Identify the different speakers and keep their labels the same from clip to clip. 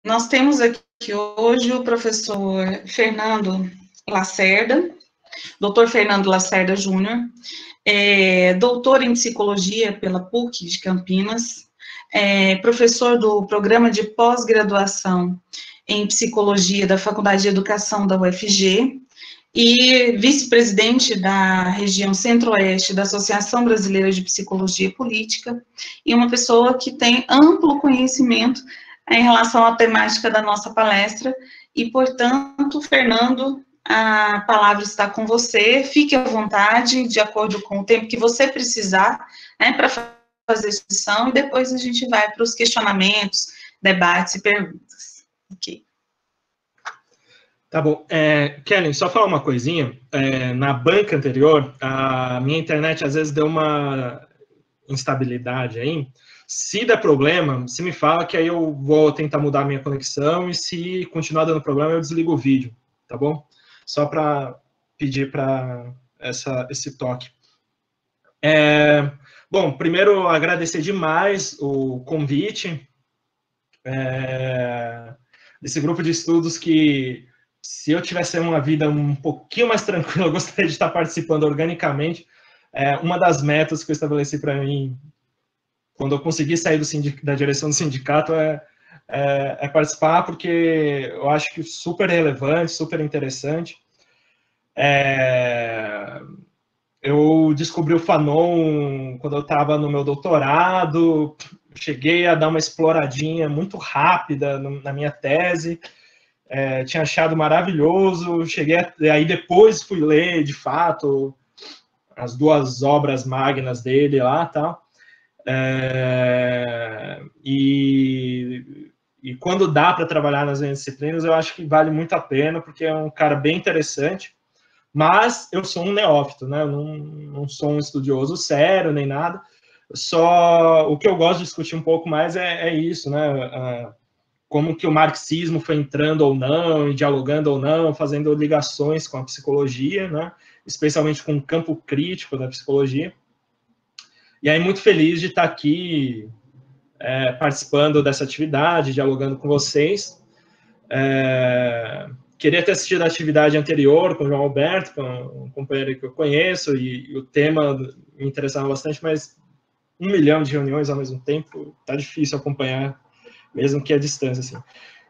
Speaker 1: Nós temos aqui hoje o professor Fernando Lacerda, doutor Fernando Lacerda Júnior, doutor em psicologia pela PUC de Campinas, professor do programa de pós-graduação em psicologia da Faculdade de Educação da UFG e vice-presidente da região Centro-Oeste da Associação Brasileira de Psicologia Política, e uma pessoa que tem amplo conhecimento em relação à temática da nossa palestra, e, portanto, Fernando, a palavra está com você, fique à vontade, de acordo com o tempo que você precisar, né, para fazer a discussão, e depois a gente vai para os questionamentos, debates e perguntas. Ok.
Speaker 2: Tá bom. Kellen, só falar uma coisinha. Na banca anterior, a minha internet às vezes deu uma instabilidade aí. Se der problema, se me fala que aí eu vou tentar mudar a minha conexão e se continuar dando problema, eu desligo o vídeo, tá bom? Só para pedir para esse toque. Bom, primeiro agradecer demais o convite desse grupo de estudos que, se eu tivesse uma vida um pouquinho mais tranquila, eu gostaria de estar participando organicamente. Uma das metas que eu estabeleci para mim, quando eu consegui sair da direção do sindicato, é participar, porque eu acho que super relevante, super interessante. Eu descobri o Fanon quando eu estava no meu doutorado, cheguei a dar uma exploradinha muito rápida na minha tese, tinha achado maravilhoso, aí depois fui ler, de fato, as duas obras magnas dele lá, tal. E quando dá para trabalhar nas minhas disciplinas, eu acho que vale muito a pena, porque é um cara bem interessante, mas eu sou um neófito, né? Eu não sou um estudioso sério, nem nada, só o que eu gosto de discutir um pouco mais é isso, né? Como que o marxismo foi entrando ou não, e dialogando ou não, fazendo ligações com a psicologia, né? Especialmente com o campo crítico da psicologia. E aí, muito feliz de estar aqui participando dessa atividade, dialogando com vocês. Queria ter assistido a atividade anterior com o João Alberto, com um companheiro que eu conheço, e o tema me interessava bastante, mas 1 milhão de reuniões ao mesmo tempo, tá difícil acompanhar, mesmo que à distância, assim.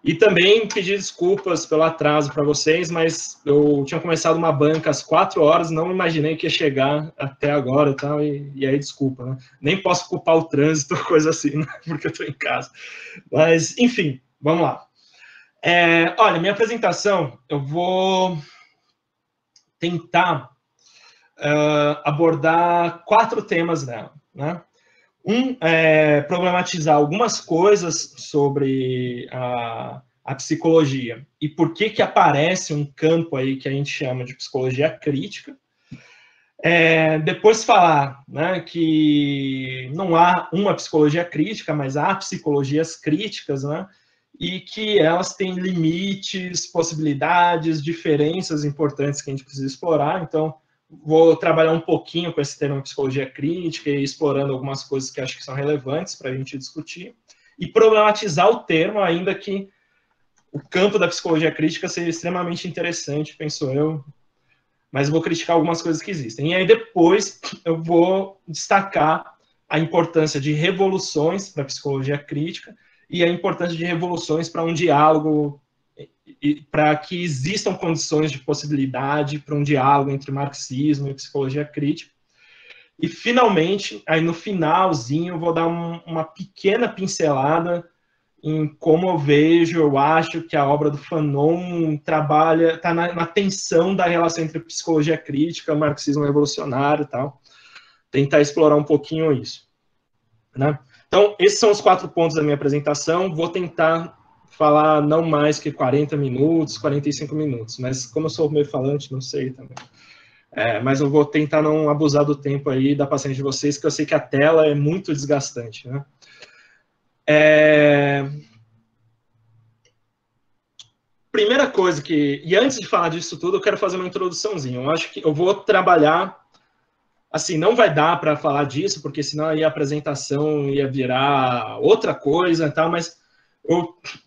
Speaker 2: E também pedir desculpas pelo atraso para vocês, mas eu tinha começado uma banca às 4 horas, não imaginei que ia chegar até agora e tal, e aí desculpa, né? Nem posso culpar o trânsito, coisa assim, né? Porque eu estou em casa. Mas, enfim, vamos lá. Olha, minha apresentação, eu vou tentar abordar 4 temas nela, né? Problematizar algumas coisas sobre a psicologia e por que aparece um campo aí que a gente chama de psicologia crítica. Depois falar, né, que não há uma psicologia crítica, mas há psicologias críticas, né, e que elas têm limites, possibilidades, diferenças importantes que a gente precisa explorar. Então, vou trabalhar um pouquinho com esse termo psicologia crítica e explorando algumas coisas que acho que são relevantes para a gente discutir, e problematizar o termo, ainda que o campo da psicologia crítica seja extremamente interessante, penso eu, mas vou criticar algumas coisas que existem. E aí depois eu vou destacar a importância de revoluções para a psicologia crítica e a importância de revoluções para um diálogo, para que existam condições de possibilidade para um diálogo entre marxismo e psicologia crítica. E, finalmente, aí no finalzinho, eu vou dar uma pequena pincelada em como eu vejo, eu acho que a obra do Fanon trabalha, está na tensão da relação entre psicologia crítica, marxismo revolucionário e tal. Tentar explorar um pouquinho isso, né? Então, esses são os 4 pontos da minha apresentação. Vou tentar falar não mais que 40 minutos, 45 minutos, mas como eu sou meio falante, não sei também. Mas eu vou tentar não abusar do tempo aí, da paciência de vocês, que eu sei que a tela é muito desgastante, né? Primeira coisa e antes de falar disso tudo, eu quero fazer uma introduçãozinha. Eu acho que eu vou trabalhar, assim, não vai dar para falar disso, porque senão aí a apresentação ia virar outra coisa e tal, mas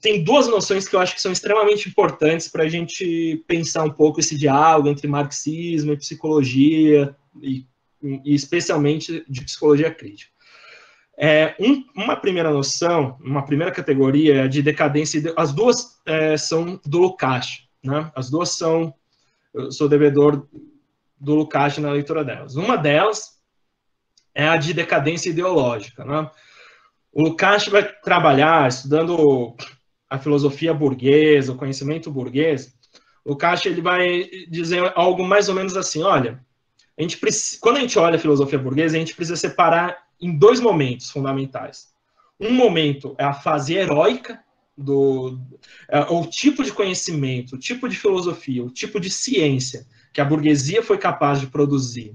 Speaker 2: Tem duas noções que eu acho que são extremamente importantes para a gente pensar um pouco esse diálogo entre marxismo e psicologia, e especialmente de psicologia crítica. Uma primeira noção, uma primeira categoria é de decadência, as duas são do Lukács, né? As duas são, eu sou devedor do Lukács na leitura delas. Uma delas é a de decadência ideológica, né? O Lukács vai trabalhar estudando a filosofia burguesa, o conhecimento burguês. O Lukács ele vai dizer algo mais ou menos assim, olha, quando a gente olha a filosofia burguesa, a gente precisa separar em dois momentos fundamentais. Um momento é a fase heróica, o tipo de conhecimento, o tipo de filosofia, o tipo de ciência que a burguesia foi capaz de produzir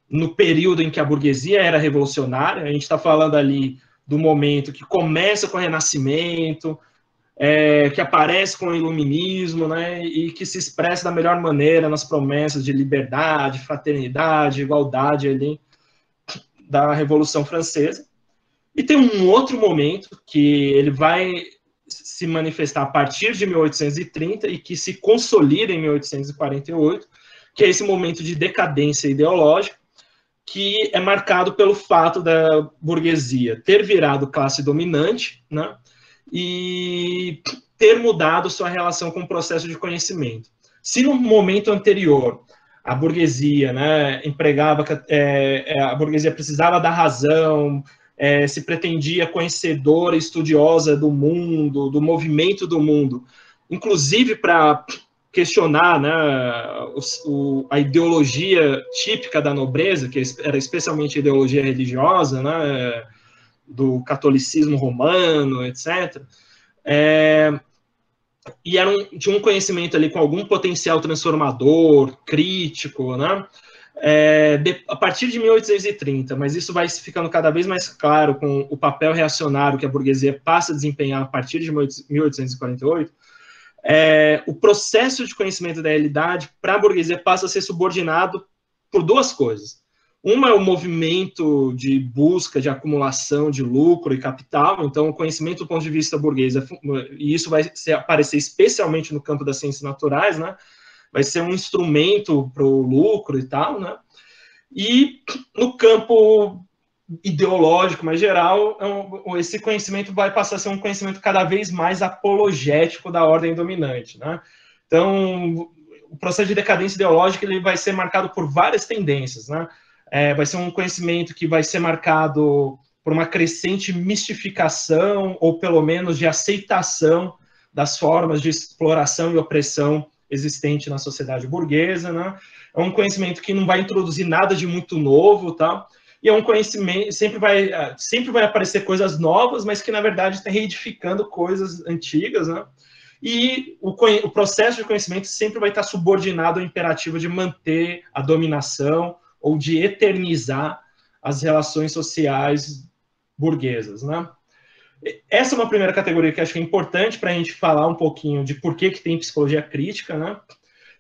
Speaker 2: no período em que a burguesia era revolucionária. A gente está falando ali do momento que começa com o Renascimento, que aparece com o Iluminismo, né, e que se expressa da melhor maneira nas promessas de liberdade, fraternidade, igualdade ali da Revolução Francesa. E tem um outro momento que ele vai se manifestar a partir de 1830 e que se consolida em 1848, que é esse momento de decadência ideológica, que é marcado pelo fato da burguesia ter virado classe dominante, né, e ter mudado sua relação com o processo de conhecimento. Se no momento anterior a burguesia, né, a burguesia precisava da razão, se pretendia conhecedora, estudiosa do mundo, do movimento do mundo, inclusive para questionar, né, a ideologia típica da nobreza, que era especialmente a ideologia religiosa, né, do catolicismo romano, etc. E tinha um conhecimento ali com algum potencial transformador, crítico, né? A partir de 1830, mas isso vai ficando cada vez mais claro com o papel reacionário que a burguesia passa a desempenhar a partir de 1848, o processo de conhecimento da realidade para a burguesia passa a ser subordinado por duas coisas. Uma é o movimento de busca, de acumulação de lucro e capital, então o conhecimento do ponto de vista burguês, e isso vai aparecer especialmente no campo das ciências naturais, né? Vai ser um instrumento para o lucro e tal, né? E no campo ideológico mais geral, esse conhecimento vai passar a ser um conhecimento cada vez mais apologético da ordem dominante, né? Então, o processo de decadência ideológica ele vai ser marcado por várias tendências, né? Vai ser um conhecimento que vai ser marcado por uma crescente mistificação, ou pelo menos de aceitação das formas de exploração e opressão existente na sociedade burguesa, né? É um conhecimento que não vai introduzir nada de muito novo, tá? E é um conhecimento, sempre vai aparecer coisas novas, mas que, na verdade, está reedificando coisas antigas, né? E o processo de conhecimento sempre vai estar subordinado ao imperativo de manter a dominação ou de eternizar as relações sociais burguesas, né? Essa é uma primeira categoria que acho que é importante para a gente falar um pouquinho de por que tem psicologia crítica, né?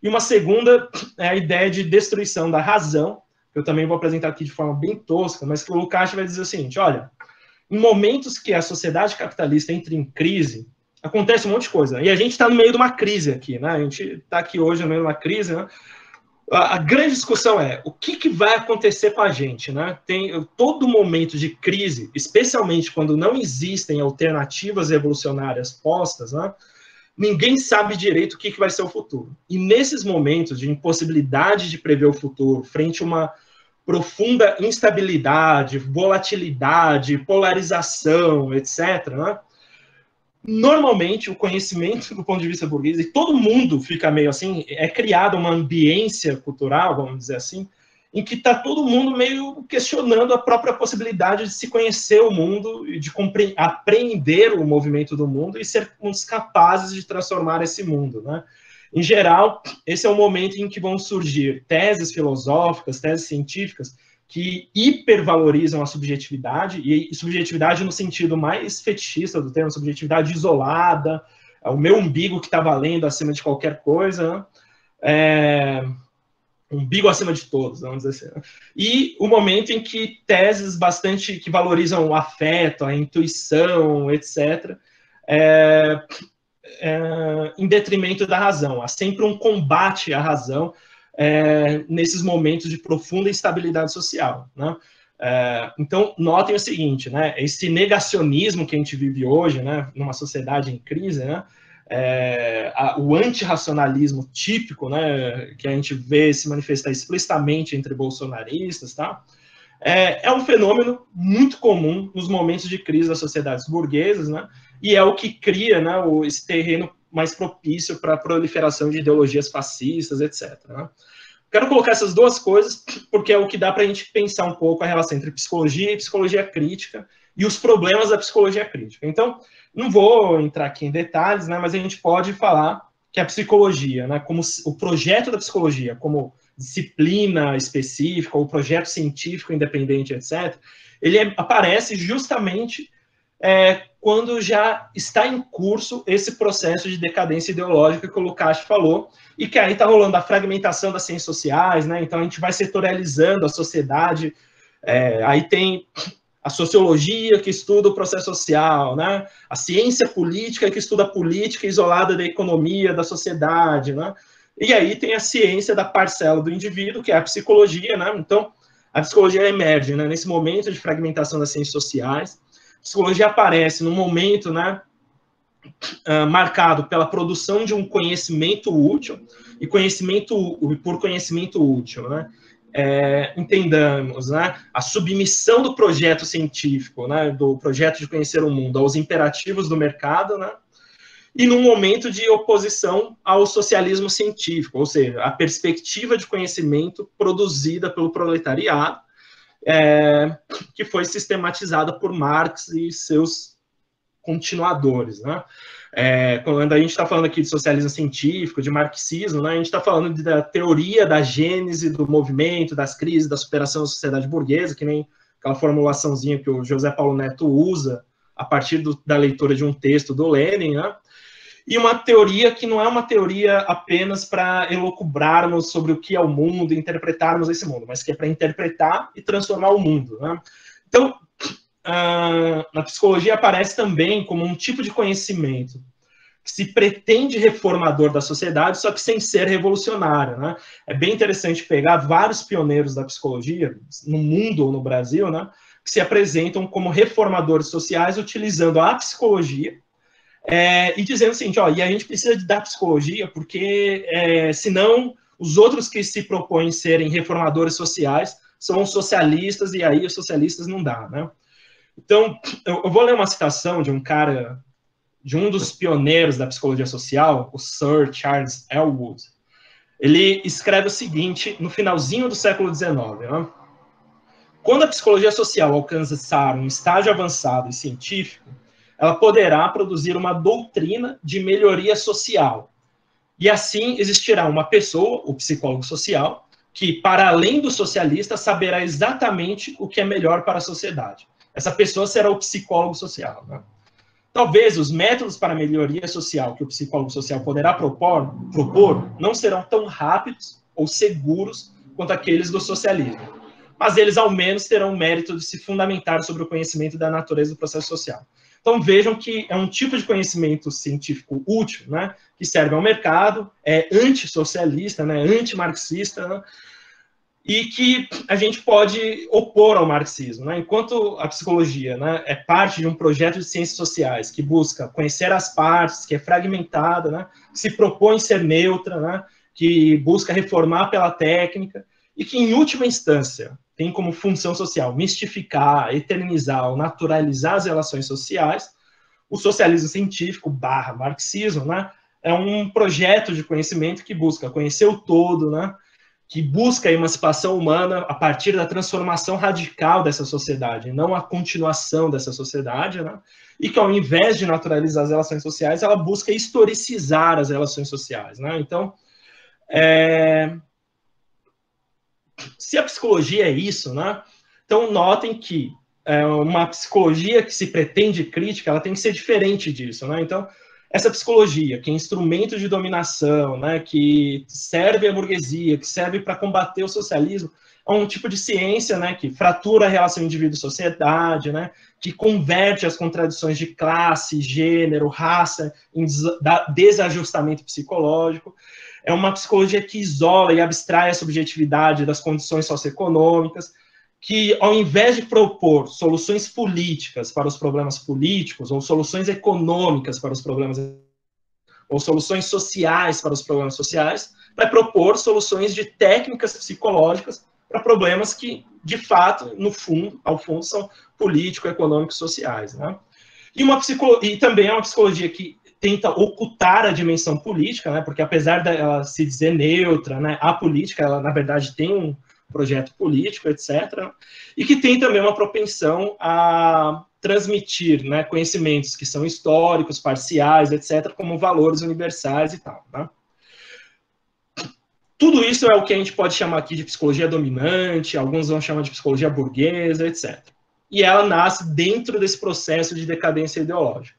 Speaker 2: E uma segunda é a ideia de destruição da razão, que eu também vou apresentar aqui de forma bem tosca, mas que o Lukács vai dizer o seguinte, olha, em momentos que a sociedade capitalista entra em crise, acontece um monte de coisa. E a gente está no meio de uma crise aqui, né? A gente está aqui hoje no meio de uma crise, né? A grande discussão é o que vai acontecer com a gente, né? Tem todo momento de crise, especialmente quando não existem alternativas revolucionárias postas, né? Ninguém sabe direito o que vai ser o futuro. E nesses momentos de impossibilidade de prever o futuro, frente a uma profunda instabilidade, volatilidade, polarização, etc., né? Normalmente, o conhecimento do ponto de vista burguês, e todo mundo fica meio assim, é criada uma ambiência cultural, vamos dizer assim, em que está todo mundo meio questionando a própria possibilidade de se conhecer o mundo e de apreender o movimento do mundo e sermos capazes de transformar esse mundo, né? Em geral, esse é o momento em que vão surgir teses filosóficas, teses científicas, que hipervalorizam a subjetividade, e subjetividade no sentido mais fetichista do termo, subjetividade isolada, o meu umbigo que está valendo acima de qualquer coisa, umbigo acima de todos, vamos dizer assim. E o momento em que teses bastante que valorizam o afeto, a intuição, etc., em detrimento da razão. Há sempre um combate à razão nesses momentos de profunda instabilidade social, né? Então, notem o seguinte, né? Esse negacionismo que a gente vive hoje, né, numa sociedade em crise, né, o antirracionalismo típico, né, que a gente vê se manifestar explicitamente entre bolsonaristas, tá? É um fenômeno muito comum nos momentos de crise das sociedades burguesas, né? E é o que cria, né, esse terreno mais propício para a proliferação de ideologias fascistas, etc. Né? Quero colocar essas duas coisas porque é o que dá para a gente pensar um pouco a relação entre psicologia e psicologia crítica e os problemas da psicologia crítica. Então, não vou entrar aqui em detalhes, né, mas a gente pode falar que a psicologia, né, como o projeto da psicologia, como disciplina específica, ou projeto científico independente, etc., ele aparece justamente quando já está em curso esse processo de decadência ideológica que o Lukács falou, e que aí está rolando a fragmentação das ciências sociais, né? Então a gente vai setorializando a sociedade, aí tem a sociologia que estuda o processo social, né? A ciência política que estuda a política isolada da economia, da sociedade, né? E aí tem a ciência da parcela do indivíduo, que é a psicologia, né? Então a psicologia emerge, né, nesse momento de fragmentação das ciências sociais. A psicologia aparece num momento, né, marcado pela produção de um conhecimento útil, e por conhecimento útil, né, entendamos, né, a submissão do projeto científico, né, do projeto de conhecer o mundo aos imperativos do mercado, né, e num momento de oposição ao socialismo científico, ou seja, a perspectiva de conhecimento produzida pelo proletariado, que foi sistematizada por Marx e seus continuadores, né? Quando a gente está falando aqui de socialismo científico, de marxismo, né, a gente está falando da teoria da gênese do movimento, das crises, da superação da sociedade burguesa, que nem aquela formulaçãozinha que o José Paulo Neto usa a partir da leitura de um texto do Lenin, né? E uma teoria que não é uma teoria apenas para elucubrarmos sobre o que é o mundo, interpretarmos esse mundo, mas que é para interpretar e transformar o mundo, né? Então, na psicologia aparece também como um tipo de conhecimento que se pretende reformador da sociedade, só que sem ser revolucionário, né? É bem interessante pegar vários pioneiros da psicologia, no mundo ou no Brasil, né, que se apresentam como reformadores sociais utilizando a psicologia, e dizendo o seguinte, e a gente precisa da psicologia porque, senão, os outros que se propõem serem reformadores sociais são socialistas, e aí os socialistas não dá, né? Então, eu vou ler uma citação de um cara, de um dos pioneiros da psicologia social, o Sir Charles Elwood. Ele escreve o seguinte, no finalzinho do século XIX, né? Quando a psicologia social alcançar um estágio avançado e científico, ela poderá produzir uma doutrina de melhoria social. E assim existirá uma pessoa, o psicólogo social, que, para além do socialista, saberá exatamente o que é melhor para a sociedade. Essa pessoa será o psicólogo social, né? Talvez os métodos para a melhoria social que o psicólogo social poderá propor não serão tão rápidos ou seguros quanto aqueles do socialismo, mas eles ao menos terão o mérito de se fundamentar sobre o conhecimento da natureza do processo social. Então vejam que é um tipo de conhecimento científico útil, né, que serve ao mercado, é antissocialista, né, antimarxista, né, e que a gente pode opor ao marxismo, né? Enquanto a psicologia, né, é parte de um projeto de ciências sociais que busca conhecer as partes, que é fragmentada, né, que se propõe ser neutra, né, que busca reformar pela técnica, e que, em última instância, tem como função social mistificar, eternizar ou naturalizar as relações sociais, o socialismo científico / marxismo, né, é um projeto de conhecimento que busca conhecer o todo, né, que busca a emancipação humana a partir da transformação radical dessa sociedade, não a continuação dessa sociedade, né? E que, ao invés de naturalizar as relações sociais, ela busca historicizar as relações sociais, né? Então, se a psicologia é isso, né? Então, notem que uma psicologia que se pretende crítica, ela tem que ser diferente disso, né? Então, essa psicologia, que é instrumento de dominação, né, que serve à burguesia, que serve para combater o socialismo, é um tipo de ciência, né, que fratura a relação indivíduo-sociedade, né, que converte as contradições de classe, gênero, raça em desajustamento psicológico. É uma psicologia que isola e abstrai a subjetividade das condições socioeconômicas, que, ao invés de propor soluções políticas para os problemas políticos, ou soluções econômicas para os problemas, ou soluções sociais para os problemas sociais, vai propor soluções de técnicas psicológicas para problemas que, de fato, no fundo, ao fundo, são político-econômicos sociais, né? E também é uma psicologia que tenta ocultar a dimensão política, né? Porque apesar dela se dizer neutra, né, a política, ela, na verdade, tem um projeto político, etc., e que tem também uma propensão a transmitir, né, conhecimentos que são históricos, parciais, etc., como valores universais e tal, né? Tudo isso é o que a gente pode chamar aqui de psicologia dominante, alguns vão chamar de psicologia burguesa, etc. E ela nasce dentro desse processo de decadência ideológica.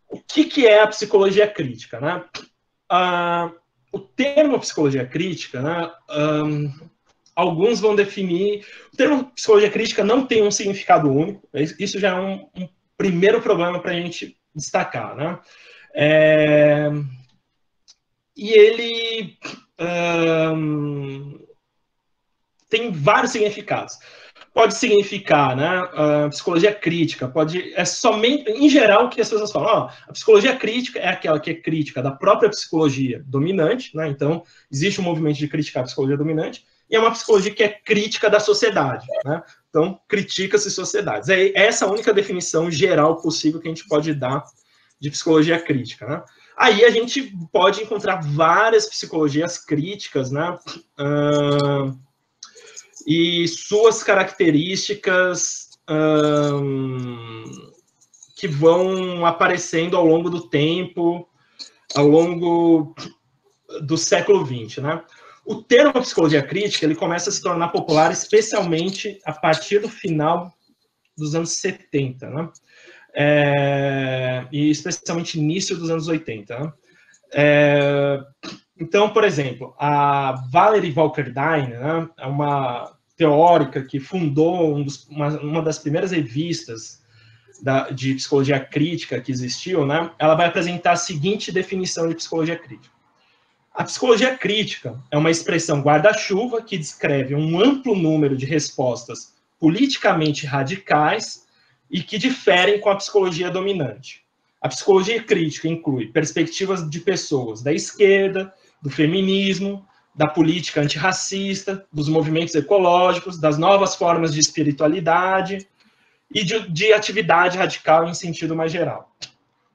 Speaker 2: O que é a psicologia crítica, né? O termo psicologia crítica, né, alguns vão definir... O termo psicologia crítica não tem um significado único, isso já é um primeiro problema para a gente destacar, né? E ele tem vários significados. Pode significar, né, psicologia crítica, é somente, em geral, o que as pessoas falam, a psicologia crítica é aquela que é crítica da própria psicologia dominante, né, então existe um movimento de criticar a psicologia dominante, e é uma psicologia que é crítica da sociedade, né, então critica-se sociedades. É essa a única definição geral possível que a gente pode dar de psicologia crítica, né. Aí a gente pode encontrar várias psicologias críticas, né, e suas características que vão aparecendo ao longo do tempo, ao longo do século XX, né? O termo psicologia crítica, ele começa a se tornar popular especialmente a partir do final dos anos 70, né? E especialmente início dos anos 80, né? Então, por exemplo, a Valerie Walkerdine, né, é uma teórica que fundou uma das primeiras revistas de psicologia crítica que existiu, né? Ela vai apresentar a seguinte definição de psicologia crítica. A psicologia crítica é uma expressão guarda-chuva que descreve um amplo número de respostas politicamente radicais e que diferem com a psicologia dominante. A psicologia crítica inclui perspectivas de pessoas da esquerda, do feminismo, da política antirracista, dos movimentos ecológicos, das novas formas de espiritualidade e de atividade radical em sentido mais geral.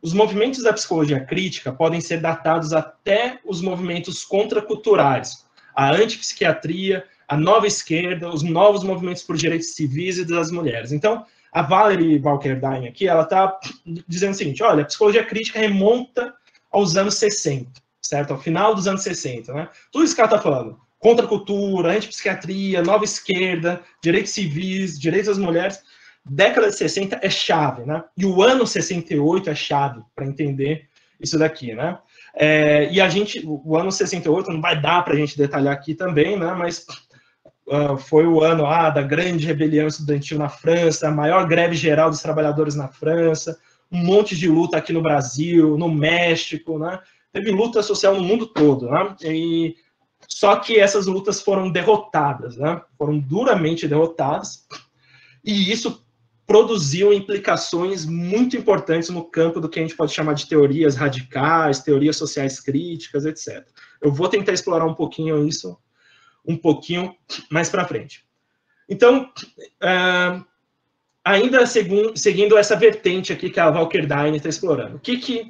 Speaker 2: Os movimentos da psicologia crítica podem ser datados até os movimentos contraculturais, a antipsiquiatria, a nova esquerda, os novos movimentos por direitos civis e das mulheres. Então, a Valerie Walkerdine aqui, ela está dizendo o seguinte, olha, a psicologia crítica remonta aos anos 60, certo? Ao final dos anos 60, né? Tudo isso que ela está falando, contracultura, antipsiquiatria, nova esquerda, direitos civis, direitos das mulheres, década de 60 é chave, né? E o ano 68 é chave para entender isso daqui, né? E o ano 68 não vai dar para a gente detalhar aqui também, né? Mas foi o ano da grande rebelião estudantil na França, a maior greve geral dos trabalhadores na França, um monte de luta aqui no Brasil, no México, né? Teve luta social no mundo todo, né? Só que essas lutas foram derrotadas, né? Foram duramente derrotadas, e isso produziu implicações muito importantes no campo do que a gente pode chamar de teorias radicais, teorias sociais críticas, etc. Eu vou tentar explorar um pouquinho isso, um pouquinho mais para frente. Então, ainda seguindo essa vertente aqui que a Walkerdine está explorando, o que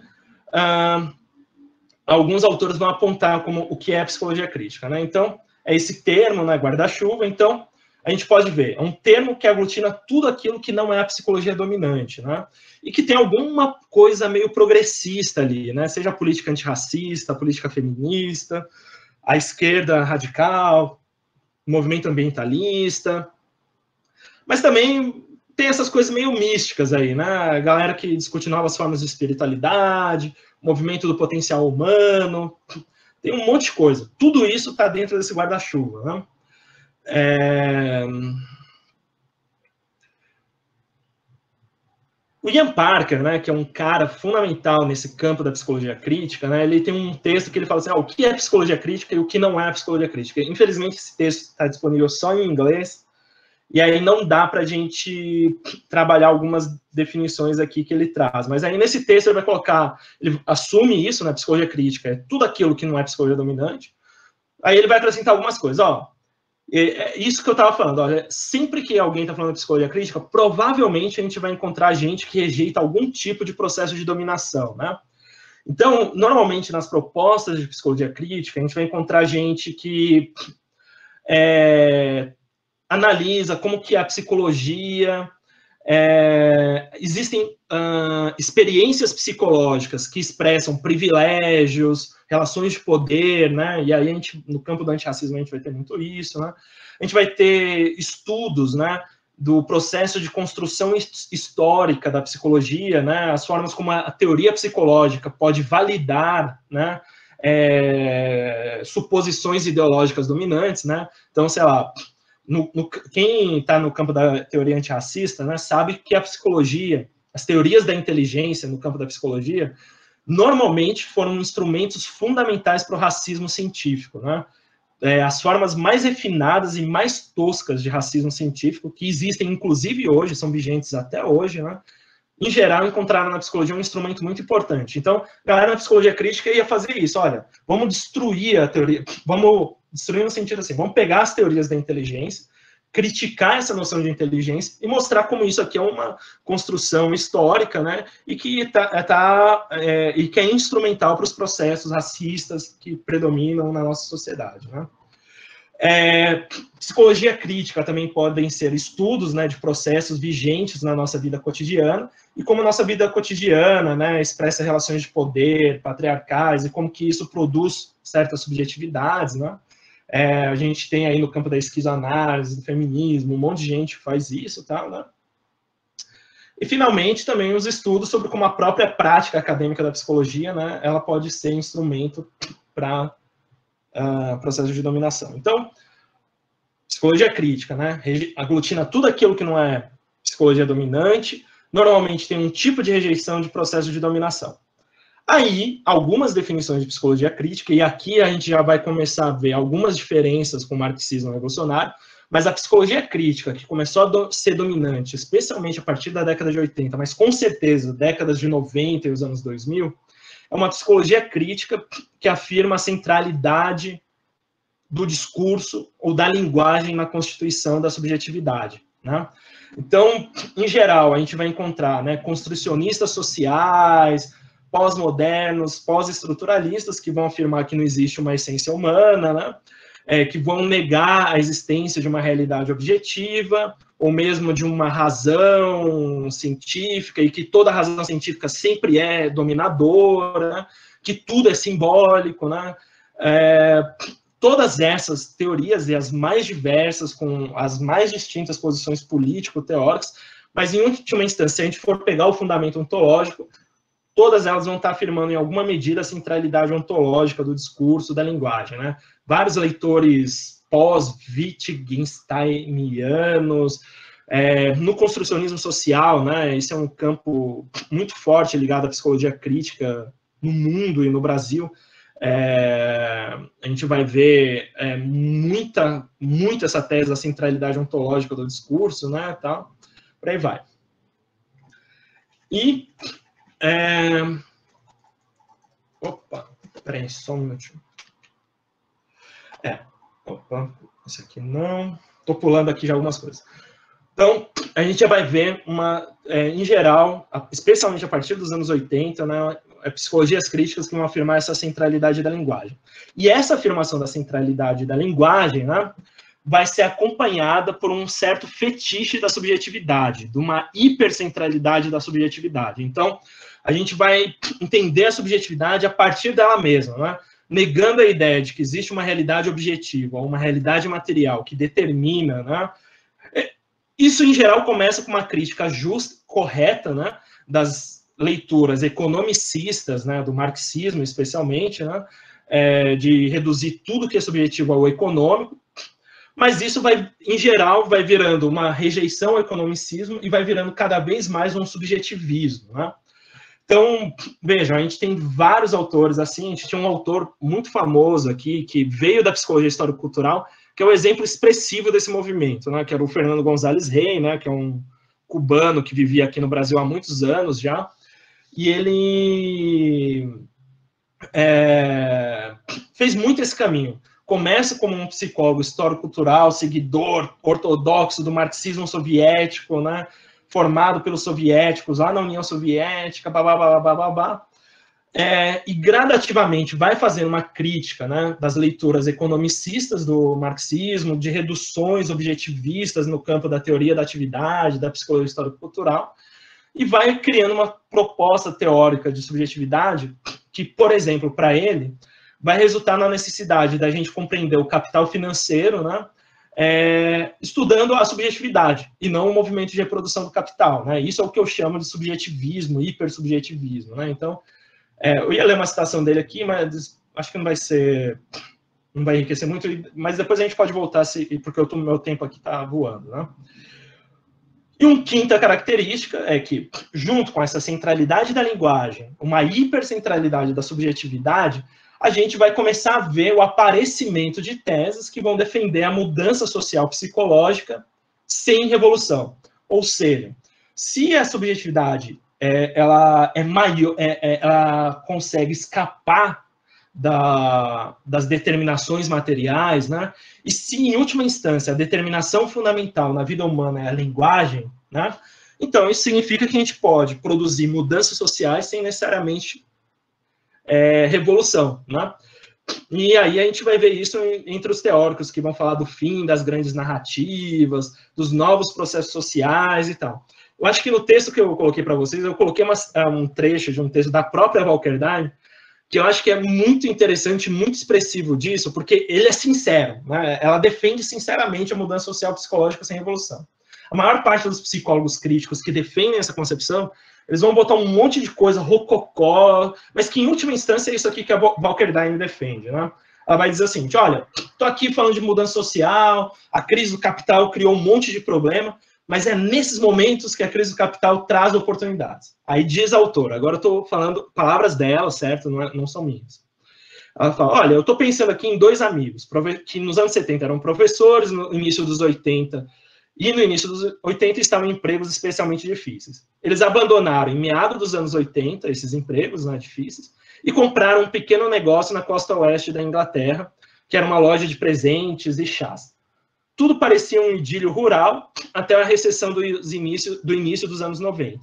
Speaker 2: alguns autores vão apontar como o que é a psicologia crítica, né? Então, é esse termo, né, guarda-chuva. Então, a gente pode ver, é um termo que aglutina tudo aquilo que não é a psicologia dominante, né? E que tem alguma coisa meio progressista ali, né? Seja a política antirracista, a política feminista, a esquerda radical, o movimento ambientalista, mas também tem essas coisas meio místicas aí, né? A galera que discute novas formas de espiritualidade, movimento do potencial humano, tem um monte de coisa. Tudo isso está dentro desse guarda-chuva, né? O Ian Parker, né, que é um cara fundamental nesse campo da psicologia crítica, né, ele tem um texto que ele fala assim, o que é psicologia crítica e o que não é psicologia crítica. Infelizmente, esse texto está disponível só em inglês, e aí não dá para a gente trabalhar algumas definições aqui que ele traz. Mas aí nesse texto ele vai colocar, ele assume isso, né, psicologia crítica, é tudo aquilo que não é psicologia dominante. Aí ele vai acrescentar algumas coisas, é isso que eu estava falando, olha, sempre que alguém está falando de psicologia crítica, provavelmente a gente vai encontrar gente que rejeita algum tipo de processo de dominação, né? Então, normalmente nas propostas de psicologia crítica, a gente vai encontrar gente que analisa como que a psicologia, existem experiências psicológicas que expressam privilégios, relações de poder, né? E aí a gente, no campo do antirracismo, a gente vai ter muito isso, né? A gente vai ter estudos, né, do processo de construção histórica da psicologia, né? As formas como a teoria psicológica pode validar, né, suposições ideológicas dominantes, né? Então, sei lá, quem está no campo da teoria antirracista, né, sabe que a psicologia, as teorias da inteligência no campo da psicologia, normalmente foram instrumentos fundamentais para o racismo científico, né? As formas mais refinadas e mais toscas de racismo científico, que existem inclusive hoje, são vigentes até hoje, né? Em geral, encontraram na psicologia um instrumento muito importante. Então, a galera na psicologia crítica ia fazer isso, olha, vamos destruir a teoria, vamos destruir no sentido assim, vamos pegar as teorias da inteligência, criticar essa noção de inteligência e mostrar como isso aqui é uma construção histórica, né, e que e que é instrumental para os processos racistas que predominam na nossa sociedade, né. Psicologia crítica também podem ser estudos, né, de processos vigentes na nossa vida cotidiana e como nossa vida cotidiana, né, expressa relações de poder patriarcais e como que isso produz certas subjetividades, né. A gente tem aí no campo da esquizoanálise, do feminismo, um monte de gente faz isso, tá, né? E, finalmente, também os estudos sobre como a própria prática acadêmica da psicologia, né, ela pode ser instrumento para processo de dominação. Então, psicologia crítica, né, aglutina tudo aquilo que não é psicologia dominante, normalmente tem um tipo de rejeição de processo de dominação. Aí, algumas definições de psicologia crítica, e aqui a gente já vai começar a ver algumas diferenças com o marxismo revolucionário, mas a psicologia crítica, que começou a ser dominante, especialmente a partir da década de 80, mas com certeza, décadas de 90 e os anos 2000, é uma psicologia crítica que afirma a centralidade do discurso ou da linguagem na constituição da subjetividade, né? Então, em geral, a gente vai encontrar, né, construcionistas sociais, pós-modernos, pós-estruturalistas, que vão afirmar que não existe uma essência humana, né? Que vão negar a existência de uma realidade objetiva, ou mesmo de uma razão científica, e que toda razão científica sempre é dominadora, que tudo é simbólico, né? Todas essas teorias, e as mais diversas, com as mais distintas posições político-teóricas, mas em última instância, se a gente for pegar o fundamento ontológico, todas elas vão estar afirmando em alguma medida a centralidade ontológica do discurso, da linguagem, né? Vários leitores pós-Wittgensteinianos, no construcionismo social, né? Esse é um campo muito forte ligado à psicologia crítica no mundo e no Brasil. A gente vai ver muito essa tese da centralidade ontológica do discurso, né? Tal, por aí vai. E opa, peraí, só um minutinho. Opa, esse aqui não. Estou pulando aqui já algumas coisas. Então, a gente já vai ver em geral, especialmente a partir dos anos 80, né, psicologias críticas que vão afirmar essa centralidade da linguagem. E essa afirmação da centralidade da linguagem, né, vai ser acompanhada por um certo fetiche da subjetividade, de uma hipercentralidade da subjetividade. Então, a gente vai entender a subjetividade a partir dela mesma, né? Negando a ideia de que existe uma realidade objetiva, ou uma realidade material que determina, né? Isso, em geral, começa com uma crítica justa, correta, né? Das leituras economicistas, né? Do marxismo, especialmente, né? De reduzir tudo que é subjetivo ao econômico. mas isso vai, em geral, vai virando uma rejeição ao economicismo e vai virando cada vez mais um subjetivismo, né? Então, vejam, a gente tem vários autores assim, a gente tinha um autor muito famoso aqui, que veio da psicologia histórico-cultural, que é o exemplo expressivo desse movimento, né, que era o Fernando González Rey, né, que é um cubano que vivia aqui no Brasil há muitos anos já, e ele fez muito esse caminho. Começa como um psicólogo histórico-cultural, seguidor ortodoxo do marxismo soviético, né, formado pelos soviéticos lá na União Soviética, e gradativamente vai fazendo uma crítica, né, das leituras economicistas do marxismo, de reduções objetivistas no campo da teoria da atividade, da psicologia histórico-cultural, e vai criando uma proposta teórica de subjetividade que, por exemplo, para ele, vai resultar na necessidade da gente compreender o capital financeiro, né, estudando a subjetividade e não o movimento de reprodução do capital, né? Isso é o que eu chamo de subjetivismo, hipersubjetivismo, né? Então, eu ia ler uma citação dele aqui, mas acho que não vai enriquecer muito, mas depois a gente pode voltar, porque meu tempo aqui está voando, né? E uma quinta característica é que, junto com essa centralidade da linguagem, uma hipercentralidade da subjetividade, a gente vai começar a ver o aparecimento de teses que vão defender a mudança social psicológica sem revolução. Ou seja, se a subjetividade ela é maior, ela consegue escapar das determinações materiais, né? E se, em última instância, a determinação fundamental na vida humana é a linguagem, né? Então, isso significa que a gente pode produzir mudanças sociais sem necessariamente revolução, né? E aí a gente vai ver isso entre os teóricos que vão falar do fim das grandes narrativas, dos novos processos sociais e tal. Eu acho que no texto que eu coloquei para vocês, eu coloquei um trecho de um texto da própria Walkerdine, que eu acho que é muito interessante, muito expressivo disso, porque ele é sincero, né? Ela defende sinceramente a mudança social psicológica sem revolução. A maior parte dos psicólogos críticos que defendem essa concepção, eles vão botar um monte de coisa rococó, mas que, em última instância, é isso aqui que a Walkerdine defende, né? Ela vai dizer assim, olha, estou aqui falando de mudança social, a crise do capital criou um monte de problema, mas é nesses momentos que a crise do capital traz oportunidades. Aí diz a autora, agora eu estou falando palavras dela, certo? Não são minhas. Ela fala, olha, eu estou pensando aqui em dois amigos, que nos anos 70 eram professores, no início dos 80 e no início dos 80 estavam em empregos especialmente difíceis. Eles abandonaram, em meados dos anos 80, esses empregos, né, difíceis, e compraram um pequeno negócio na costa oeste da Inglaterra, que era uma loja de presentes e chás. Tudo parecia um idílio rural até a recessão do início dos anos 90,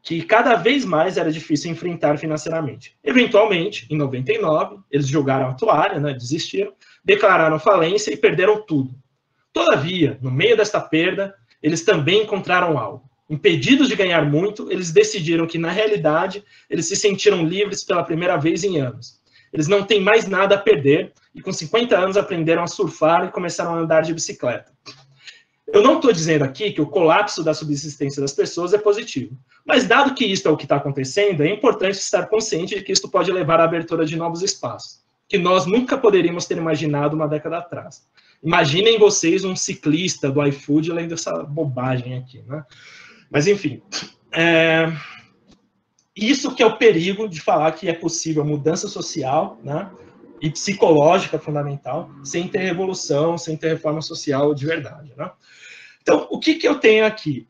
Speaker 2: que cada vez mais era difícil enfrentar financeiramente. Eventualmente, em 99, eles jogaram a toalha, né, desistiram, declararam falência e perderam tudo. Todavia, no meio desta perda, eles também encontraram algo. Impedidos de ganhar muito, eles decidiram que, na realidade, eles se sentiram livres pela primeira vez em anos. Eles não têm mais nada a perder e, com 50 anos, aprenderam a surfar e começaram a andar de bicicleta. Eu não estou dizendo aqui que o colapso da subsistência das pessoas é positivo, mas, dado que isso é o que está acontecendo, é importante estar consciente de que isso pode levar à abertura de novos espaços, que nós nunca poderíamos ter imaginado uma década atrás. Imaginem vocês um ciclista do iFood lendo essa bobagem aqui, né? Mas, enfim, isso que é o perigo de falar que é possível mudança social, né, e psicológica fundamental, sem ter revolução, sem ter reforma social de verdade, né? Então, o que eu tenho aqui?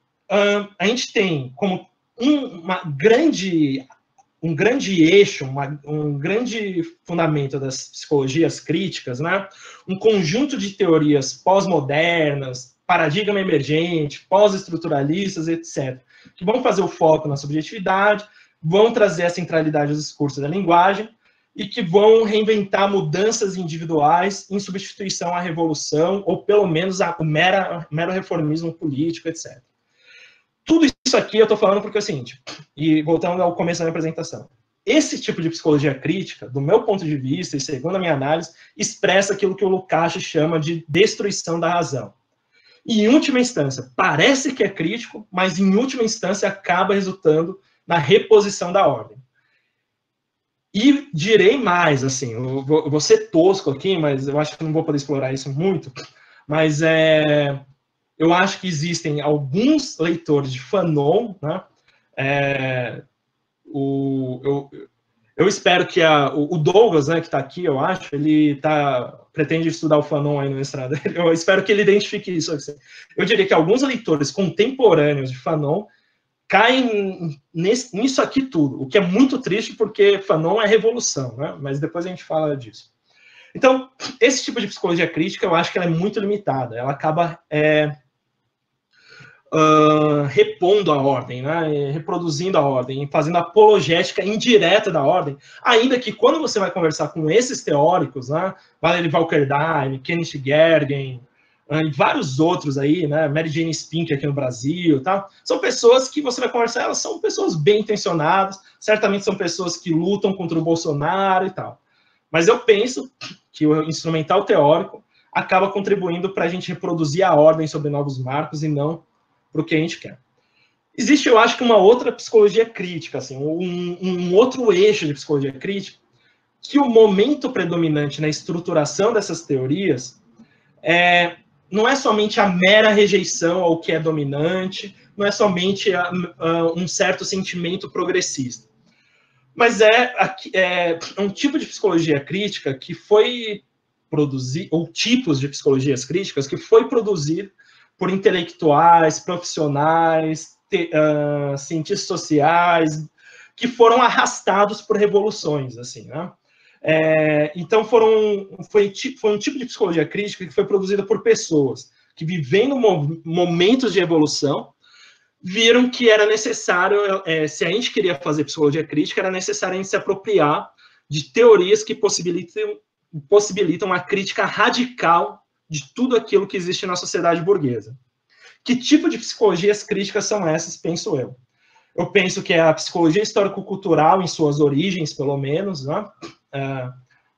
Speaker 2: A gente tem como um grande eixo, um grande fundamento das psicologias críticas, né? Um conjunto de teorias pós-modernas, paradigma emergente, pós-estruturalistas, etc., que vão fazer o foco na subjetividade, vão trazer a centralidade dos discursos da linguagem e que vão reinventar mudanças individuais em substituição à revolução, ou pelo menos o mero reformismo político, etc. Tudo isso aqui eu estou falando porque é o seguinte, e voltando ao começo da minha apresentação, esse tipo de psicologia crítica, do meu ponto de vista e segundo a minha análise, expressa aquilo que o Lukács chama de destruição da razão. E, em última instância, parece que é crítico, mas, em última instância, acaba resultando na reposição da ordem. E direi mais, assim, eu vou ser tosco aqui, mas eu acho que não vou poder explorar isso muito, mas eu acho que existem alguns leitores de Fanon, né? Eu espero que o Douglas, né, que está aqui, eu acho, ele pretende estudar o Fanon aí no mestrado. Eu espero que ele identifique isso. Eu diria que alguns leitores contemporâneos de Fanon caem nisso aqui tudo, o que é muito triste, porque Fanon é revolução, né? Mas depois a gente fala disso. Então, esse tipo de psicologia crítica, eu acho que ela é muito limitada. Ela acaba repondo a ordem, né? Reproduzindo a ordem, fazendo apologética indireta da ordem, ainda que quando você vai conversar com esses teóricos, né? Valery Valkerdheim, Kenneth Gergen, e vários outros aí, né? Mary Jane Spink aqui no Brasil, tá? São pessoas que você vai conversar, elas são pessoas bem intencionadas, certamente são pessoas que lutam contra o Bolsonaro e tal. Mas eu penso que o instrumental teórico acaba contribuindo para a gente reproduzir a ordem sobre novos marcos e não para o que a gente quer. Existe, eu acho, que uma outra psicologia crítica, assim, um outro eixo de psicologia crítica, que o momento predominante na estruturação dessas teorias não é somente a mera rejeição ao que é dominante, não é somente um certo sentimento progressista, mas é um tipo de psicologia crítica que foi produzido, ou tipos de psicologias críticas que foi produzido por intelectuais, profissionais, cientistas sociais, que foram arrastados por revoluções, assim, né? Então, foi um tipo de psicologia crítica que foi produzida por pessoas que, vivendo momentos de evolução, viram que era necessário, se a gente queria fazer psicologia crítica, era necessário a gente se apropriar de teorias que possibilitam a crítica radical de tudo aquilo que existe na sociedade burguesa. Que tipo de psicologias críticas são essas, penso eu? Eu penso que é a psicologia histórico-cultural, em suas origens, pelo menos, né?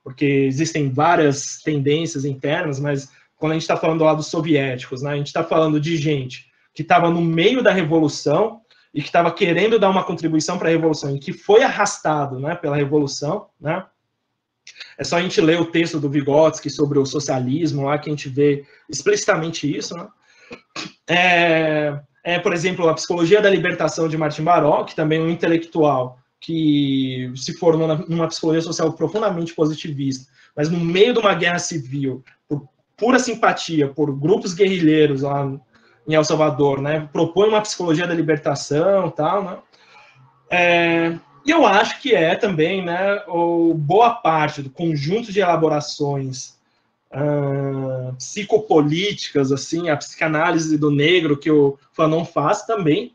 Speaker 2: Porque existem várias tendências internas, mas quando a gente está falando lá dos soviéticos, né, a gente está falando de gente que estava no meio da revolução e que estava querendo dar uma contribuição para a revolução e que foi arrastado, né, pela revolução, né? É só a gente ler o texto do Vygotsky sobre o socialismo, lá que a gente vê explicitamente isso, né? Por exemplo, a Psicologia da Libertação de Martin Baró, que também é um intelectual que se formou numa psicologia social profundamente positivista, mas no meio de uma guerra civil, por pura simpatia por grupos guerrilheiros lá em El Salvador, né, propõe uma psicologia da libertação, tal, né? E eu acho que também, né, boa parte do conjunto de elaborações psicopolíticas, assim, a psicanálise do negro que o Fanon faz também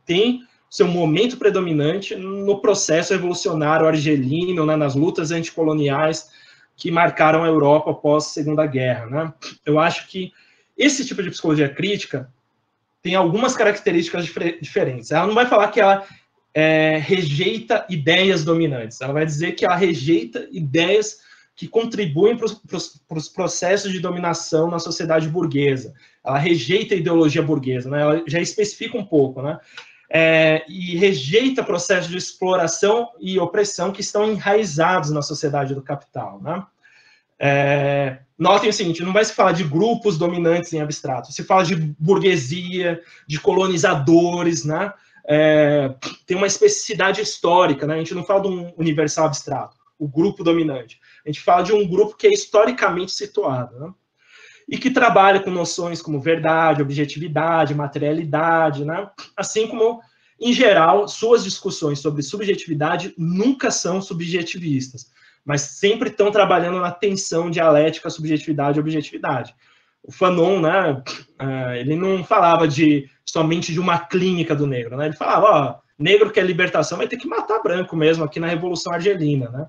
Speaker 2: tem seu momento predominante no processo revolucionário argelino, né, nas lutas anticoloniais que marcaram a Europa após a Segunda Guerra, né? Eu acho que esse tipo de psicologia crítica tem algumas características diferentes. Ela não vai falar que ela rejeita ideias dominantes, ela vai dizer que ela rejeita ideias que contribuem para os processos de dominação na sociedade burguesa. Ela rejeita a ideologia burguesa, né? Ela já especifica um pouco, né? E rejeita processos de exploração e opressão que estão enraizados na sociedade do capital, né? Notem o seguinte, não vai se falar de grupos dominantes em abstrato, se fala de burguesia, de colonizadores, né? Tem uma especificidade histórica, né? A gente não fala de um universal abstrato, o grupo dominante. A gente fala de um grupo que é historicamente situado, né? E que trabalha com noções como verdade, objetividade, materialidade, né? Assim como, em geral, suas discussões sobre subjetividade nunca são subjetivistas, mas sempre estão trabalhando na tensão dialética subjetividade e objetividade. O Fanon, né, ele não falava somente de uma clínica do negro, né? Ele falava, negro quer libertação, vai ter que matar branco mesmo aqui na Revolução Argelina, né?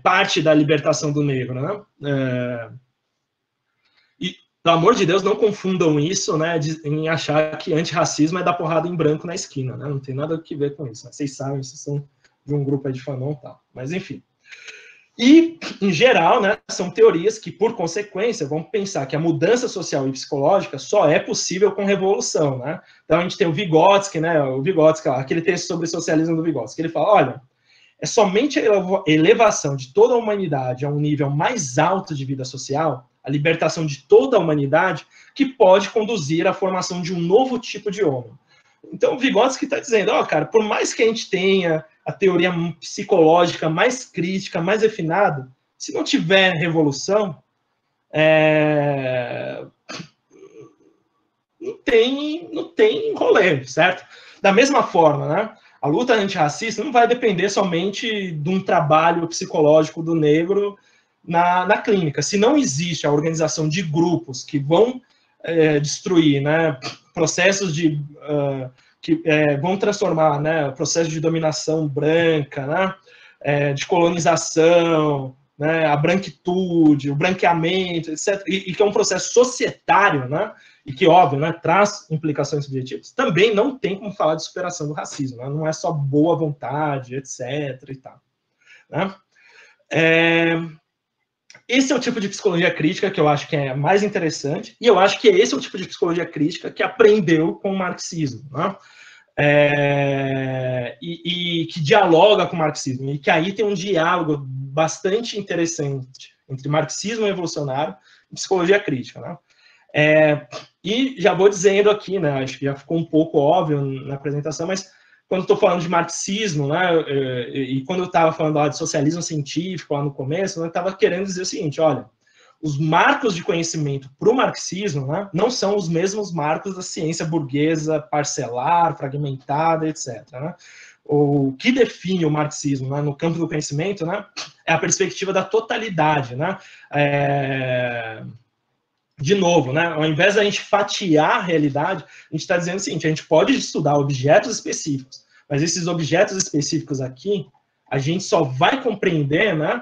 Speaker 2: Parte da libertação do negro, né? E, pelo amor de Deus, não confundam isso, né, em achar que antirracismo é dar porrada em branco na esquina, né? Não tem nada a ver com isso, né? Vocês sabem, vocês são de um grupo aí de Fanon e tal, mas enfim. E, em geral, né, são teorias que, por consequência, vão pensar que a mudança social e psicológica só é possível com revolução, né? Então, a gente tem o Vygotsky, né, aquele texto sobre socialismo do Vygotsky, ele fala, olha, é somente a elevação de toda a humanidade a um nível mais alto de vida social, a libertação de toda a humanidade, que pode conduzir à formação de um novo tipo de homem. Então, o Vygotsky está dizendo, ó, cara, por mais que a gente tenha a teoria psicológica mais crítica, mais refinada, se não tiver revolução, não tem rolê, certo? Da mesma forma, né? A luta antirracista não vai depender somente de um trabalho psicológico do negro na clínica. Se não existe a organização de grupos que vão destruir, né, processos que vão transformar, né, o processo de dominação branca, né, de colonização, né, a branquitude, o branqueamento, etc., e que é um processo societário, né, e que, óbvio, né, traz implicações subjetivas, também não tem como falar de superação do racismo, né, não é só boa vontade, etc. e tal. Né? Esse é o tipo de psicologia crítica que eu acho que é mais interessante, e eu acho que esse é o tipo de psicologia crítica que aprendeu com o marxismo, né? E que dialoga com o marxismo, e que aí tem um diálogo bastante interessante entre marxismo evolucionário e psicologia crítica, né? E já vou dizendo aqui, né, acho que já ficou um pouco óbvio na apresentação, mas quando estou falando de marxismo, né, e quando eu estava falando lá de socialismo científico lá no começo, eu estava querendo dizer o seguinte, olha, os marcos de conhecimento para o marxismo, né, não são os mesmos marcos da ciência burguesa parcelar, fragmentada, etc. Né? O que define o marxismo, né, no campo do conhecimento, né, é a perspectiva da totalidade, né? De novo, né, ao invés da gente fatiar a realidade, a gente está dizendo o seguinte, a gente pode estudar objetos específicos, mas esses objetos específicos aqui, a gente só vai compreender, né,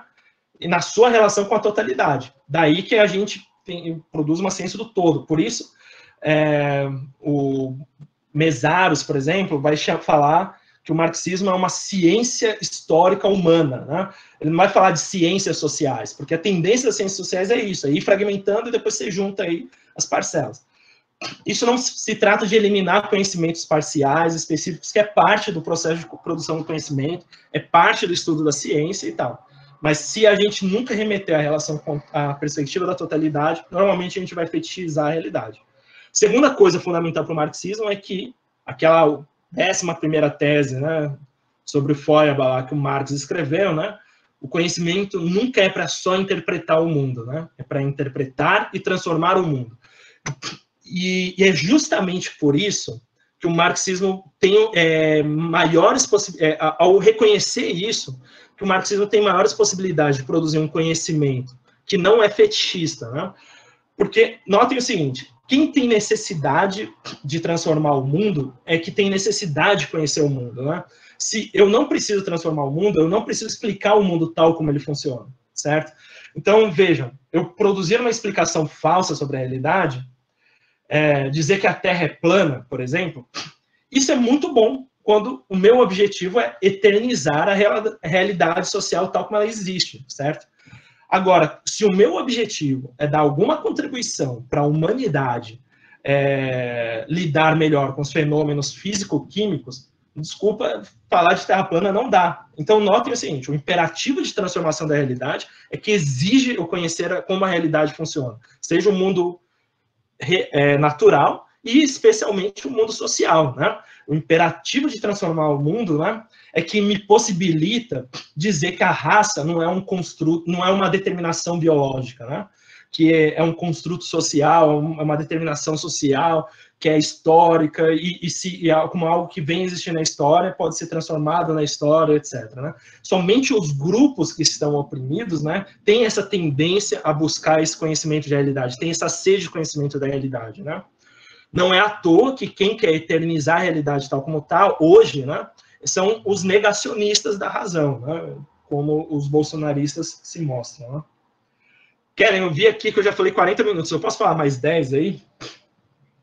Speaker 2: na sua relação com a totalidade. Daí que a gente produz uma ciência do todo. Por isso, o Mesaros, por exemplo, vai falar que o marxismo é uma ciência histórica humana, né? Ele não vai falar de ciências sociais, porque a tendência das ciências sociais é isso, é ir fragmentando e depois você junta aí as parcelas. Isso não se trata de eliminar conhecimentos parciais, específicos, que é parte do processo de produção do conhecimento, é parte do estudo da ciência e tal. Mas se a gente nunca remeter a relação com a perspectiva da totalidade, normalmente a gente vai fetichizar a realidade. Segunda coisa fundamental para o marxismo é que aquela 11ª tese, né, sobre o Feuerbach que o Marx escreveu, né, o conhecimento nunca é para só interpretar o mundo, né, é para interpretar e transformar o mundo. E é justamente por isso que o marxismo tem maiores possibilidades, ao reconhecer isso, que o marxismo tem maiores possibilidades de produzir um conhecimento que não é fetichista, né? Porque, notem o seguinte, quem tem necessidade de transformar o mundo é que tem necessidade de conhecer o mundo, né? Se eu não preciso transformar o mundo, eu não preciso explicar o mundo tal como ele funciona, certo? Então, vejam, eu produzir uma explicação falsa sobre a realidade, dizer que a Terra é plana, por exemplo, isso é muito bom quando o meu objetivo é eternizar a realidade social tal como ela existe, certo? Agora, se o meu objetivo é dar alguma contribuição para a humanidade lidar melhor com os fenômenos físico-químicos, desculpa, falar de Terra plana não dá. Então, notem o seguinte, o imperativo de transformação da realidade é que exige eu conhecer como a realidade funciona, seja o mundo natural e especialmente o mundo social, né? O imperativo de transformar o mundo, né, é que me possibilita dizer que a raça não é um construto, não é uma determinação biológica, né? Que é um construto social, é uma determinação social, que é histórica, e como algo que vem existir na história, pode ser transformado na história, etc. Né? Somente os grupos que estão oprimidos, né, têm essa tendência a buscar esse conhecimento de realidade, tem essa sede de conhecimento da realidade. Né? Não é à toa que quem quer eternizar a realidade tal como tal, hoje, né, são os negacionistas da razão, né, como os bolsonaristas se mostram. Né? Querem ouvir aqui que eu já falei 40 minutos, eu posso falar mais 10 aí?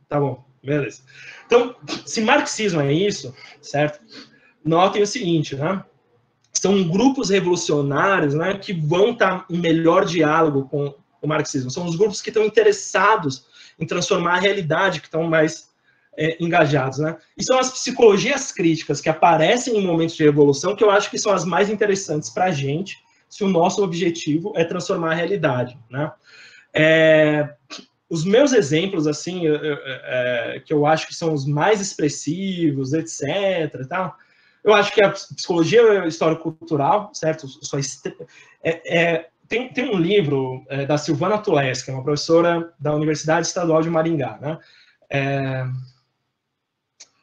Speaker 2: Tá bom, beleza. Então, se marxismo é isso, certo? Notem o seguinte, né? São grupos revolucionários, né, que vão estar em melhor diálogo com o marxismo. São os grupos que estão interessados em transformar a realidade, que estão mais engajados, né? E são as psicologias críticas que aparecem em momentos de revolução que eu acho que são as mais interessantes para a gente, se o nosso objetivo é transformar a realidade, né? Os meus exemplos, assim, que eu acho que são os mais expressivos, etc., tal, eu acho que a psicologia histórico-cultural, certo? Tem um livro da Silvana Tulés, que é uma professora da Universidade Estadual de Maringá, né?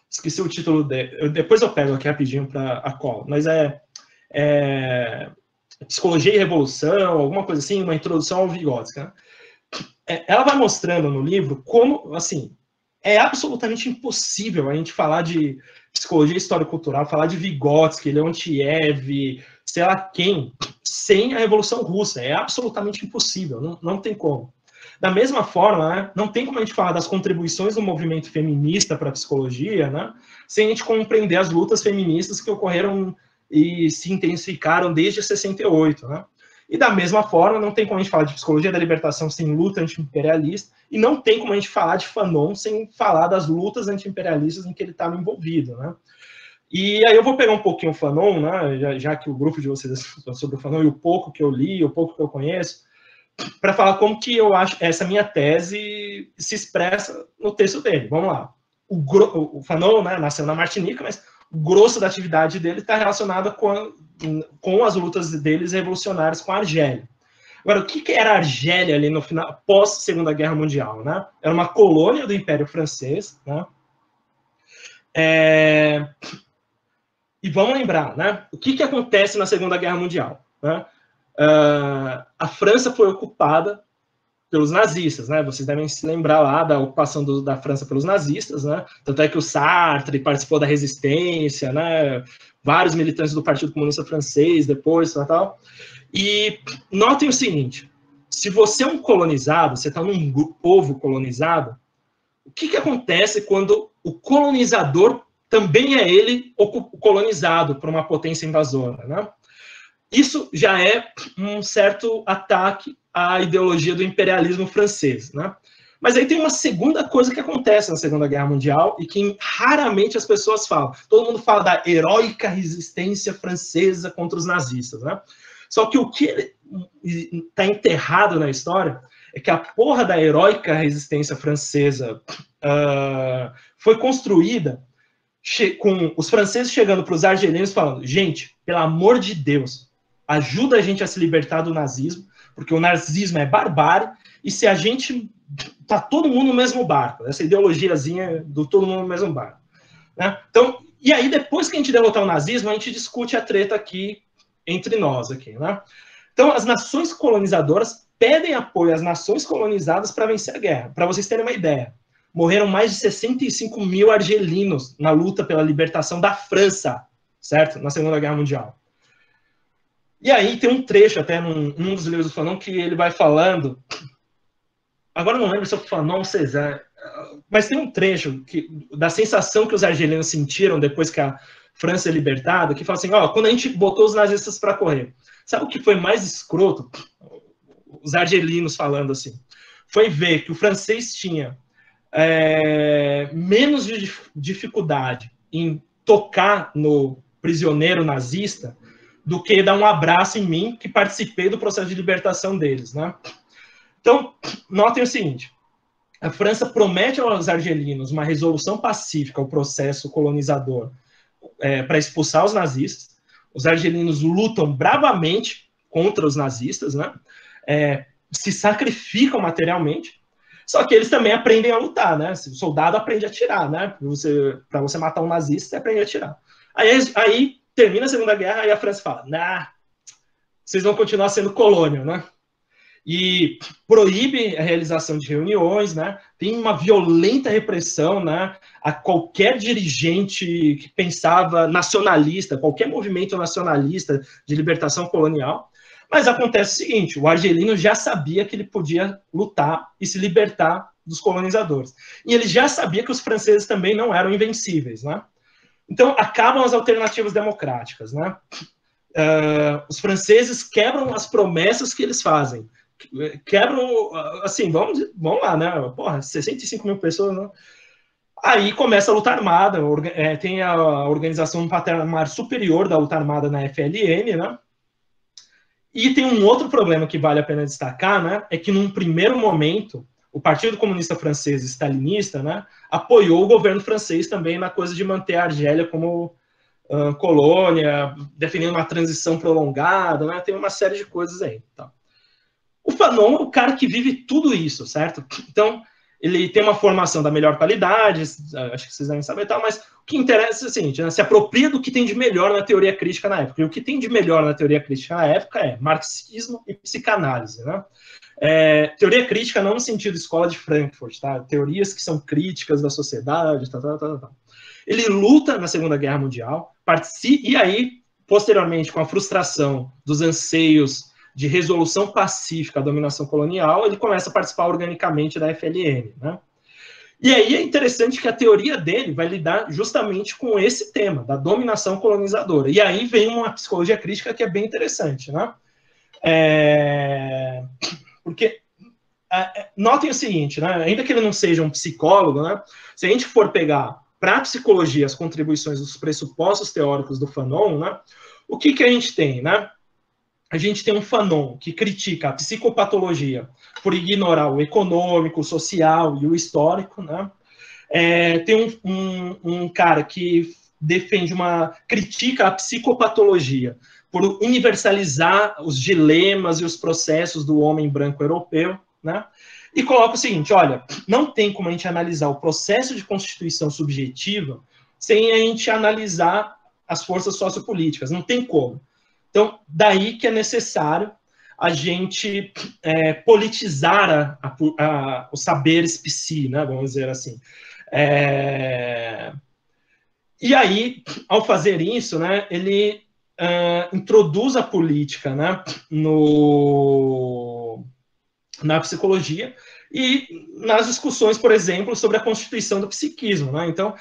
Speaker 2: Esqueci o título dele, depois eu pego aqui rapidinho para a cola, mas Psicologia e Revolução, alguma coisa assim, uma introdução ao Vygotsky, né? Ela vai mostrando no livro como, assim, é absolutamente impossível a gente falar de psicologia histórico-cultural, falar de Vygotsky, Leontiev, sei lá quem, sem a Revolução Russa. É absolutamente impossível, não tem como. Da mesma forma, né, não tem como a gente falar das contribuições do movimento feminista para a psicologia, né, sem a gente compreender as lutas feministas que ocorreram e se intensificaram desde 68, né? E da mesma forma, não tem como a gente falar de psicologia da libertação sem luta anti-imperialista, e não tem como a gente falar de Fanon sem falar das lutas anti-imperialistas em que ele estava envolvido, né? E aí eu vou pegar um pouquinho o Fanon, né, já que o grupo de vocês sobre o Fanon, e o pouco que eu li, o pouco que eu conheço, para falar como que eu acho essa minha tese se expressa no texto dele. Vamos lá. O Fanon, né, nasceu na Martinica, mas o grosso da atividade dele está relacionado com as lutas deles revolucionárias com a Argélia. Agora, o que era a Argélia ali no final, pós-Segunda Guerra Mundial, né? Era uma colônia do Império Francês, né? E vamos lembrar, né? O que acontece na Segunda Guerra Mundial, né? A França foi ocupada pelos nazistas, né? Vocês devem se lembrar lá da ocupação da França pelos nazistas, né? Tanto é que o Sartre participou da resistência, né? Vários militantes do Partido Comunista Francês depois, tal. E notem o seguinte: se você é um colonizado, você está num povo colonizado, o que acontece quando o colonizador também é ele o colonizado por uma potência invasora, né? Isso já é um certo ataque à ideologia do imperialismo francês, né? Mas aí tem uma segunda coisa que acontece na Segunda Guerra Mundial e que raramente as pessoas falam. Todo mundo fala da heróica resistência francesa contra os nazistas, né? Só que o que está enterrado na história é que a porra da heróica resistência francesa foi construída com os franceses chegando para os argelinos falando: gente, pelo amor de Deus, ajuda a gente a se libertar do nazismo, porque o nazismo é barbárie, e se a gente tá todo mundo no mesmo barco, essa ideologiazinha do todo mundo no mesmo barco, né? Então, e aí depois que a gente derrotar o nazismo, a gente discute a treta aqui entre nós aqui, né? Então, as nações colonizadoras pedem apoio às nações colonizadas para vencer a guerra. Para vocês terem uma ideia, morreram mais de 65 mil argelinos na luta pela libertação da França, certo? Na Segunda Guerra Mundial. E aí tem um trecho até num dos livros do Fanon que ele vai falando, agora não lembro se é o Fanon ou César, mas tem um trecho da sensação que os argelinos sentiram depois que a França é libertada, que fala assim, quando a gente botou os nazistas para correr, sabe o que foi mais escroto? Os argelinos falando assim, foi ver que o francês tinha menos de dificuldade em tocar no prisioneiro nazista do que dar um abraço em mim, que participei do processo de libertação deles, né? Então, notem o seguinte, a França promete aos argelinos uma resolução pacífica ao processo colonizador para expulsar os nazistas. Os argelinos lutam bravamente contra os nazistas, né? Se sacrificam materialmente, só que eles também aprendem a lutar, né? O soldado aprende a atirar, né? Para você matar um nazista, você aprende a atirar. Aí termina a Segunda Guerra e a França fala, vocês vão continuar sendo colônia, né? E proíbe a realização de reuniões, né? Tem uma violenta repressão, né, a qualquer dirigente que pensava nacionalista, qualquer movimento nacionalista de libertação colonial. Mas acontece o seguinte, o argelino já sabia que ele podia lutar e se libertar dos colonizadores. E ele já sabia que os franceses também não eram invencíveis, né? Então, acabam as alternativas democráticas, né? Os franceses quebram as promessas que eles fazem. Quebram, assim, vamos lá, né? Porra, 65 mil pessoas, né? Aí começa a luta armada, tem a organização no patamar superior da luta armada na FLN, né? E tem um outro problema que vale a pena destacar, né? É que num primeiro momento, o Partido Comunista Francês stalinista, né, apoiou o governo francês também na coisa de manter a Argélia como colônia, definindo uma transição prolongada, né? Tem uma série de coisas aí. Tá? O Fanon é o cara que vive tudo isso, certo? Então, ele tem uma formação da melhor qualidade, acho que vocês devem saber, tal, mas o que interessa é o seguinte, né, se apropria do que tem de melhor na teoria crítica na época. E o que tem de melhor na teoria crítica na época é marxismo e psicanálise, né? Teoria crítica não no sentido escola de Frankfurt, tá? Teorias que são críticas da sociedade, tal. Ele luta na Segunda Guerra Mundial, participa, e aí, posteriormente, com a frustração dos anseios de resolução pacífica à dominação colonial, ele começa a participar organicamente da FLN, né? E aí é interessante que a teoria dele vai lidar justamente com esse tema, da dominação colonizadora. E aí vem uma psicologia crítica que é bem interessante, né? Porque notem o seguinte, né? Ainda que ele não seja um psicólogo, né? Se a gente for pegar para a psicologia as contribuições dos pressupostos teóricos do Fanon, né? O que a gente tem, né? A gente tem um Fanon que critica a psicopatologia por ignorar o econômico, o social e o histórico, né? Tem um cara que defende critica a psicopatologia por universalizar os dilemas e os processos do homem branco europeu, né? E coloca o seguinte, olha, não tem como a gente analisar o processo de constituição subjetiva sem a gente analisar as forças sociopolíticas, não tem como. Então, daí que é necessário a gente politizar os saberes psi, né, vamos dizer assim. E aí, ao fazer isso, né, ele introduz a política, né, na psicologia e nas discussões, por exemplo, sobre a constituição do psiquismo, né? Então,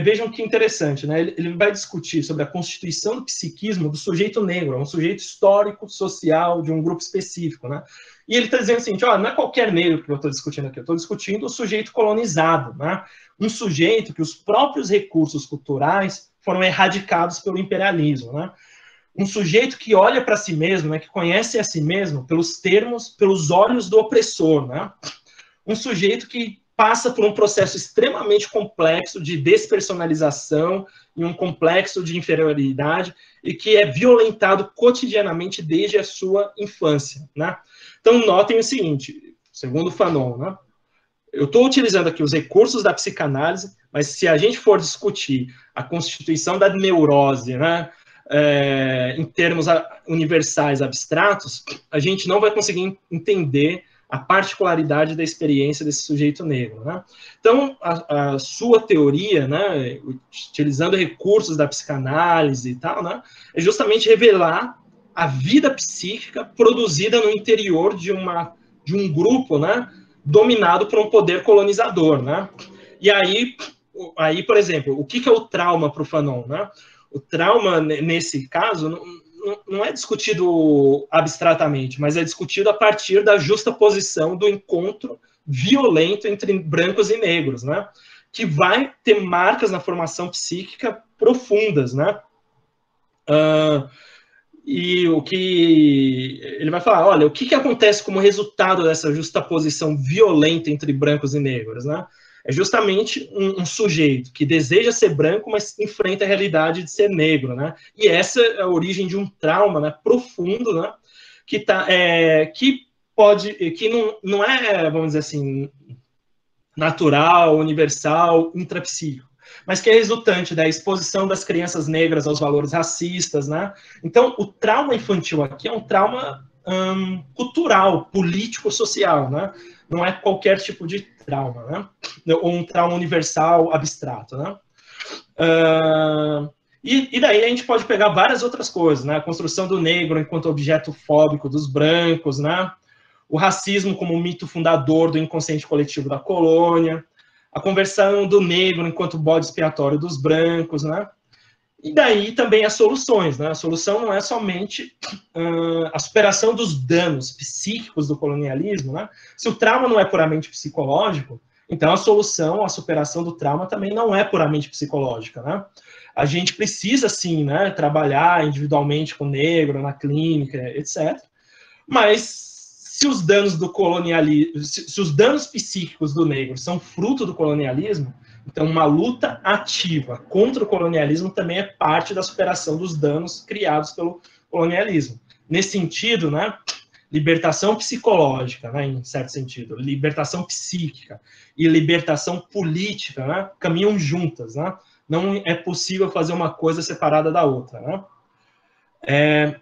Speaker 2: vejam que interessante, né? Ele vai discutir sobre a constituição do psiquismo do sujeito negro, um sujeito histórico, social, de um grupo específico, né? E ele está dizendo assim, não é qualquer negro que eu estou discutindo aqui, eu estou discutindo o sujeito colonizado, né? Um sujeito que os próprios recursos culturais foram erradicados pelo imperialismo, né? Um sujeito que olha para si mesmo, né, que conhece a si mesmo pelos olhos do opressor, né? Um sujeito que passa por um processo extremamente complexo de despersonalização e um complexo de inferioridade e que é violentado cotidianamente desde a sua infância, né? Então, notem o seguinte, segundo Fanon, né? Eu estou utilizando aqui os recursos da psicanálise, mas se a gente for discutir a constituição da neurose, né, em termos universais abstratos, a gente não vai conseguir entender a particularidade da experiência desse sujeito negro, né? Então, a sua teoria, né, utilizando recursos da psicanálise e tal, né, é justamente revelar a vida psíquica produzida no interior de um grupo, né, dominado por um poder colonizador, né? E aí, por exemplo, o que é o trauma para o Fanon, né? O trauma, nesse caso, não é discutido abstratamente, mas é discutido a partir da justa posição do encontro violento entre brancos e negros, né? Que vai ter marcas na formação psíquica profundas, né? E o que ele vai falar, olha, o que acontece como resultado dessa justaposição violenta entre brancos e negros, né? É justamente um sujeito que deseja ser branco, mas enfrenta a realidade de ser negro, né? E essa é a origem de um trauma, né, profundo, né? Que não é, vamos dizer assim, natural, universal, intrapsíquico, mas que é resultante da exposição das crianças negras aos valores racistas, né? Então, o trauma infantil aqui é um trauma cultural, político, social, né? Não é qualquer tipo de trauma, né? Ou um trauma universal, abstrato, né? E daí a gente pode pegar várias outras coisas, né? A construção do negro enquanto objeto fóbico dos brancos, né? O racismo como mito fundador do inconsciente coletivo da colônia, a conversão do negro enquanto bode expiatório dos brancos, né? E daí também as soluções, né? A solução não é somente a superação dos danos psíquicos do colonialismo, né? Se o trauma não é puramente psicológico, Então, a solução, a superação do trauma também não é puramente psicológica, né? A gente precisa, sim, né, trabalhar individualmente com o negro, na clínica, etc. Mas se os danos do colonialismo, se os danos psíquicos do negro são fruto do colonialismo, então uma luta ativa contra o colonialismo também é parte da superação dos danos criados pelo colonialismo. Nesse sentido, né, libertação psicológica, né, em certo sentido, libertação psíquica e libertação política, né, caminham juntas, né? Não é possível fazer uma coisa separada da outra, né?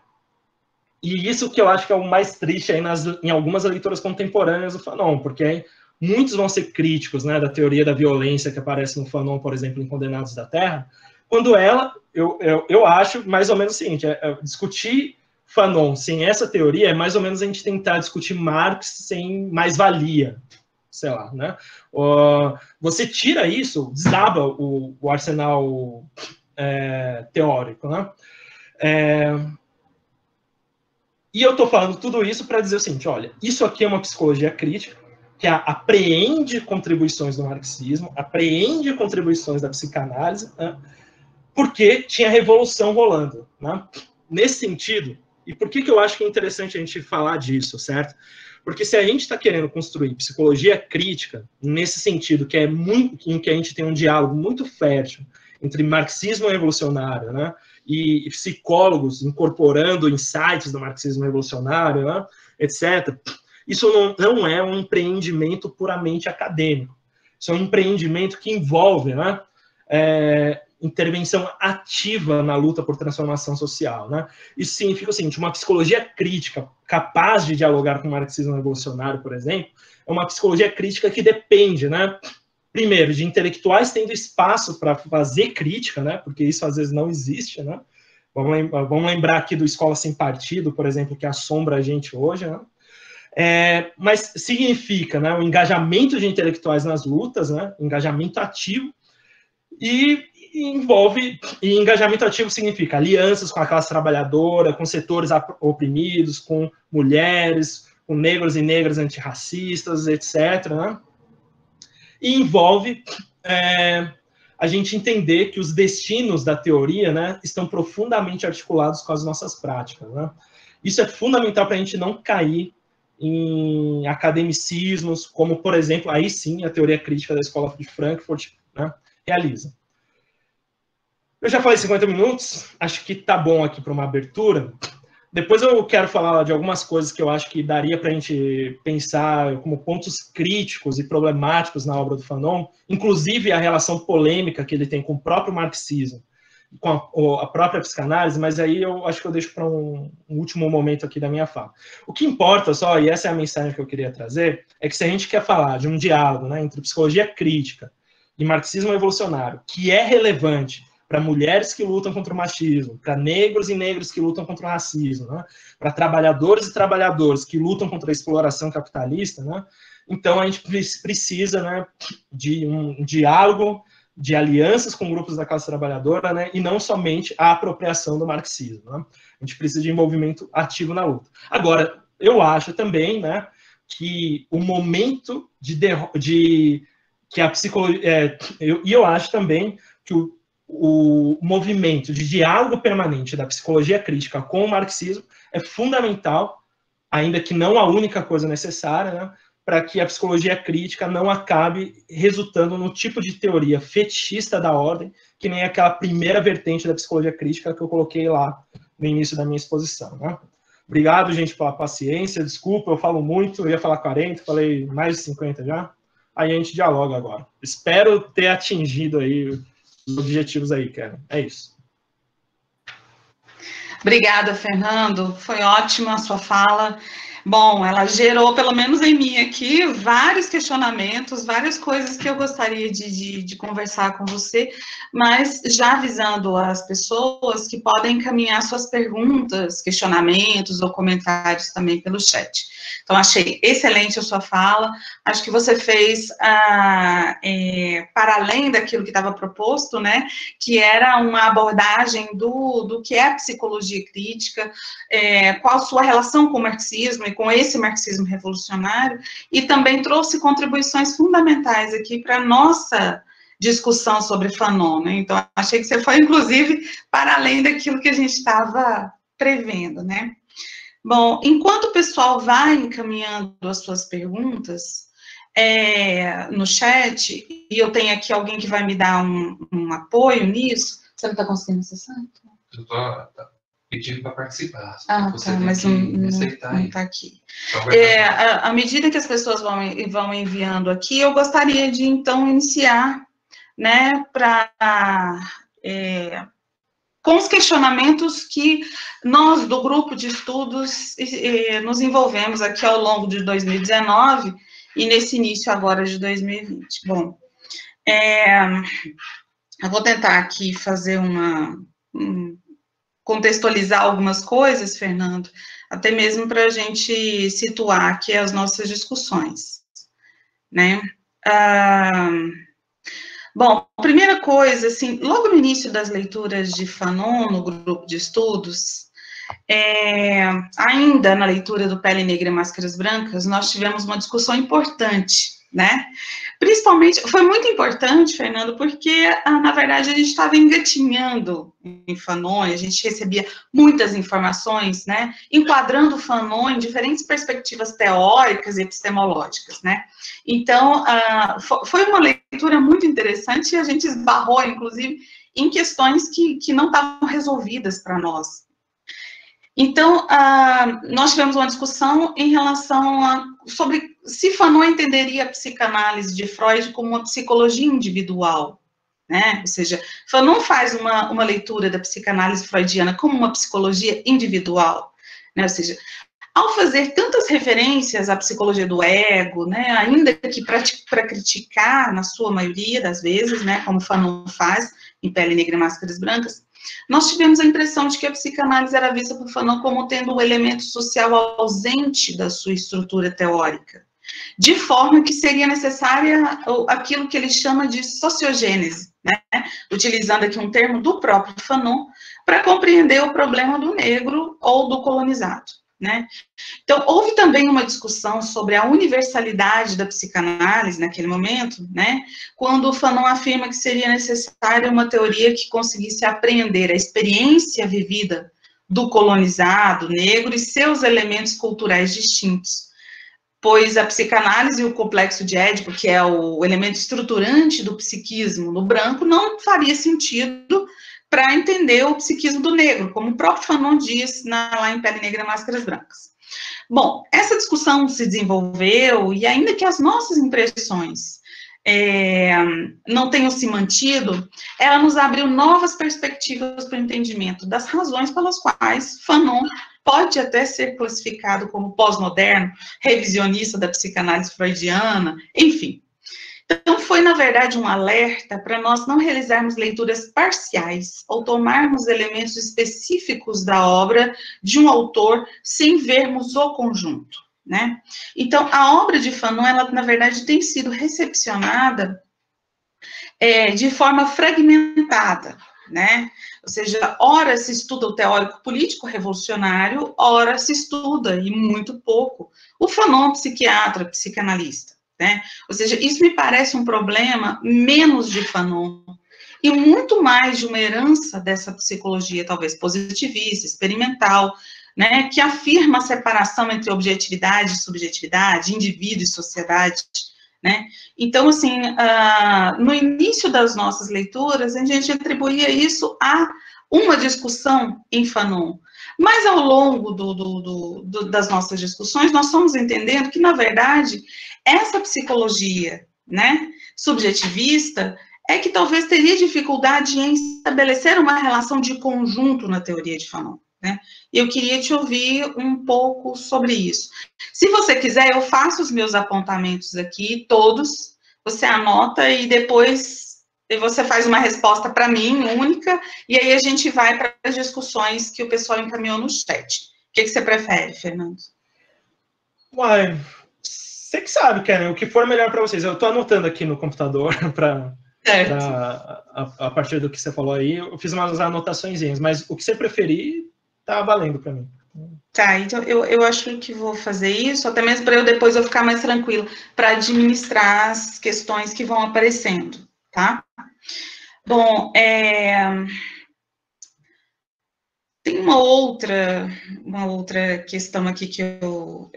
Speaker 2: E isso que eu acho que é o mais triste aí em algumas leituras contemporâneas do Fanon, porque aí muitos vão ser críticos, né, da teoria da violência que aparece no Fanon, por exemplo, em Condenados da Terra, quando eu acho mais ou menos o seguinte, discutir Fanon sem essa teoria é mais ou menos a gente tentar discutir Marx sem mais-valia, sei lá, né? Você tira isso, desaba o arsenal teórico, né? E eu estou falando tudo isso para dizer o seguinte, olha, isso aqui é uma psicologia crítica, que apreende contribuições do marxismo, apreende contribuições da psicanálise, né? Porque tinha revolução rolando, né? Nesse sentido, e por que eu acho que é interessante a gente falar disso, certo? Porque se a gente está querendo construir psicologia crítica, nesse sentido, que é muito, em que a gente tem um diálogo muito fértil entre marxismo revolucionário, né, e psicólogos incorporando insights do marxismo revolucionário, né, etc., isso não é um empreendimento puramente acadêmico. Isso é um empreendimento que envolve, né, intervenção ativa na luta por transformação social, né? Isso significa o seguinte, uma psicologia crítica capaz de dialogar com o marxismo revolucionário, por exemplo, é uma psicologia crítica que depende, né, primeiro, de intelectuais tendo espaço para fazer crítica, né, porque isso às vezes não existe, né? Vamos lembrar aqui do Escola Sem Partido, por exemplo, que assombra a gente hoje, né? Mas significa, né, o engajamento de intelectuais nas lutas, né, engajamento ativo, e engajamento ativo significa alianças com a classe trabalhadora, com setores oprimidos, com mulheres, com negros e negras antirracistas, etc., né? E envolve a gente entender que os destinos da teoria, né, estão profundamente articulados com as nossas práticas, né? Isso é fundamental para a gente não cair em academicismos, como, por exemplo, aí sim, a teoria crítica da Escola de Frankfurt, né, realiza. Eu já falei 50 minutos, acho que tá bom aqui para uma abertura. Depois eu quero falar de algumas coisas que eu acho que daria para a gente pensar como pontos críticos e problemáticos na obra do Fanon, inclusive a relação polêmica que ele tem com o próprio marxismo, com a própria psicanálise, mas aí eu acho que eu deixo para um último momento aqui da minha fala. O que importa só, e essa é a mensagem que eu queria trazer, é que se a gente quer falar de um diálogo, né, entre psicologia crítica e marxismo revolucionário, que é relevante para mulheres que lutam contra o machismo, para negros e negras que lutam contra o racismo, né, para trabalhadores e trabalhadoras que lutam contra a exploração capitalista, né, então a gente precisa, né, de um diálogo, de alianças com grupos da classe trabalhadora, né, e não somente a apropriação do marxismo, né. A gente precisa de envolvimento ativo na luta. Agora, eu acho também, né, que o momento que a psicologia... eu acho também que o movimento de diálogo permanente da psicologia crítica com o marxismo é fundamental, ainda que não a única coisa necessária, né, para que a psicologia crítica não acabe resultando no tipo de teoria fetichista da ordem, que nem aquela primeira vertente da psicologia crítica que eu coloquei lá no início da minha exposição, né? Obrigado, gente, pela paciência. Desculpa, eu falo muito, eu ia falar 40, falei mais de 50 já. Aí a gente dialoga agora. Espero ter atingido aí os objetivos aí, Karen. É isso.
Speaker 1: Obrigada, Fernando. Foi ótima a sua fala. Bom, ela gerou, pelo menos em mim aqui, vários questionamentos, várias coisas que eu gostaria de conversar com você, mas já avisando as pessoas que podem encaminhar suas perguntas, questionamentos ou comentários também pelo chat. Então, achei excelente a sua fala, acho que você fez, para além daquilo que estava proposto, né, que era uma abordagem do que é a psicologia crítica, qual a sua relação com o marxismo e com esse marxismo revolucionário, e também trouxe contribuições fundamentais aqui para a nossa discussão sobre Fanon, né? Então, achei que você foi, inclusive, para além daquilo que a gente estava prevendo, né? Bom, enquanto o pessoal vai encaminhando as suas perguntas no chat, e eu tenho aqui alguém que vai me dar um apoio nisso, você não está conseguindo acessar?
Speaker 3: Eu estou pedindo para participar.
Speaker 1: Você tá, mas não está aqui. À medida que as pessoas vão enviando aqui, eu gostaria de, então, iniciar, né, com os questionamentos que nós, do grupo de estudos, nos envolvemos aqui ao longo de 2019 e nesse início agora de 2020. Bom, eu vou tentar aqui fazer contextualizar algumas coisas, Fernando, até mesmo para a gente situar aqui as nossas discussões, né? Bom, primeira coisa, assim, logo no início das leituras de Fanon, no grupo de estudos, ainda na leitura do Pele Negra e Máscaras Brancas, nós tivemos uma discussão importante, né? Principalmente, foi muito importante, Fernando, porque, na verdade, a gente estava engatinhando em Fanon, a gente recebia muitas informações, né, enquadrando Fanon em diferentes perspectivas teóricas e epistemológicas, né? Então, foi uma leitura muito interessante e a gente esbarrou, inclusive, em questões que não estavam resolvidas para nós. Então, nós tivemos uma discussão em relação sobre se Fanon entenderia a psicanálise de Freud como uma psicologia individual, né? Ou seja, Fanon faz uma leitura da psicanálise freudiana como uma psicologia individual, né? Ou seja, ao fazer tantas referências à psicologia do ego, né, ainda que para criticar, na sua maioria das vezes, né, como Fanon faz em Pele Negra e Máscaras Brancas, nós tivemos a impressão de que a psicanálise era vista por Fanon como tendo um elemento social ausente da sua estrutura teórica, de forma que seria necessária aquilo que ele chama de sociogênese, né, utilizando aqui um termo do próprio Fanon, para compreender o problema do negro ou do colonizado, né? Então, houve também uma discussão sobre a universalidade da psicanálise naquele momento, né, quando o Fanon afirma que seria necessária uma teoria que conseguisse apreender a experiência vivida do colonizado negro e seus elementos culturais distintos, pois a psicanálise e o complexo de Édipo, que é o elemento estruturante do psiquismo no branco, não faria sentido para entender o psiquismo do negro, como o próprio Fanon diz lá em Pele Negra e Máscaras Brancas. Bom, essa discussão se desenvolveu, e ainda que as nossas impressões não tenham se mantido, ela nos abriu novas perspectivas para o entendimento das razões pelas quais Fanon pode até ser classificado como pós-moderno, revisionista da psicanálise freudiana, enfim. Então, foi, na verdade, um alerta para nós não realizarmos leituras parciais ou tomarmos elementos específicos da obra de um autor sem vermos o conjunto, né? Então, a obra de Fanon, ela, na verdade, tem sido recepcionada de forma fragmentada, né? Ou seja, ora se estuda o teórico político revolucionário, ora se estuda, e muito pouco, o Fanon psiquiatra, psicanalista, né? Ou seja, isso me parece um problema menos de Fanon e muito mais de uma herança dessa psicologia, talvez positivista, experimental, né, que afirma a separação entre objetividade e subjetividade, indivíduo e sociedade, né? Então, assim, no início das nossas leituras, a gente atribuía isso a uma discussão em Fanon. Mas, ao longo das nossas discussões, nós fomos entendendo que, na verdade, essa psicologia, né, subjetivista, é que talvez teria dificuldade em estabelecer uma relação de conjunto na teoria de Fanon, né? E eu queria te ouvir um pouco sobre isso. Se você quiser, eu faço os meus apontamentos aqui, todos, você anota e depois você faz uma resposta para mim, única, e aí a gente vai para as discussões que o pessoal encaminhou no chat. O que você prefere, Fernando?
Speaker 2: Uai, você que sabe, Karen, o que for melhor para vocês. Eu estou anotando aqui no computador a partir do que você falou aí, eu fiz umas anotaçõezinhas, mas o que você preferir, tá valendo para mim.
Speaker 1: Tá, então eu acho que vou fazer isso, até mesmo para depois eu ficar mais tranquila, para administrar as questões que vão aparecendo, tá? Bom, tem uma outra questão aqui que eu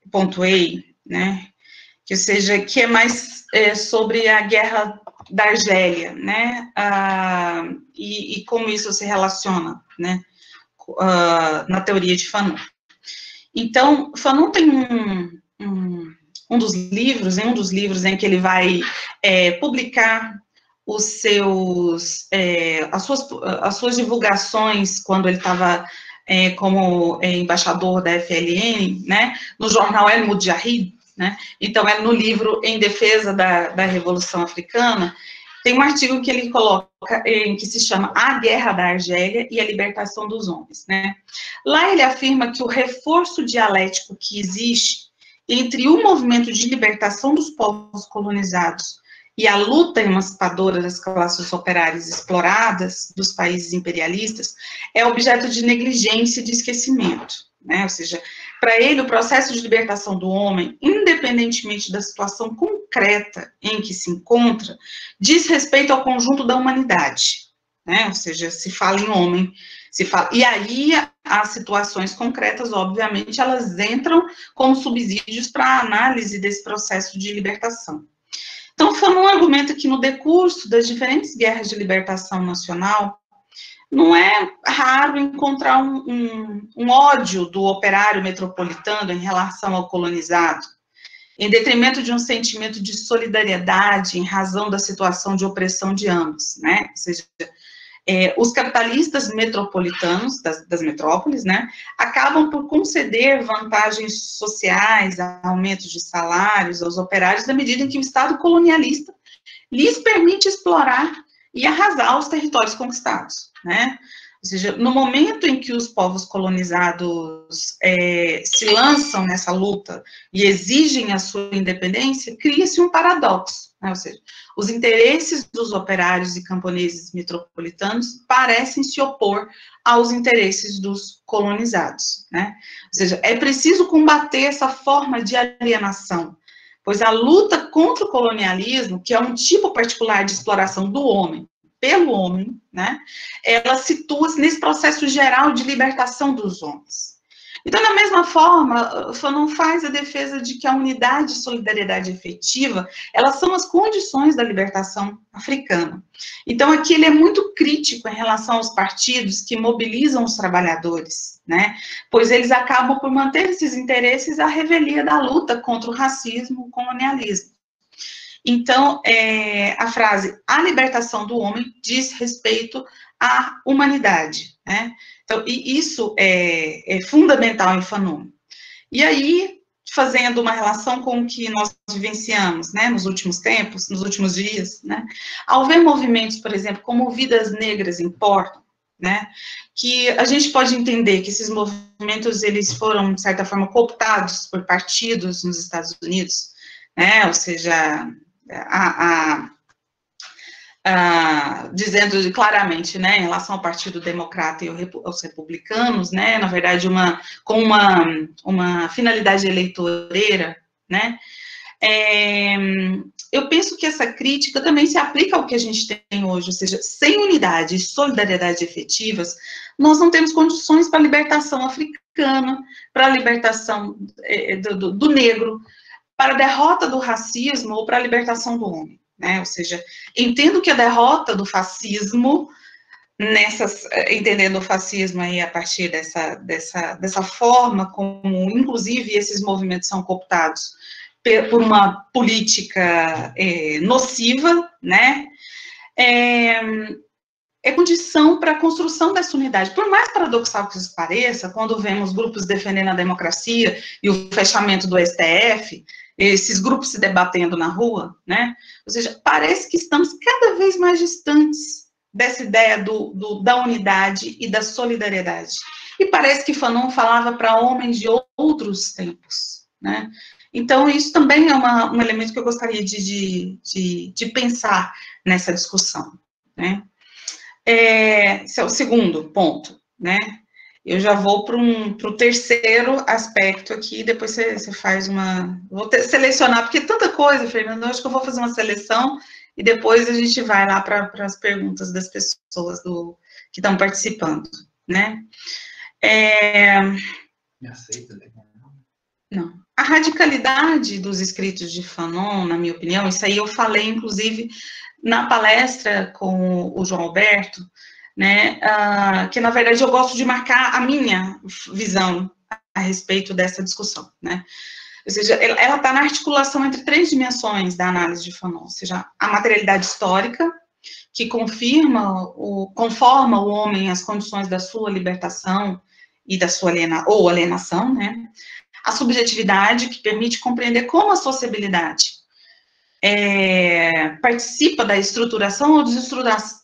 Speaker 1: pontuei, né? Que é mais sobre a guerra da Argélia, né? E como isso se relaciona, né? Na teoria de Fanon. Então, Fanon tem um dos livros em que ele vai publicar as suas divulgações quando ele estava como embaixador da FLN, né, no jornal El Mujahid, né, então é no livro Em Defesa da Revolução Africana, tem um artigo que ele coloca, que se chama A Guerra da Argélia e a Libertação dos Homens, né. Lá ele afirma que o reforço dialético que existe entre o movimento de libertação dos povos colonizados e a luta emancipadora das classes operárias exploradas dos países imperialistas é objeto de negligência e de esquecimento, né? Ou seja, para ele, o processo de libertação do homem, independentemente da situação concreta em que se encontra, diz respeito ao conjunto da humanidade, né? Ou seja, se fala em homem, e aí as situações concretas, obviamente, elas entram como subsídios para a análise desse processo de libertação. Então, Fanon argumenta que no decurso das diferentes guerras de libertação nacional, não é raro encontrar um ódio do operário metropolitano em relação ao colonizado, em detrimento de um sentimento de solidariedade em razão da situação de opressão de ambos, né? Ou seja, os capitalistas metropolitanos, das metrópoles, né, acabam por conceder vantagens sociais, aumento de salários aos operários, na medida em que o Estado colonialista lhes permite explorar e arrasar os territórios conquistados, né? Ou seja, no momento em que os povos colonizados se lançam nessa luta e exigem a sua independência, cria-se um paradoxo, né? Ou seja, os interesses dos operários e camponeses metropolitanos parecem se opor aos interesses dos colonizados, né? Ou seja, é preciso combater essa forma de alienação, pois a luta contra o colonialismo, que é um tipo particular de exploração do homem pelo homem, né, ela situa-se nesse processo geral de libertação dos homens. Então, da mesma forma, Fanon faz a defesa de que a unidade e solidariedade efetiva, elas são as condições da libertação africana. Então, aqui ele é muito crítico em relação aos partidos que mobilizam os trabalhadores, né, pois eles acabam por manter esses interesses à revelia da luta contra o racismo, o colonialismo. Então, a frase, a libertação do homem diz respeito à humanidade, né? Então, e isso é fundamental em Fanon. E aí, fazendo uma relação com o que nós vivenciamos, né, nos últimos tempos, nos últimos dias, né, ao ver movimentos, por exemplo, como Vidas Negras Importam, né, que a gente pode entender que esses movimentos, eles foram, de certa forma, cooptados por partidos nos Estados Unidos, né, ou seja, dizendo claramente, né, em relação ao Partido Democrata e aos republicanos, né, na verdade, com uma finalidade eleitoreira, né, eu penso que essa crítica também se aplica ao que a gente tem hoje, ou seja, sem unidade e solidariedade efetivas, nós não temos condições para a libertação africana, para a libertação do negro, para a derrota do racismo ou para a libertação do homem, né? Ou seja, entendo que a derrota do fascismo, entendendo o fascismo aí a partir dessa forma como, inclusive, esses movimentos são cooptados por uma política nociva, né? É condição para a construção dessa unidade. Por mais paradoxal que isso pareça, quando vemos grupos defendendo a democracia e o fechamento do STF, esses grupos se debatendo na rua, né? Ou seja, parece que estamos cada vez mais distantes dessa ideia da unidade e da solidariedade. E parece que Fanon falava para homens de outros tempos, né? Então, isso também é um elemento que eu gostaria de pensar nessa discussão, né? Esse é o segundo ponto, né? Eu já vou para o terceiro aspecto aqui, depois você faz uma... Vou selecionar, porque é tanta coisa, Fernando, eu acho que eu vou fazer uma seleção e depois a gente vai lá para as perguntas das pessoas que estão participando, né?
Speaker 3: Me aceita, né?
Speaker 1: Não. A radicalidade dos escritos de Fanon, na minha opinião, isso aí eu falei, inclusive, na palestra com o João Alberto, né, que, na verdade, eu gosto de marcar a minha visão a respeito dessa discussão, né? Ou seja, ela está na articulação entre três dimensões da análise de Fanon, ou seja, a materialidade histórica, que conforma o homem às condições da sua libertação e da sua alienação, né? A subjetividade, que permite compreender como a sociabilidade participa da estruturação ou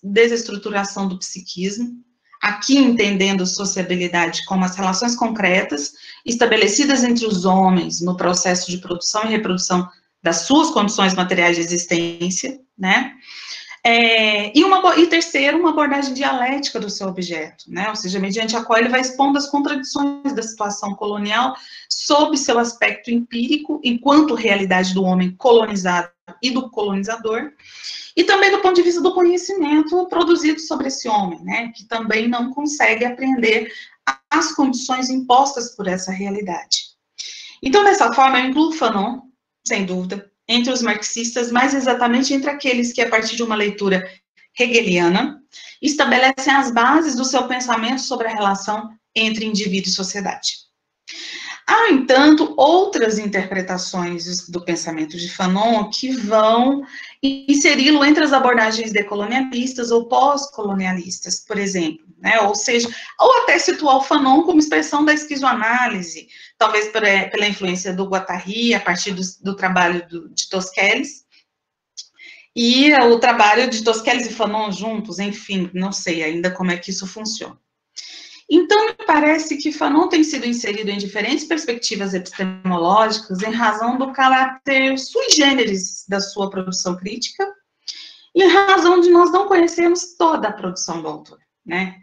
Speaker 1: desestruturação do psiquismo, aqui entendendo sociabilidade como as relações concretas estabelecidas entre os homens no processo de produção e reprodução das suas condições materiais de existência, né? E terceiro, uma abordagem dialética do seu objeto, né? Ou seja, mediante a qual ele vai expondo as contradições da situação colonial sob seu aspecto empírico, enquanto realidade do homem colonizado e do colonizador, e também do ponto de vista do conhecimento produzido sobre esse homem, né? Que também não consegue apreender as condições impostas por essa realidade. Então, dessa forma, eu incluo Fanon, sem dúvida, entre os marxistas, mais exatamente entre aqueles que, a partir de uma leitura hegeliana, estabelecem as bases do seu pensamento sobre a relação entre indivíduo e sociedade. Há, entanto, outras interpretações do pensamento de Fanon que vão inseri-lo entre as abordagens decolonialistas ou pós-colonialistas, por exemplo, né? Ou seja, ou até situar o Fanon como expressão da esquizoanálise, talvez pela influência do Guattari, a partir do trabalho de Tosquelles, e o trabalho de Tosquelles e Fanon juntos, enfim, não sei ainda como é que isso funciona. Então, me parece que Fanon tem sido inserido em diferentes perspectivas epistemológicas em razão do caráter sui generis da sua produção crítica e em razão de nós não conhecermos toda a produção do autor, né?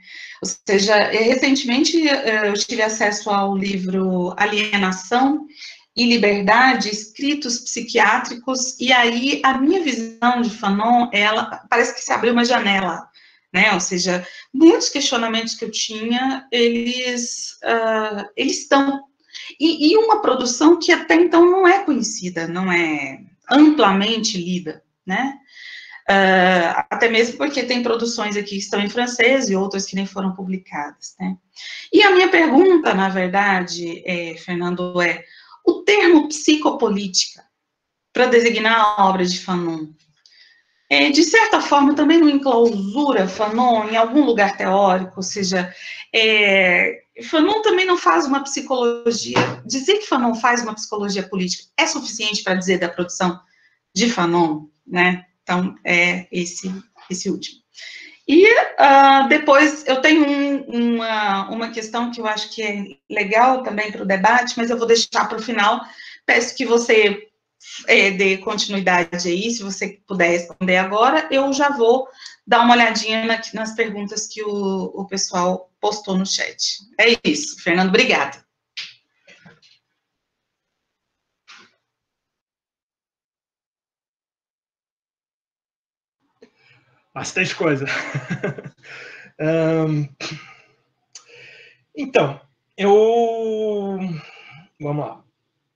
Speaker 1: Ou seja, recentemente eu tive acesso ao livro Alienação e Liberdade, Escritos Psiquiátricos, e aí a minha visão de Fanon, ela parece que se abriu uma janela, né? Ou seja, muitos questionamentos que eu tinha, eles estão. E uma produção que até então não é conhecida, não é amplamente lida, né? Até mesmo porque tem produções aqui que estão em francês e outras que nem foram publicadas, né? E a minha pergunta, na verdade, Fernando, o termo psicopolítica, para designar a obra de Fanon, de certa forma, também não enclausura Fanon em algum lugar teórico, ou seja, Fanon também não faz uma psicologia, dizer que Fanon faz uma psicologia política é suficiente para dizer da produção de Fanon, né? Então, esse último. E depois eu tenho uma questão que eu acho que é legal também para o debate, mas eu vou deixar para o final, peço que você dê continuidade aí, se você puder responder agora, eu já vou dar uma olhadinha nas perguntas que o pessoal postou no chat. É isso, Fernando, obrigada.
Speaker 2: Bastante coisa. Então, vamos lá.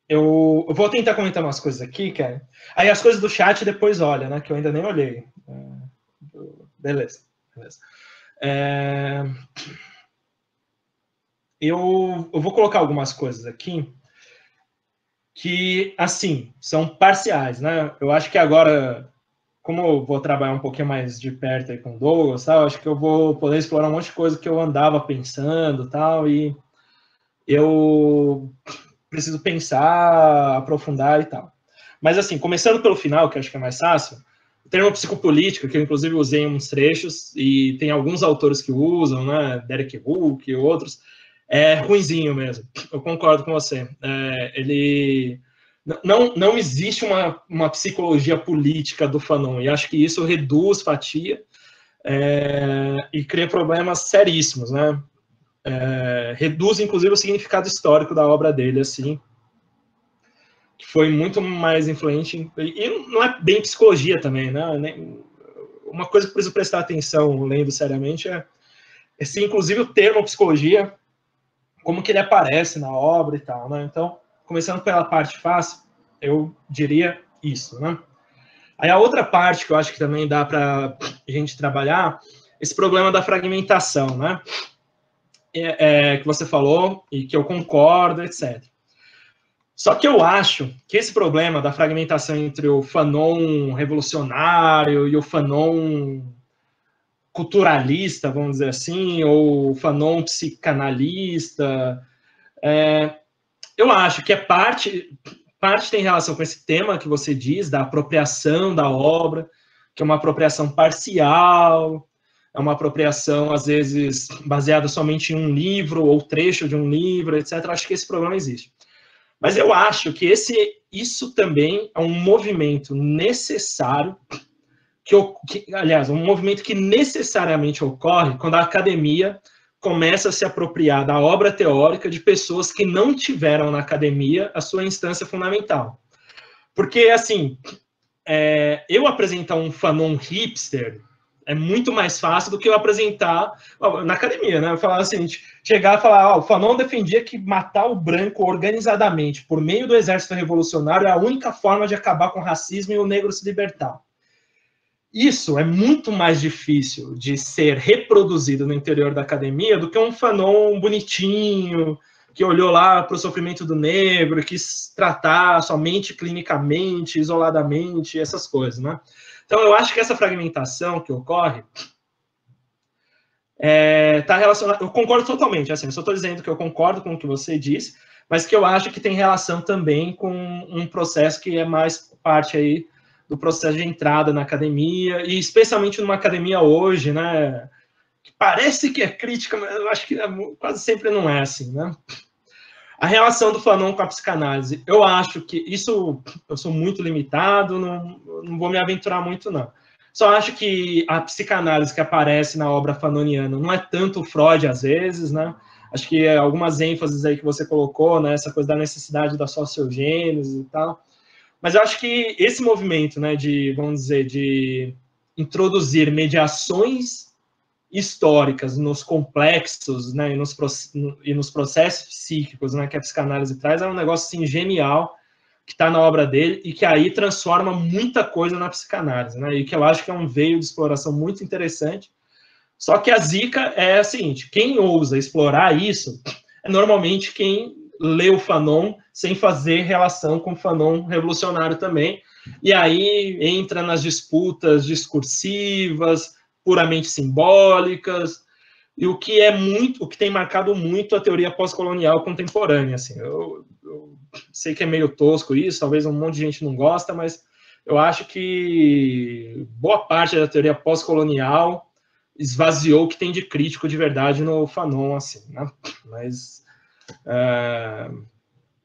Speaker 2: Eu vou tentar comentar umas coisas aqui, cara. Aí as coisas do chat depois olha, né? Que eu ainda nem olhei. Beleza. Eu vou colocar algumas coisas aqui que, assim, são parciais, né? Eu acho que agora, como eu vou trabalhar um pouquinho mais de perto aí com o Douglas, tal, acho que eu vou poder explorar um monte de coisa que eu andava pensando, tal, e eu preciso pensar, aprofundar e tal. Mas, assim, começando pelo final, que eu acho que é mais fácil, o termo psicopolítica, que eu, inclusive, usei em uns trechos, e tem alguns autores que usam, né, Derek Hook e outros, é ruinzinho mesmo. Eu concordo com você. Ele... Não existe uma psicologia política do Fanon, e acho que isso reduz fatia e cria problemas seríssimos, né? reduz, inclusive, o significado histórico da obra dele, assim, que foi muito mais influente, e não é bem psicologia também, né? Uma coisa que preciso prestar atenção, lendo seriamente, é se, inclusive, o termo psicologia, como que ele aparece na obra e tal, né? Então, começando pela parte fácil, eu diria isso, né? Aí a outra parte que eu acho que também dá para a gente trabalhar, esse problema da fragmentação, né? Que você falou e que eu concordo, etc. Só que eu acho que esse problema da fragmentação entre o Fanon revolucionário e o Fanon culturalista, vamos dizer assim, ou Fanon psicanalista, eu acho que parte tem relação com esse tema que você diz, da apropriação da obra, que é uma apropriação parcial, é uma apropriação, às vezes, baseada somente em um livro, ou trecho de um livro, etc. Acho que esse problema existe. Mas eu acho que isso também é um movimento necessário, aliás, um movimento que necessariamente ocorre quando a academia começa a se apropriar da obra teórica de pessoas que não tiveram na academia a sua instância fundamental. Porque, assim, eu apresentar um Fanon hipster é muito mais fácil do que eu apresentar na academia, né? Eu falar assim, chegar e falar, o Fanon defendia que matar o branco organizadamente por meio do exército revolucionário é a única forma de acabar com o racismo e o negro se libertar. Isso é muito mais difícil de ser reproduzido no interior da academia do que um Fanon bonitinho, que olhou lá para o sofrimento do negro e quis tratar somente clinicamente, isoladamente, essas coisas, né? Então, eu acho que essa fragmentação que ocorre está relacionada... Eu concordo totalmente, assim, eu só estou dizendo que eu concordo com o que você disse, mas que eu acho que tem relação também com um processo que é mais parte aí do processo de entrada na academia, e especialmente numa academia hoje, né, que parece que é crítica, mas eu acho que quase sempre não é assim, né? A relação do Fanon com a psicanálise, eu acho que isso, eu sou muito limitado, não vou me aventurar muito, não. Só acho que a psicanálise que aparece na obra fanoniana não é tanto o Freud, às vezes, né? Acho que algumas ênfases aí que você colocou, né, essa coisa da necessidade da sociogênese e tal. Mas eu acho que esse movimento, né, vamos dizer, de introduzir mediações históricas nos complexos, né, e nos processos psíquicos, né, que a psicanálise traz, é um negócio assim, genial, que está na obra dele, e que aí transforma muita coisa na psicanálise, né, e que eu acho que é um veio de exploração muito interessante. Só que a zica é a seguinte, quem ousa explorar isso é normalmente quem lê o Fanon sem fazer relação com o Fanon revolucionário também, e aí entra nas disputas discursivas, puramente simbólicas, e o que tem marcado muito a teoria pós-colonial contemporânea, assim, eu sei que é meio tosco isso, talvez um monte de gente não gosta, mas eu acho que boa parte da teoria pós-colonial esvaziou o que tem de crítico de verdade no Fanon, assim, né? Mas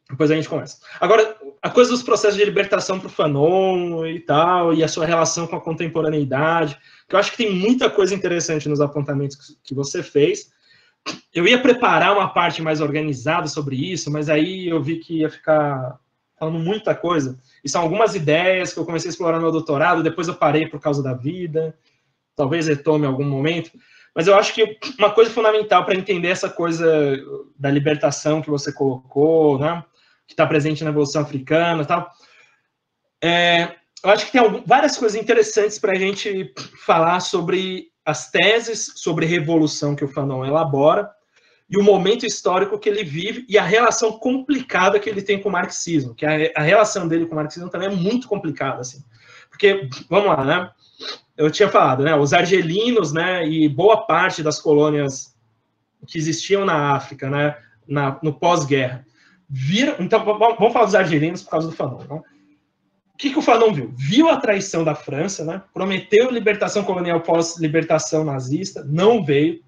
Speaker 2: depois a gente começa. Agora, a coisa dos processos de libertação para o Fanon e tal, e a sua relação com a contemporaneidade, que eu acho que tem muita coisa interessante nos apontamentos que você fez. Eu ia preparar uma parte mais organizada sobre isso, mas aí eu vi que ia ficar falando muita coisa. E são algumas ideias que eu comecei a explorar no meu doutorado, depois eu parei por causa da vida, talvez retome em algum momento. Mas eu acho que uma coisa fundamental para entender essa coisa da libertação que você colocou, né, que está presente na Revolução Africana e tal, eu acho que tem várias coisas interessantes para a gente falar sobre as teses sobre revolução que o Fanon elabora e o momento histórico que ele vive e a relação complicada que ele tem com o marxismo, que a relação dele com o marxismo também é muito complicada, assim. Porque, vamos lá, né? Eu tinha falado, né? Os argelinos, né? E boa parte das colônias que existiam na África, né? No pós-guerra, viram... Então, vamos falar dos argelinos por causa do Fanon, né? O que o Fanon viu? Viu a traição da França, né? Prometeu libertação colonial pós-libertação nazista, não veio.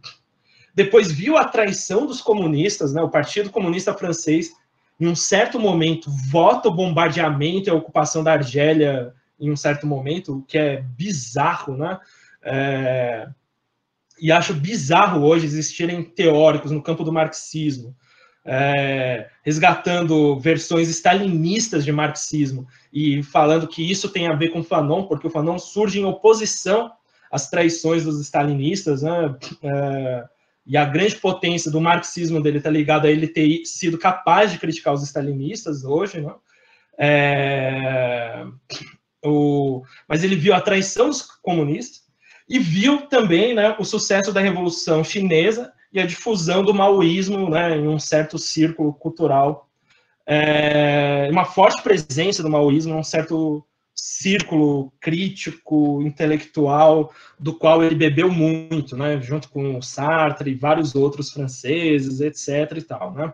Speaker 2: Depois viu a traição dos comunistas, né? O Partido Comunista Francês, em um certo momento, vota o bombardeamento e a ocupação da Argélia em um certo momento, o que é bizarro, né? e acho bizarro hoje existirem teóricos no campo do marxismo, resgatando versões stalinistas de marxismo e falando que isso tem a ver com o Fanon, porque o Fanon surge em oposição às traições dos stalinistas, né? E a grande potência do marxismo dele está ligada a ele ter sido capaz de criticar os stalinistas hoje, né? Mas ele viu a traição dos comunistas e viu também, né, o sucesso da Revolução Chinesa e a difusão do maoísmo, né, em um certo círculo cultural, uma forte presença do maoísmo, um certo círculo crítico, intelectual, do qual ele bebeu muito, né, junto com o Sartre e vários outros franceses, etc. e tal, né.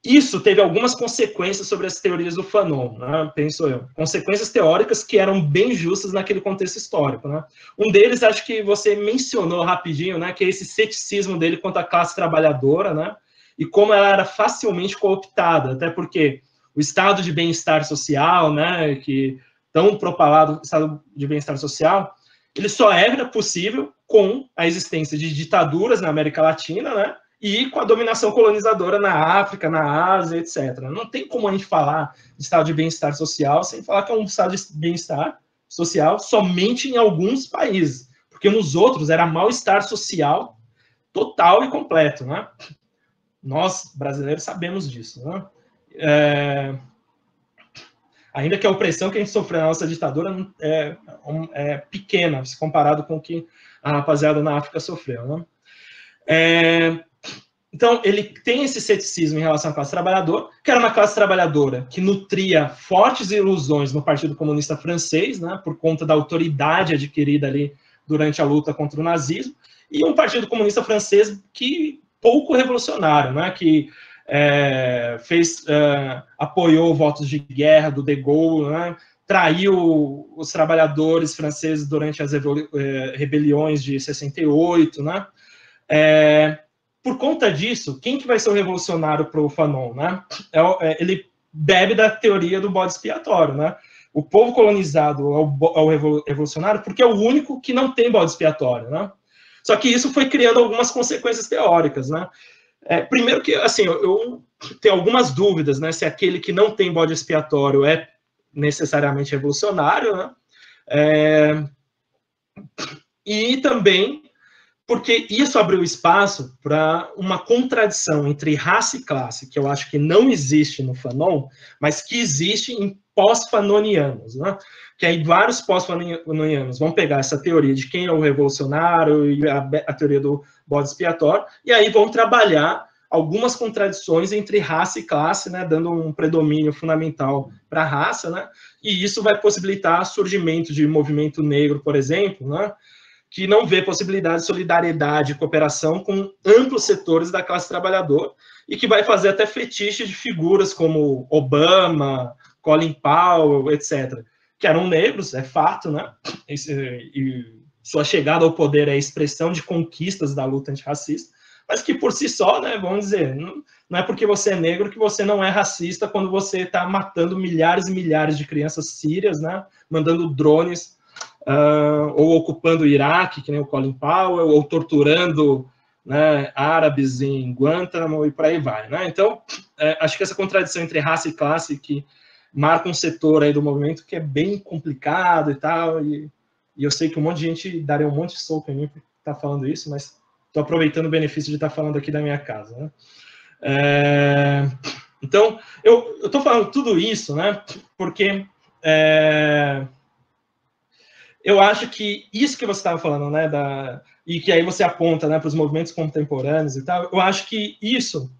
Speaker 2: Isso teve algumas consequências sobre as teorias do Fanon, né, penso eu. Consequências teóricas que eram bem justas naquele contexto histórico, né. Um deles, acho que você mencionou rapidinho, né, que é esse ceticismo dele quanto à classe trabalhadora, né, e como ela era facilmente cooptada, até porque o estado de bem-estar social, né, que tão propalado estado de bem-estar social, ele só era possível com a existência de ditaduras na América Latina, né, e com a dominação colonizadora na África, na Ásia, etc. Não tem como a gente falar de estado de bem-estar social sem falar que é um estado de bem-estar social somente em alguns países, porque nos outros era mal-estar social total e completo, né? Nós, brasileiros, sabemos disso, né? Ainda que a opressão que a gente sofreu na nossa ditadura é pequena, se comparado com o que a rapaziada na África sofreu, né? Então, ele tem esse ceticismo em relação à classe trabalhadora, que era uma classe trabalhadora que nutria fortes ilusões no Partido Comunista Francês, né, por conta da autoridade adquirida ali durante a luta contra o nazismo, e um Partido Comunista Francês que pouco revolucionário, né, que apoiou votos de guerra do de Gaulle, né, traiu os trabalhadores franceses durante as rebeliões de 68, né. Por conta disso, quem que vai ser o revolucionário para o Fanon, né? Ele bebe da teoria do bode expiatório, né? O povo colonizado é o revolucionário porque é o único que não tem bode expiatório, né? Só que isso foi criando algumas consequências teóricas, né? Primeiro que, assim, eu tenho algumas dúvidas, né? Se aquele que não tem bode expiatório é necessariamente revolucionário, né? E também porque isso abriu espaço para uma contradição entre raça e classe, que eu acho que não existe no Fanon, mas que existe em pós-fanonianos, né? Que aí vários pós-fanonianos vão pegar essa teoria de quem é o revolucionário e a teoria do bode expiatório, e aí vão trabalhar algumas contradições entre raça e classe, né, dando um predomínio fundamental para a raça, né? E isso vai possibilitar o surgimento de movimento negro, por exemplo, né? Que não vê possibilidade de solidariedade e cooperação com amplos setores da classe trabalhadora e que vai fazer até fetiche de figuras como Obama, Colin Powell, etc., que eram negros, é fato, né? E sua chegada ao poder é a expressão de conquistas da luta antirracista, mas que por si só, né, vamos dizer, não é porque você é negro que você não é racista quando você está matando milhares e milhares de crianças sírias, né, mandando drones ou ocupando o Iraque, que nem o Colin Powell, ou torturando, né, árabes em Guantánamo e por aí vai, né? Então, acho que essa contradição entre raça e classe que marca um setor aí do movimento que é bem complicado e tal, e eu sei que um monte de gente daria um monte de soco em mim por estar falando isso, mas estou aproveitando o benefício de estar falando aqui da minha casa, né? Então, eu estou falando tudo isso, né, porque eu acho que isso que você estava falando, né, e que aí você aponta, né, para os movimentos contemporâneos e tal, eu acho que isso,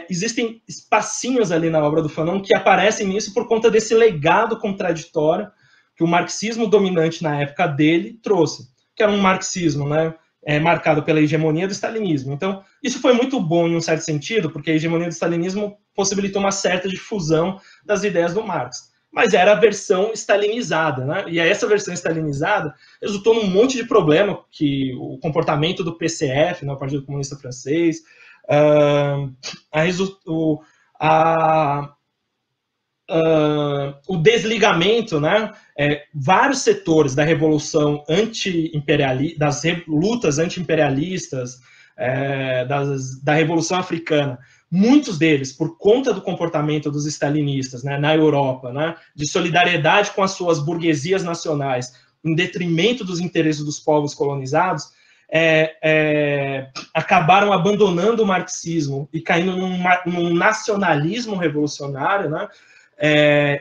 Speaker 2: existem espacinhos ali na obra do Fanon que aparecem nisso por conta desse legado contraditório que o marxismo dominante na época dele trouxe, que era um marxismo, né, marcado pela hegemonia do stalinismo. Então, isso foi muito bom em um certo sentido, porque a hegemonia do stalinismo possibilitou uma certa difusão das ideias do Marx. Mas era a versão stalinizada, né? E essa versão stalinizada resultou num monte de problema, que o comportamento do PCF, né, o Partido Comunista Francês, o desligamento, né? Vários setores da revolução anti-imperialista, das lutas anti-imperialistas, da Revolução Africana, muitos deles, por conta do comportamento dos stalinistas, né, na Europa, né, de solidariedade com as suas burguesias nacionais, em detrimento dos interesses dos povos colonizados, acabaram abandonando o marxismo e caindo num nacionalismo revolucionário, né,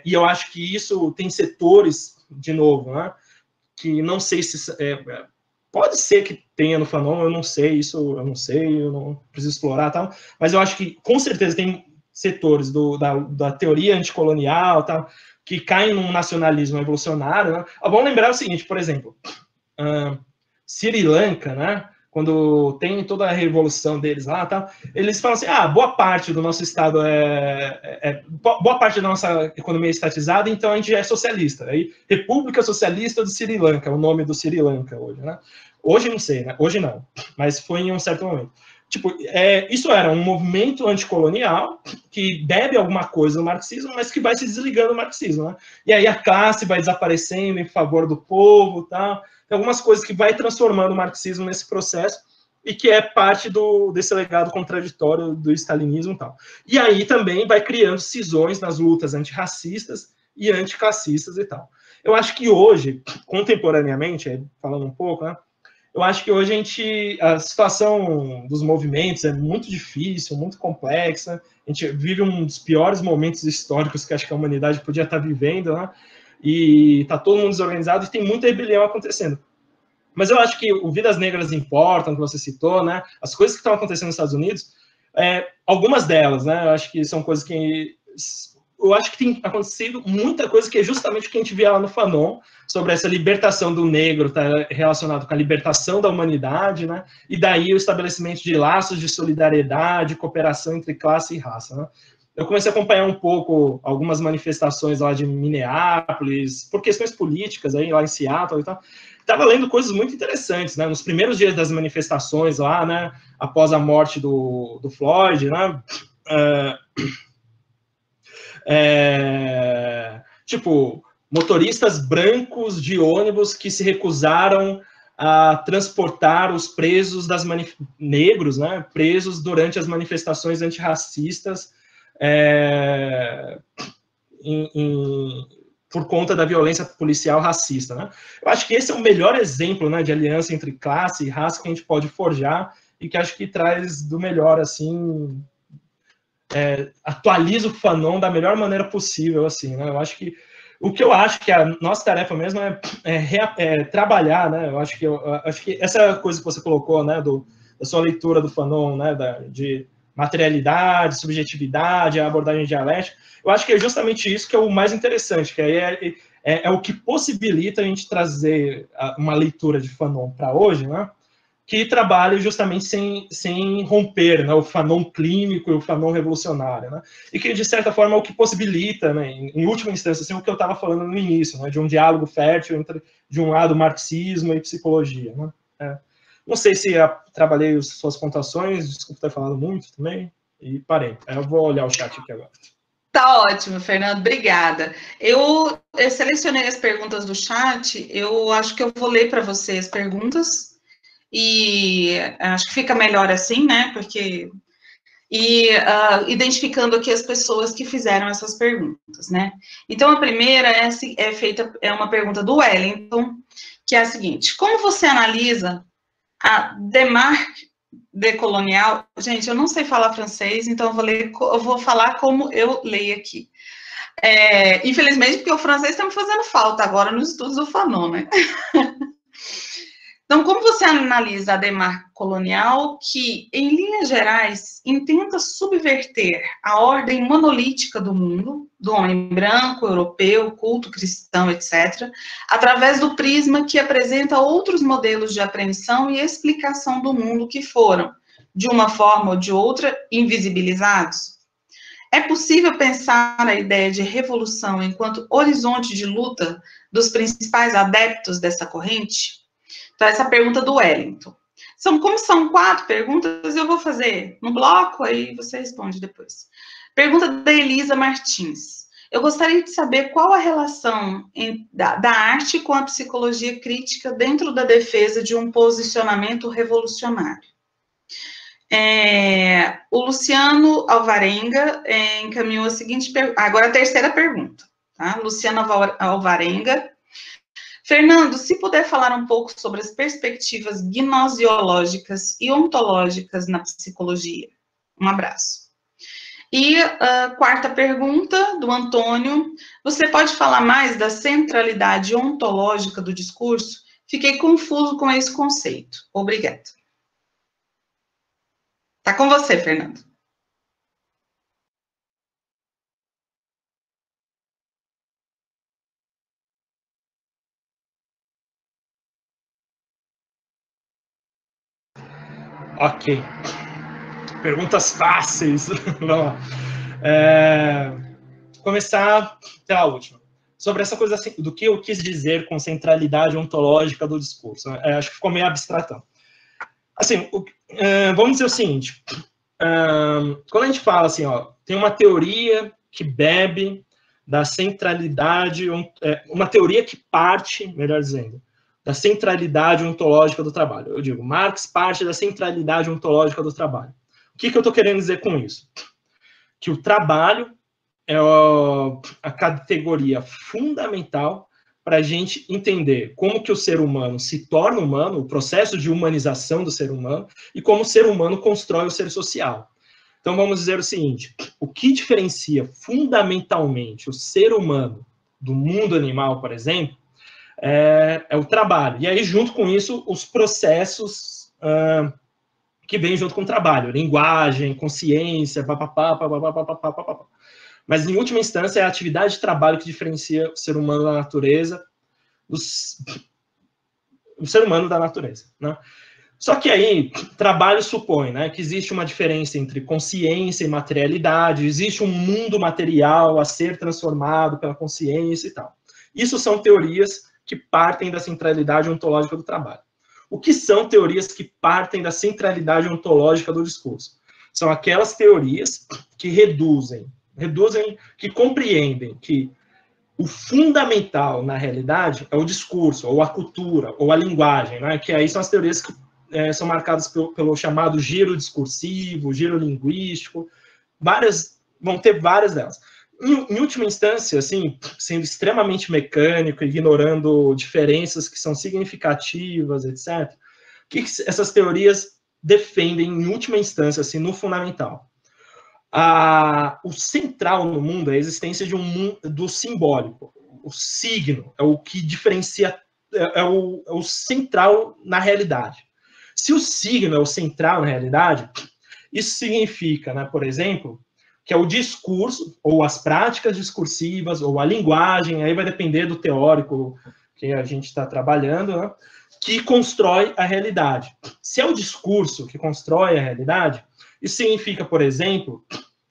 Speaker 2: e eu acho que isso tem setores, de novo, né, que não sei se... pode ser que tenha no Fanon, eu não sei, eu não preciso explorar, tal, mas eu acho que, com certeza, tem setores da teoria anticolonial, tal, que caem num nacionalismo revolucionário, né? Vamos lembrar o seguinte, por exemplo, Sri Lanka, né? Quando tem toda a revolução deles lá, tal, eles falam assim, boa parte do nosso Estado boa parte da nossa economia é estatizada, então a gente já é socialista. Aí, República Socialista do Sri Lanka, o nome do Sri Lanka hoje, né? Hoje não sei, né? Hoje não, mas foi em um certo momento. Tipo, isso era um movimento anticolonial que bebe alguma coisa no marxismo, mas que vai se desligando do marxismo, né? E aí a classe vai desaparecendo em favor do povo, tal. Tem algumas coisas que vai transformando o marxismo nesse processo e que é parte desse legado contraditório do stalinismo e tal. E aí também vai criando cisões nas lutas antirracistas e anticlassistas e tal. Eu acho que hoje, contemporaneamente, falando um pouco, né, eu acho que hoje a situação dos movimentos é muito difícil, muito complexa. A gente vive um dos piores momentos históricos que acho que a humanidade podia estar vivendo, né? E está todo mundo desorganizado e tem muita rebelião acontecendo. Mas eu acho que o Vidas Negras Importam, que você citou, né? As coisas que estão acontecendo nos Estados Unidos, algumas delas, né? Eu acho que são coisas que... Eu acho que tem acontecido muita coisa que é justamente o que a gente via lá no Fanon, sobre essa libertação do negro, tá relacionado com a libertação da humanidade, né? E daí o estabelecimento de laços de solidariedade, cooperação entre classe e raça, né? Eu comecei a acompanhar um pouco algumas manifestações lá de Minneapolis, por questões políticas, aí, lá em Seattle e tal. Estava lendo coisas muito interessantes, né? Nos primeiros dias das manifestações lá, né? Após a morte do Floyd, né? Tipo, motoristas brancos de ônibus que se recusaram a transportar os presos negros, né, presos durante as manifestações antirracistas por conta da violência policial racista, né? Eu acho que esse é o melhor exemplo, né, de aliança entre classe e raça que a gente pode forjar e que acho que traz do melhor, assim... atualiza o Fanon da melhor maneira possível, assim, né? Eu acho que a nossa tarefa mesmo é trabalhar, né? Eu acho que essa coisa que você colocou, né, da sua leitura do Fanon, né, de materialidade, subjetividade, a abordagem dialética, eu acho que é justamente isso que é o mais interessante, que aí é o que possibilita a gente trazer uma leitura de Fanon para hoje, né? Que trabalha justamente sem romper, né, o Fanon clínico e o Fanon revolucionário, né, e que, de certa forma, é o que possibilita, né, em última instância, assim, o que eu estava falando no início, né, de um diálogo fértil entre, de um lado, marxismo e psicologia. Né. Não sei se trabalhei as suas pontuações, desculpa ter falado muito também, e parei. Eu vou olhar o chat aqui agora.
Speaker 1: Tá ótimo, Fernando, obrigada. Eu selecionei as perguntas do chat, eu acho que eu vou ler para você as perguntas, e acho que fica melhor assim, né, porque... identificando aqui as pessoas que fizeram essas perguntas, né. Então, a primeira é uma pergunta do Wellington, que é a seguinte: como você analisa a démarche decolonial? Gente, eu não sei falar francês, então eu vou falar como eu leio aqui. Infelizmente, porque o francês está me fazendo falta agora nos estudos do Fanon, né. Então, como você analisa a démarche colonial que, em linhas gerais, intenta subverter a ordem monolítica do mundo, do homem branco, europeu, culto, cristão, etc., através do prisma que apresenta outros modelos de apreensão e explicação do mundo que foram, de uma forma ou de outra, invisibilizados? É possível pensar a ideia de revolução enquanto horizonte de luta dos principais adeptos dessa corrente? Então, essa pergunta do Wellington. Como são 4 perguntas, eu vou fazer no bloco, aí você responde depois. Pergunta da Elisa Martins. Eu gostaria de saber qual a relação da arte com a psicologia crítica dentro da defesa de um posicionamento revolucionário. O Luciano Alvarenga encaminhou a seguinte pergunta. Agora a terceira pergunta. Tá? Luciano Alvarenga. Fernando, se puder falar um pouco sobre as perspectivas gnosiológicas e ontológicas na psicologia. Um abraço. E a quarta pergunta, do Antônio. Você pode falar mais da centralidade ontológica do discurso? Fiquei confuso com esse conceito. Obrigada. Tá com você, Fernando.
Speaker 2: Ok. Perguntas fáceis. Vamos lá. Começar pela última. Sobre essa coisa assim, do que eu quis dizer com centralidade ontológica do discurso. Acho que ficou meio abstratão. Assim, vamos dizer o seguinte. Quando a gente fala assim, ó, tem uma teoria que bebe da centralidade, uma teoria que parte, melhor dizendo, da centralidade ontológica do trabalho. Eu digo, Marx parte da centralidade ontológica do trabalho. O que eu estou querendo dizer com isso? Que o trabalho é a categoria fundamental para a gente entender como que o ser humano se torna humano, o processo de humanização do ser humano, e como o ser humano constrói o ser social. Então, vamos dizer o seguinte, o que diferencia fundamentalmente o ser humano do mundo animal, por exemplo, é o trabalho. E aí, junto com isso, os processos que vêm junto com o trabalho, linguagem, consciência, papapá. Mas, em última instância, é a atividade de trabalho que diferencia o ser humano da natureza, o ser humano da natureza, né? Só que aí, trabalho supõe, né, que existe uma diferença entre consciência e materialidade, existe um mundo material a ser transformado pela consciência e tal. Isso são teorias que partem da centralidade ontológica do trabalho. O que são teorias que partem da centralidade ontológica do discurso? São aquelas teorias que que compreendem que o fundamental, na realidade, é o discurso, ou a cultura, ou a linguagem, né? Que aí são as teorias que são marcadas pelo chamado giro discursivo, giro linguístico, vão ter várias delas. Em última instância, assim, sendo extremamente mecânico, ignorando diferenças que são significativas, etc., o que essas teorias defendem, em última instância, assim, no fundamental? O central no mundo é a existência de do simbólico. O signo é o que diferencia, é o central na realidade. Se o signo é o central na realidade, isso significa, né, por exemplo, que é o discurso, ou as práticas discursivas, ou a linguagem, aí vai depender do teórico que a gente está trabalhando, né, que constrói a realidade. Se é o discurso que constrói a realidade, isso significa, por exemplo,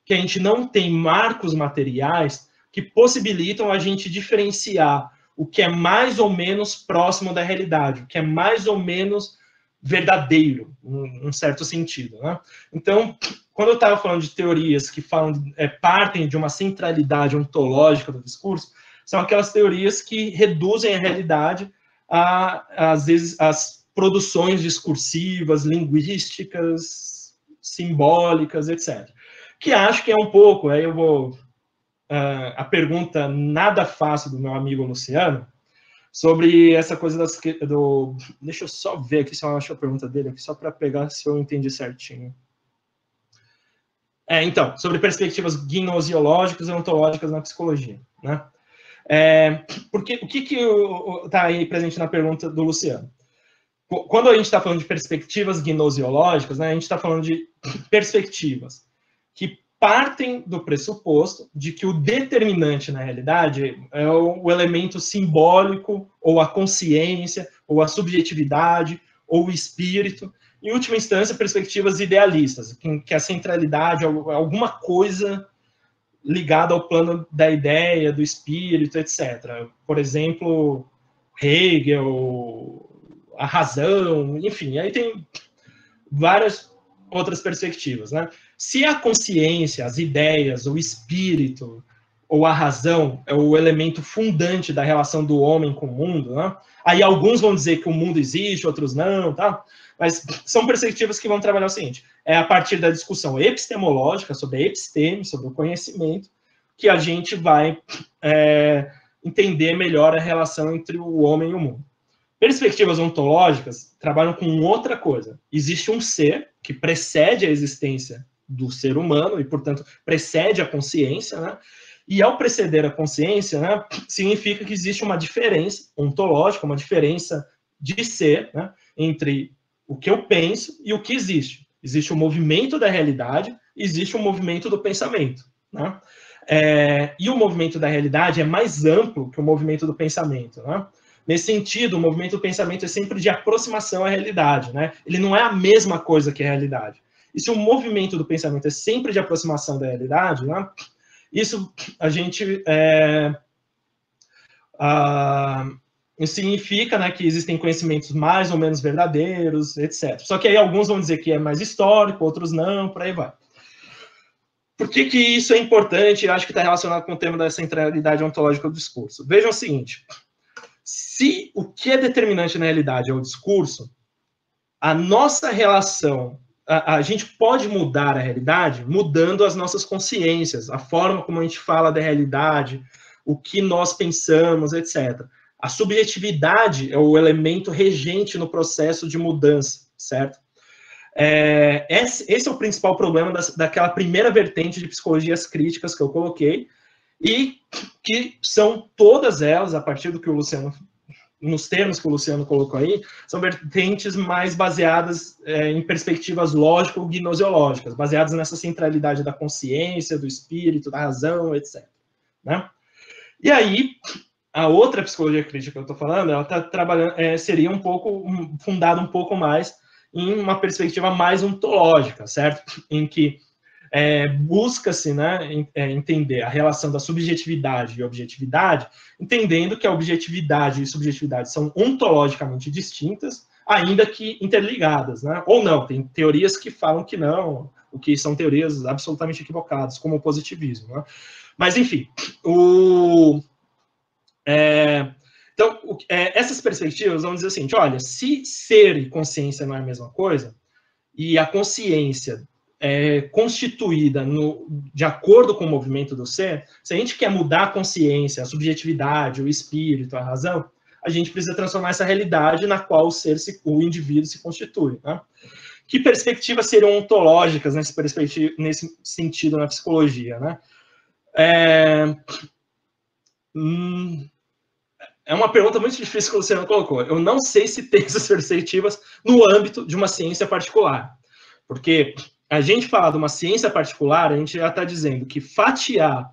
Speaker 2: que a gente não tem marcos materiais que possibilitam a gente diferenciar o que é mais ou menos próximo da realidade, o que é mais ou menos verdadeiro, em um certo sentido, né? Então, quando eu estava falando de teorias que partem de uma centralidade ontológica do discurso, são aquelas teorias que reduzem a realidade às vezes, as produções discursivas, linguísticas, simbólicas, etc. Que acho que é um pouco, aí eu vou... a pergunta nada fácil do meu amigo Luciano, sobre essa coisa deixa eu só ver aqui se eu acho a pergunta dele aqui, só para pegar se eu entendi certinho. Então, sobre perspectivas gnosiológicas e ontológicas na psicologia, né? Porque o que está aí presente na pergunta do Luciano? Quando a gente está falando de perspectivas gnosiológicas, né, a gente está falando de perspectivas que partem do pressuposto de que o determinante na realidade é o elemento simbólico, ou a consciência, ou a subjetividade, ou o espírito. Em última instância, perspectivas idealistas, que a centralidade é alguma coisa ligada ao plano da ideia, do espírito, etc. Por exemplo, Hegel, a razão, enfim, aí tem várias outras perspectivas, né? Se a consciência, as ideias, o espírito ou a razão é o elemento fundante da relação do homem com o mundo, né? Aí alguns vão dizer que o mundo existe, outros não, tá? Mas são perspectivas que vão trabalhar o seguinte: é a partir da discussão epistemológica, sobre a episteme, sobre o conhecimento, que a gente vai entender melhor a relação entre o homem e o mundo. Perspectivas ontológicas trabalham com outra coisa. Existe um ser que precede a existência do ser humano e, portanto, precede a consciência, né? E ao preceder a consciência, né, significa que existe uma diferença ontológica, uma diferença de ser, né, entre o que eu penso e o que existe. Existe o movimento da realidade, existe o movimento do pensamento, né? E o movimento da realidade é mais amplo que o movimento do pensamento, né? Nesse sentido, o movimento do pensamento é sempre de aproximação à realidade, né? Ele não é a mesma coisa que a realidade. E se o movimento do pensamento é sempre de aproximação da realidade, né? Isso a gente significa, né, que existem conhecimentos mais ou menos verdadeiros, etc. Só que aí alguns vão dizer que é mais histórico, outros não, por aí vai. Por que isso é importante? Eu acho que está relacionado com o tema da centralidade ontológica do discurso. Vejam o seguinte: se o que é determinante na realidade é o discurso, a nossa relação, a gente pode mudar a realidade mudando as nossas consciências, a forma como a gente fala da realidade, o que nós pensamos, etc. A subjetividade é o elemento regente no processo de mudança, certo? Esse é o principal problema daquela primeira vertente de psicologias críticas que eu coloquei, e que são todas elas, a partir do que o Luciano, nos termos que o Luciano colocou aí, são vertentes mais baseadas em perspectivas lógico-gnoseológicas, baseadas nessa centralidade da consciência, do espírito, da razão, etc. Né? E aí, a outra psicologia crítica que eu estou falando, ela está trabalhando, seria fundada um pouco mais em uma perspectiva mais ontológica, certo? Em que busca-se, né, entender a relação da subjetividade e objetividade, entendendo que a objetividade e subjetividade são ontologicamente distintas, ainda que interligadas, né? Ou não, tem teorias que falam que não, o que são teorias absolutamente equivocadas, como o positivismo, né? Mas, enfim, então, essas perspectivas vão dizer assim, olha, se ser e consciência não é a mesma coisa, e a consciência é constituída de acordo com o movimento do ser, se a gente quer mudar a consciência, a subjetividade, o espírito, a razão, a gente precisa transformar essa realidade na qual o indivíduo se constitui, né? Que perspectivas seriam ontológicas nesse sentido na psicologia, né? É uma pergunta muito difícil que o Luciano colocou. Eu não sei se tem essas perspectivas no âmbito de uma ciência particular. Porque a gente falar de uma ciência particular, a gente já está dizendo que fatiar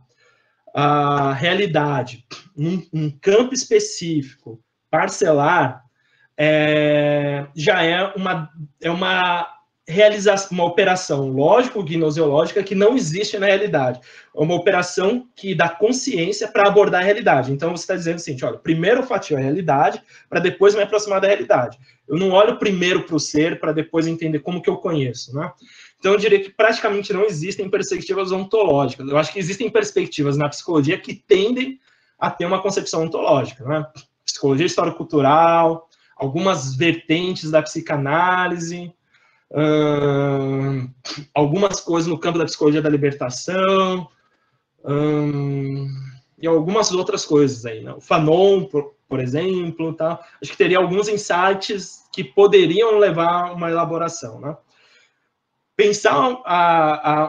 Speaker 2: a realidade num campo específico, parcelar, já é uma realização, uma operação lógico-gnoseológica que não existe na realidade. É uma operação que dá consciência para abordar a realidade. Então, você está dizendo assim, olha, primeiro eu fatio a realidade, para depois me aproximar da realidade. Eu não olho primeiro para o ser, para depois entender como que eu conheço, né? Então, eu diria que praticamente não existem perspectivas ontológicas. Eu acho que existem perspectivas na psicologia que tendem a ter uma concepção ontológica, né? Psicologia histórico-cultural, algumas vertentes da psicanálise, algumas coisas no campo da psicologia da libertação, e algumas outras coisas aí, né? O Fanon, por exemplo, tá? Acho que teria alguns insights que poderiam levar a uma elaboração, né? Pensar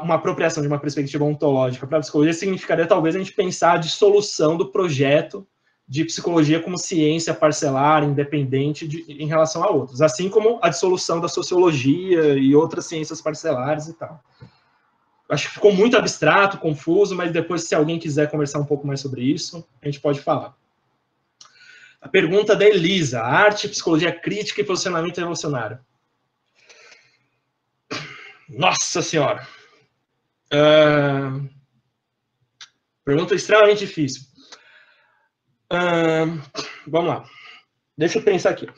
Speaker 2: uma apropriação de uma perspectiva ontológica para a psicologia significaria talvez a gente pensar a dissolução do projeto de psicologia como ciência parcelar, independente em relação a outros, assim como a dissolução da sociologia e outras ciências parcelares e tal. Acho que ficou muito abstrato, confuso, mas depois, se alguém quiser conversar um pouco mais sobre isso, a gente pode falar. A pergunta da Elisa: arte, psicologia crítica e posicionamento evolucionário. Nossa Senhora! Pergunta extremamente difícil. Vamos lá. Deixa eu pensar aqui.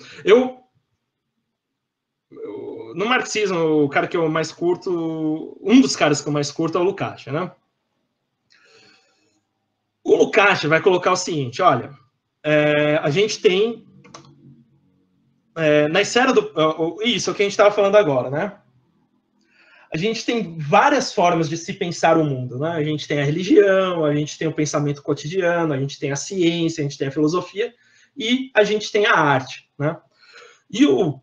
Speaker 2: No marxismo, o cara que eu mais curto, um dos caras que eu mais curto é o Lukács, né? Lukács vai colocar o seguinte, olha, a gente tem, na esfera isso é o que a gente estava falando agora, né? A gente tem várias formas de se pensar o mundo, né? A gente tem a religião, a gente tem o pensamento cotidiano, a gente tem a ciência, a gente tem a filosofia e a gente tem a arte, né? E o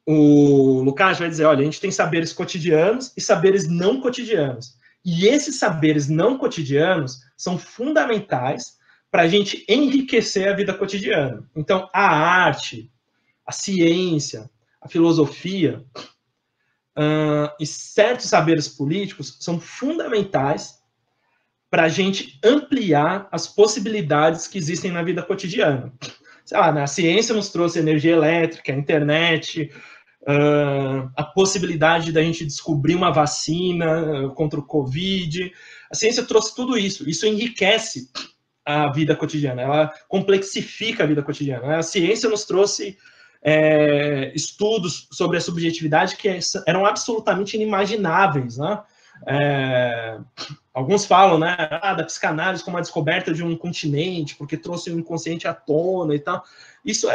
Speaker 2: Lukács vai dizer, olha, a gente tem saberes cotidianos e saberes não cotidianos. E esses saberes não cotidianos são fundamentais para a gente enriquecer a vida cotidiana. Então, a arte, a ciência, a filosofia e certos saberes políticos são fundamentais para a gente ampliar as possibilidades que existem na vida cotidiana. Sei lá, a ciência nos trouxe energia elétrica, a internet, a possibilidade da gente descobrir uma vacina contra o Covid. A ciência trouxe tudo isso. Isso enriquece a vida cotidiana, ela complexifica a vida cotidiana. A ciência nos trouxe estudos sobre a subjetividade que eram absolutamente inimagináveis, né? Alguns falam, né, da psicanálise como a descoberta de um continente, porque trouxe o inconsciente à tona e tal. Isso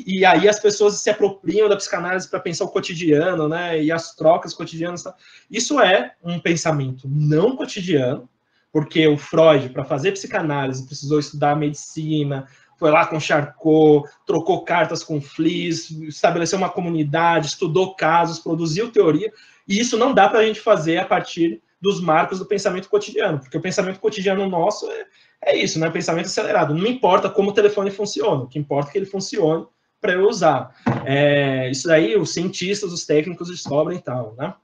Speaker 2: e aí as pessoas se apropriam da psicanálise para pensar o cotidiano, né, e as trocas cotidianas. Tal. Isso é um pensamento não cotidiano, porque o Freud, para fazer psicanálise, precisou estudar medicina, foi lá com Charcot, trocou cartas com Fliess, estabeleceu uma comunidade, estudou casos, produziu teoria, e isso não dá para a gente fazer a partir dos marcos do pensamento cotidiano, porque o pensamento cotidiano nosso é isso, né? Pensamento acelerado. Não importa como o telefone funciona, o que importa é que ele funcione para eu usar. Isso daí os cientistas, os técnicos descobrem e tal, né?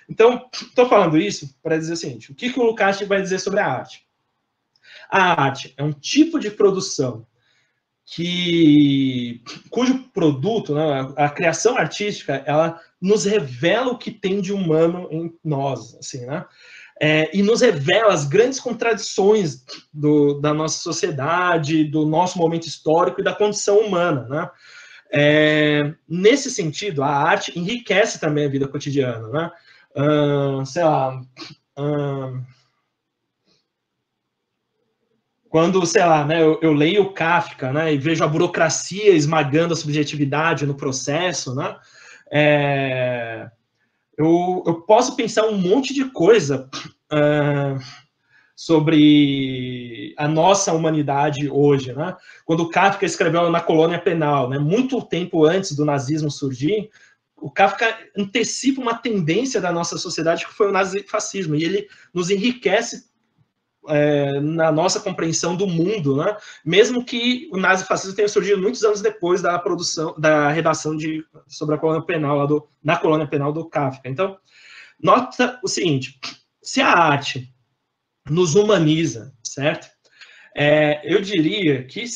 Speaker 2: Então, estou falando isso para dizer o seguinte, o que o Lukács vai dizer sobre a arte? A arte é um tipo de produção cujo produto, né, a criação artística, ela nos revela o que tem de humano em nós, assim, né? E nos revela as grandes contradições da nossa sociedade, do nosso momento histórico e da condição humana, né? Nesse sentido, a arte enriquece também a vida cotidiana, né? Sei lá... Quando, sei lá, né, eu leio o Kafka, né, e vejo a burocracia esmagando a subjetividade no processo, né, eu posso pensar um monte de coisa sobre a nossa humanidade hoje, né? Quando o Kafka escreveu Na Colônia Penal, né, muito tempo antes do nazismo surgir, o Kafka antecipa uma tendência da nossa sociedade que foi o nazifascismo, e ele nos enriquece na nossa compreensão do mundo, né? Mesmo que o nazifascismo tenha surgido muitos anos depois da redação sobre a colônia penal, na colônia penal do Kafka. Então, nota o seguinte, se a arte nos humaniza, certo? Eu diria que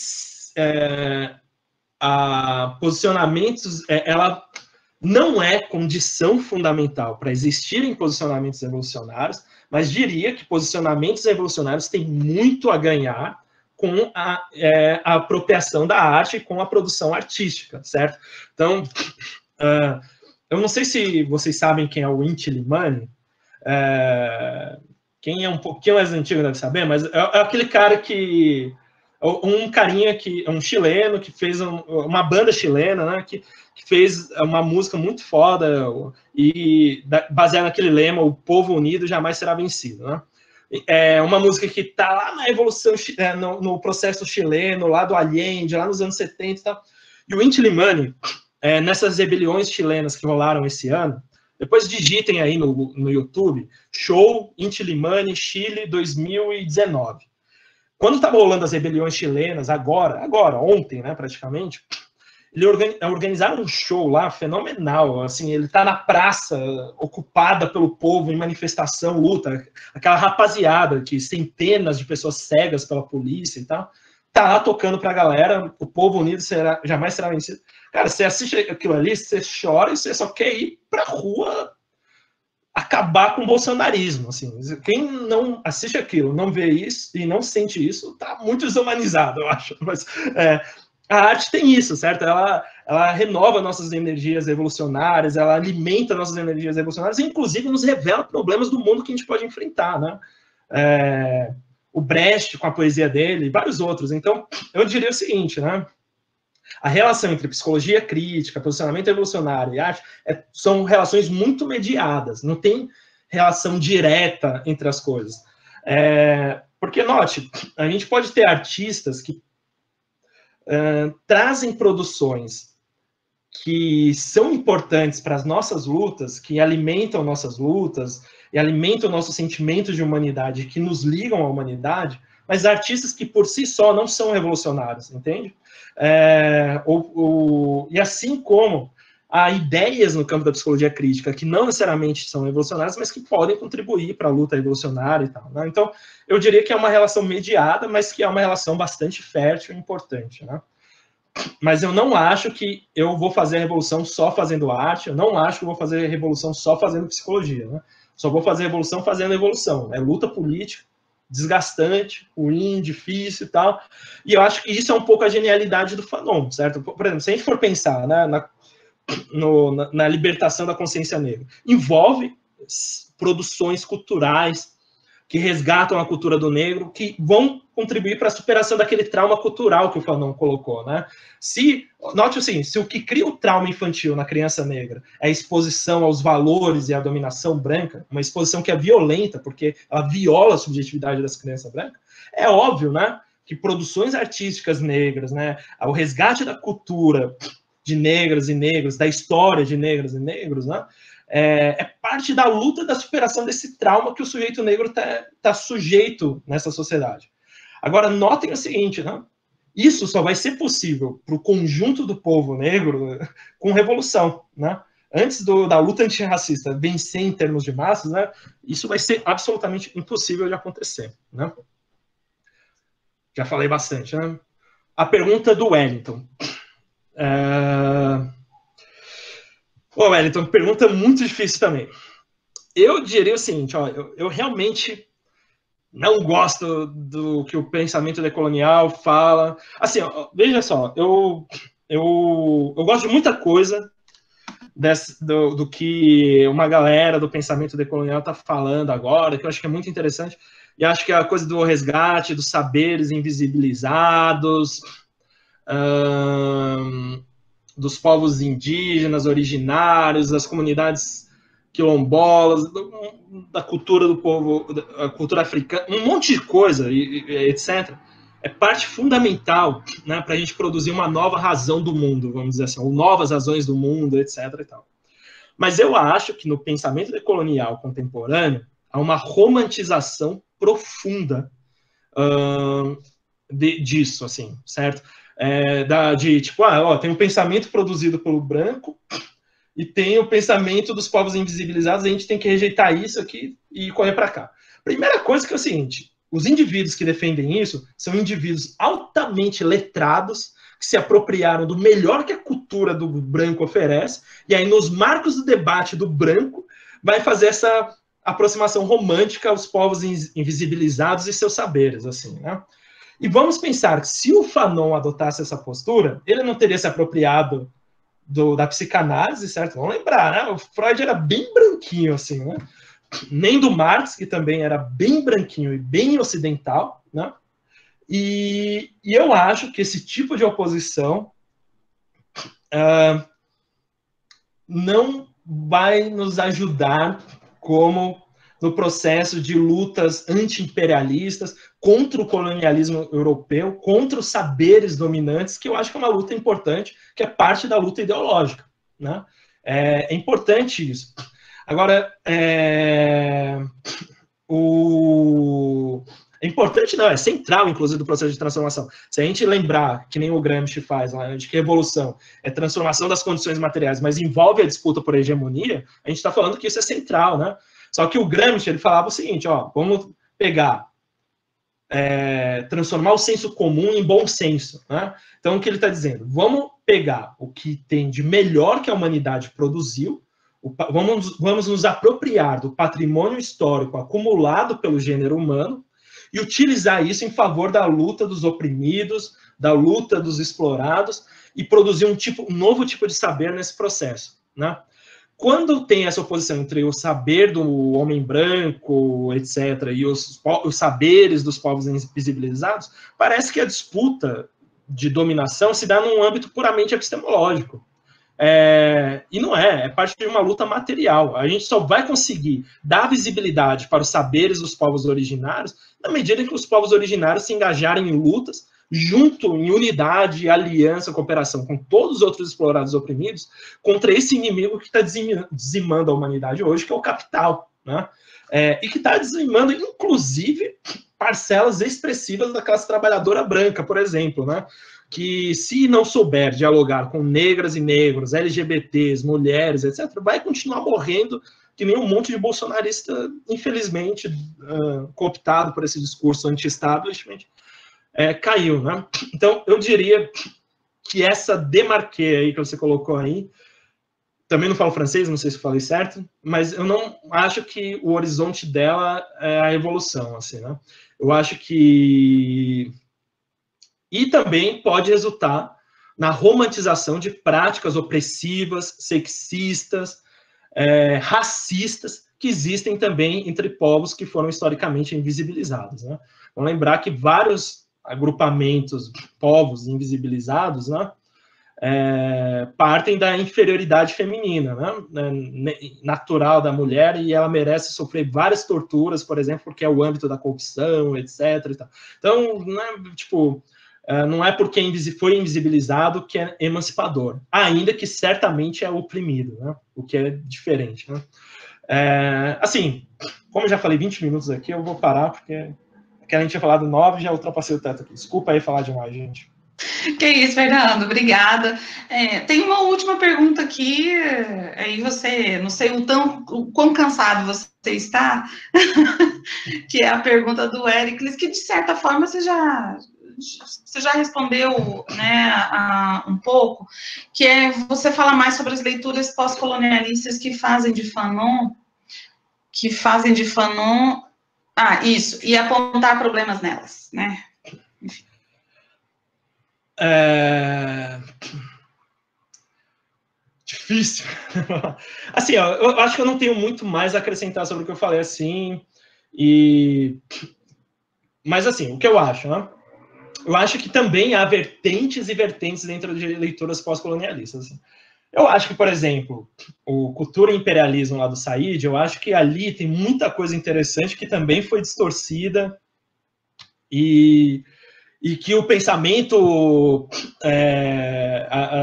Speaker 2: posicionamentos, ela não é condição fundamental para existirem posicionamentos evolucionários, mas diria que posicionamentos evolucionários têm muito a ganhar com a apropriação da arte e com a produção artística, certo? Então, eu não sei se vocês sabem quem é o Inti Illimani, quem é um pouquinho mais antigo deve saber, mas é aquele cara que... Um carinha que é um chileno, que fez uma banda chilena, né, que fez uma música muito foda e baseada naquele lema, o povo unido jamais será vencido, né? É uma música que está lá na evolução, no processo chileno, lá do Allende, lá nos anos 70 e tal. E o Inti Illimani, nessas rebeliões chilenas que rolaram esse ano, depois digitem aí no YouTube, show Inti Illimani Chile 2019. Quando estava rolando as rebeliões chilenas, ontem, né, praticamente, eles organizaram um show lá fenomenal, assim, ele está na praça, ocupada pelo povo, em manifestação, luta, aquela rapaziada, que centenas de pessoas cegas pela polícia e tal, tá lá tocando pra galera, o povo unido jamais será vencido. Cara, você assiste aquilo ali, você chora e você só quer ir pra rua acabar com o bolsonarismo, assim. Quem não assiste aquilo, não vê isso e não sente isso, tá muito desumanizado, eu acho. Mas a arte tem isso, certo? Ela renova nossas energias evolucionárias, ela alimenta nossas energias evolucionárias e, inclusive, nos revela problemas do mundo que a gente pode enfrentar, né? o Brecht com a poesia dele, e vários outros. Então, eu diria o seguinte, né? A relação entre psicologia crítica, posicionamento evolucionário e arte são relações muito mediadas, não tem relação direta entre as coisas. Porque, note, a gente pode ter artistas que trazem produções que são importantes para as nossas lutas, que alimentam nossas lutas, e alimentam o nosso sentimento de humanidade, que nos ligam à humanidade, mas artistas que por si só não são revolucionários, entende? E assim como há ideias no campo da psicologia crítica que não necessariamente são revolucionárias, mas que podem contribuir para a luta revolucionária e tal, né? Então, eu diria que é uma relação mediada, mas que é uma relação bastante fértil e importante, né? Mas eu não acho que eu vou fazer a revolução só fazendo arte, eu não acho que eu vou fazer a revolução só fazendo psicologia, né? Só vou fazer a revolução fazendo evolução. É luta política, desgastante, ruim, difícil e tal. E eu acho que isso é um pouco a genialidade do Fanon, certo? Por exemplo, se a gente for pensar, né, na libertação da consciência negra, envolve produções culturais que resgatam a cultura do negro, que vão contribuir para a superação daquele trauma cultural que o Fanon colocou, né? Note assim, se o que cria o trauma infantil na criança negra é a exposição aos valores e à dominação branca, uma exposição que é violenta, porque ela viola a subjetividade das crianças brancas, é óbvio, né, que produções artísticas negras, né, o resgate da cultura de negras e negros, da história de negras e negros, né, é parte da luta da superação desse trauma que o sujeito negro tá sujeito nessa sociedade. Agora, notem o seguinte, né? Isso só vai ser possível para o conjunto do povo negro com revolução, né? Antes da luta antirracista vencer em termos de massas, né? Isso vai ser absolutamente impossível de acontecer, né? Já falei bastante, né? A pergunta do Wellington. Wellington, pergunta muito difícil também. Eu diria o seguinte, ó, eu realmente não gosto do que o pensamento decolonial fala. Assim, ó, veja só, eu gosto de muita coisa do que uma galera do pensamento decolonial está falando agora, que eu acho que é muito interessante, e acho que é a coisa do resgate dos saberes invisibilizados, dos povos indígenas, originários, das comunidades quilombolas, da cultura do povo, da cultura africana, um monte de coisa, etc. É parte fundamental, né, para a gente produzir uma nova razão do mundo, vamos dizer assim, ou novas razões do mundo, etc. E tal. Mas eu acho que no pensamento decolonial contemporâneo há uma romantização profunda disso, assim, certo? Tipo, tem um pensamento produzido pelo branco e tem o pensamento dos povos invisibilizados, a gente tem que rejeitar isso aqui e correr para cá. Primeira coisa que é o seguinte, os indivíduos que defendem isso são indivíduos altamente letrados, que se apropriaram do melhor que a cultura do branco oferece, e aí nos marcos do debate do branco vai fazer essa aproximação romântica aos povos invisibilizados e seus saberes, assim, né? E vamos pensar que se o Fanon adotasse essa postura, ele não teria se apropriado da psicanálise, certo? Vamos lembrar, né? O Freud era bem branquinho, assim, né? Nem do Marx, que também era bem branquinho e bem ocidental, né? E eu acho que esse tipo de oposição não vai nos ajudar como no processo de lutas anti-imperialistas contra o colonialismo europeu, contra os saberes dominantes, que eu acho que é uma luta importante, que é parte da luta ideológica, né? É importante isso. Agora, é importante, não, é central, inclusive, do processo de transformação. Se a gente lembrar, que nem o Gramsci faz, né, de que evolução é transformação das condições materiais, mas envolve a disputa por hegemonia, a gente está falando que isso é central, né? Só que o Gramsci, ele falava o seguinte, ó, vamos pegar, transformar o senso comum em bom senso, né? Então, o que ele está dizendo? Vamos pegar o que tem de melhor que a humanidade produziu, vamos nos apropriar do patrimônio histórico acumulado pelo gênero humano e utilizar isso em favor da luta dos oprimidos, da luta dos explorados e produzir um novo tipo de saber nesse processo, né? quando tem essa oposição entre o saber do homem branco, etc., e os saberes dos povos invisibilizados, parece que a disputa de dominação se dá num âmbito puramente epistemológico. E não é parte de uma luta material. A gente só vai conseguir dar visibilidade para os saberes dos povos originários na medida em que os povos originários se engajarem em lutas, junto, em unidade, aliança, cooperação com todos os outros explorados e oprimidos, contra esse inimigo que está dizimando a humanidade hoje, que é o capital, né? E que está dizimando, inclusive, parcelas expressivas da classe trabalhadora branca, por exemplo, né? Que se não souber dialogar com negras e negros, LGBTs, mulheres, etc., vai continuar morrendo que nem um monte de bolsonarista, infelizmente, cooptado por esse discurso anti-establishment, caiu, né? Então, eu diria que essa demarquê aí que você colocou aí, também não falo francês, não sei se eu falei certo, mas eu não acho que o horizonte dela é a evolução, assim, né? Eu acho que... E também pode resultar na romantização de práticas opressivas, sexistas, racistas, que existem também entre povos que foram historicamente invisibilizados, né? Vamos lembrar que vários agrupamentos, povos invisibilizados, né, partem da inferioridade feminina, né, natural da mulher, e ela merece sofrer várias torturas, por exemplo, porque é o âmbito da corrupção, etc. E tal. Então, né, tipo, não é porque foi invisibilizado que é emancipador, ainda que certamente é oprimido, né, o que é diferente, né. Assim, como eu já falei 20 minutos aqui, eu vou parar, porque a gente tinha falado 9, já ultrapassei o teto aqui. Desculpa aí falar demais, gente.
Speaker 1: Que isso, Fernando, obrigada. Tem uma última pergunta aqui, aí você, não sei o quão cansado você está, que é a pergunta do Éricles, que de certa forma você já respondeu, né, um pouco, que é você falar mais sobre as leituras pós-colonialistas que fazem de Fanon, isso, e apontar problemas nelas, né? Enfim.
Speaker 2: Difícil. Assim, ó, eu acho que eu não tenho muito mais a acrescentar sobre o que eu falei, assim, mas, assim, o que eu acho, né? Eu acho que também há vertentes e vertentes dentro de leituras pós-colonialistas, assim. Eu acho que, por exemplo, o Cultura e Imperialismo lá do Said, eu acho que ali tem muita coisa interessante que também foi distorcida e que o pensamento,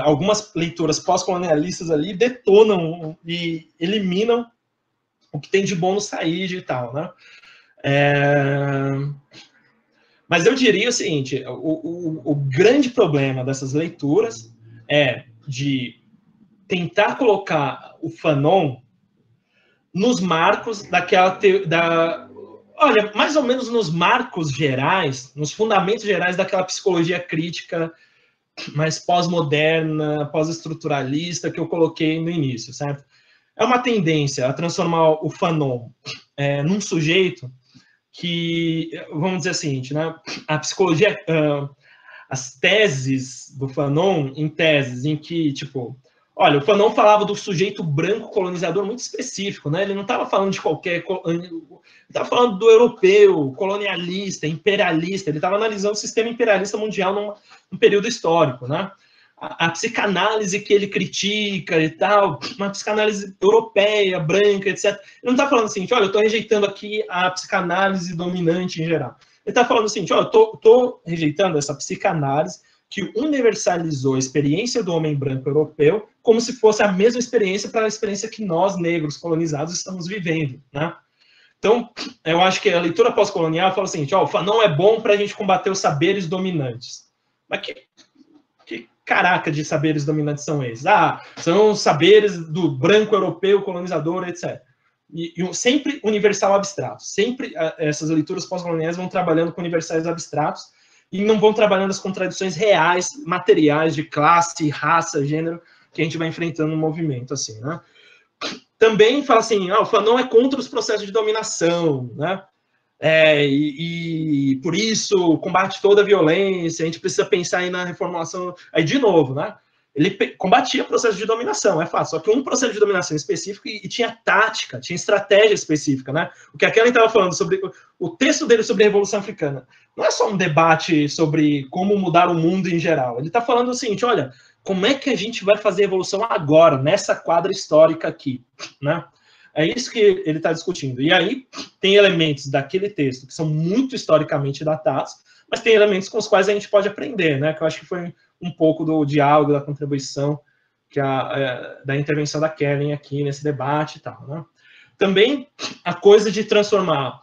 Speaker 2: algumas leituras pós-colonialistas ali detonam e eliminam o que tem de bom no Said e tal, né? Mas eu diria o seguinte, o grande problema dessas leituras é de tentar colocar o Fanon nos marcos olha, mais ou menos nos marcos gerais, nos fundamentos gerais daquela psicologia crítica mais pós-moderna, pós-estruturalista que eu coloquei no início, certo? É uma tendência a transformar o Fanon num sujeito que, vamos dizer o seguinte, né? A psicologia, as teses do Fanon em teses em que, tipo, olha, o Fanon falava do sujeito branco colonizador muito específico, né? Ele não estava falando de qualquer... Ele estava falando do europeu, colonialista, imperialista. Ele estava analisando o sistema imperialista mundial num período histórico, né? A psicanálise que ele critica e tal, uma psicanálise europeia, branca, etc. Ele não está falando assim, olha, eu estou rejeitando aqui a psicanálise dominante em geral. Ele está falando assim, olha, eu estou rejeitando essa psicanálise que universalizou a experiência do homem branco europeu como se fosse a mesma experiência para a experiência que nós, negros colonizados, estamos vivendo, né? Então, eu acho que a leitura pós-colonial fala assim, o Fanon é bom para a gente combater os saberes dominantes. Mas que caraca de saberes dominantes são esses? São os saberes do branco europeu, colonizador, etc. E sempre universal abstrato. Sempre essas leituras pós-coloniais vão trabalhando com universais abstratos e não vão trabalhando as contradições reais, materiais, de classe, raça, gênero, que a gente vai enfrentando no movimento, assim, né? Também fala assim, o Fanon é contra os processos de dominação, né? E por isso combate toda a violência, a gente precisa pensar aí na reformulação, aí de novo, né? ele combatia processo de dominação, é fácil, só que um processo de dominação específico e tinha tática, tinha estratégia específica, né? O que a Kellen estava falando sobre o texto dele sobre a Revolução Africana não é só um debate sobre como mudar o mundo em geral. Ele está falando o seguinte, olha, como é que a gente vai fazer a evolução agora, nessa quadra histórica aqui, né? É isso que ele está discutindo. E aí tem elementos daquele texto que são muito historicamente datados, mas tem elementos com os quais a gente pode aprender, né? Que eu acho que foi um pouco do diálogo, da contribuição, da intervenção da Kellen aqui nesse debate e tal, né? Também a coisa de transformar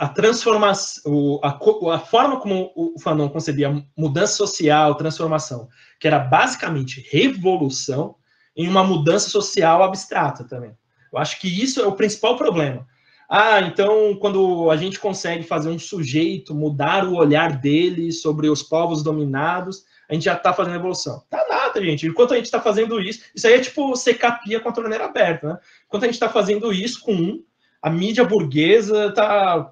Speaker 2: a transformação, a forma como o Fanon concebia mudança social, transformação, que era basicamente revolução, em uma mudança social abstrata também. Eu acho que isso é o principal problema. Então, quando a gente consegue fazer um sujeito mudar o olhar dele sobre os povos dominados, a gente já está fazendo evolução. Tá nada, gente. Enquanto a gente está fazendo isso aí é tipo secar pia com a torneira aberta, né? Enquanto a gente está fazendo isso a mídia burguesa está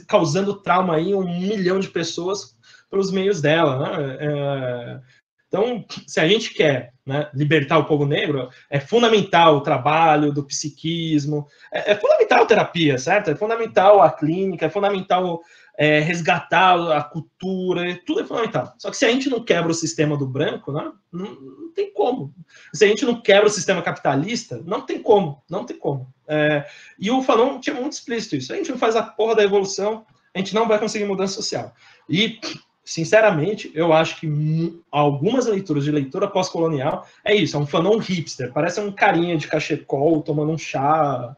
Speaker 2: causando trauma aí em 1 milhão de pessoas pelos meios dela, né? Então, se a gente quer, né, libertar o povo negro, é fundamental o trabalho do psiquismo, é fundamental a terapia, certo? É fundamental a clínica, é fundamental resgatar a cultura, tudo é fundamental. Só que se a gente não quebra o sistema do branco, né, não tem como. Se a gente não quebra o sistema capitalista, não tem como. E o Fanon tinha muito explícito isso. Se a gente não faz a porra da evolução, a gente não vai conseguir mudança social. E sinceramente, eu acho que algumas leituras de leitura pós-colonial é isso, é um Fanon hipster, parece um carinha de cachecol tomando um chá,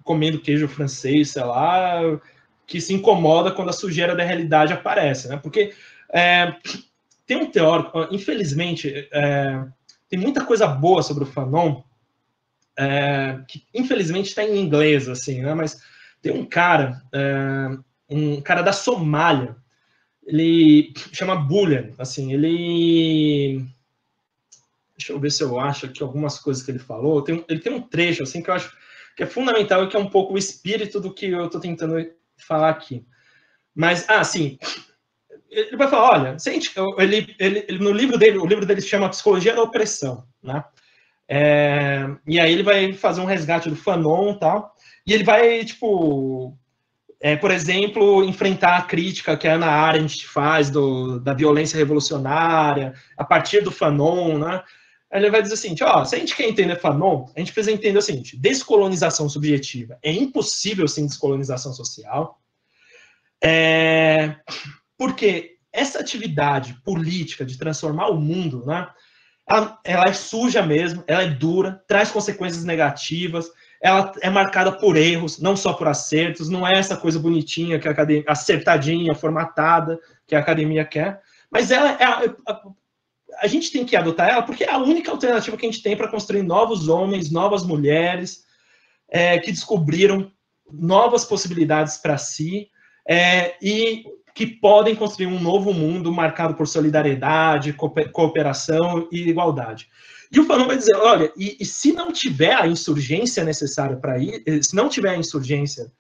Speaker 2: comendo queijo francês, sei lá, que se incomoda quando a sujeira da realidade aparece, né? Porque tem um teórico, infelizmente, tem muita coisa boa sobre o Fanon, que infelizmente está em inglês, assim, né? Mas tem um cara da Somália, ele chama Bullion, assim, deixa eu ver se eu acho aqui algumas coisas que ele falou, ele tem um trecho, assim, que eu acho que é fundamental e que é um pouco o espírito do que eu estou tentando falar aqui. Mas, sim, ele vai falar, olha, se a gente, no livro dele, o livro dele se chama Psicologia da Opressão, né? E aí ele vai fazer um resgate do Fanon e tal, e ele vai, tipo, por exemplo, enfrentar a crítica que a Hannah Arendt faz da violência revolucionária, a partir do Fanon, né? Ele vai dizer o seguinte, se a gente quer entender Fanon, a gente precisa entender o seguinte, descolonização subjetiva é impossível sem descolonização social, porque essa atividade política de transformar o mundo, né, ela é suja mesmo, ela é dura, traz consequências negativas, ela é marcada por erros, não só por acertos, não é essa coisa bonitinha, que a academia, acertadinha, formatada, que a academia quer, mas ela a gente tem que adotar ela porque é a única alternativa que a gente tem para construir novos homens, novas mulheres, que descobriram novas possibilidades para si, e que podem construir um novo mundo marcado por solidariedade, cooperação e igualdade. E o Fanon vai dizer, olha, e se não tiver a insurgência necessária para ir, se não tiver a insurgência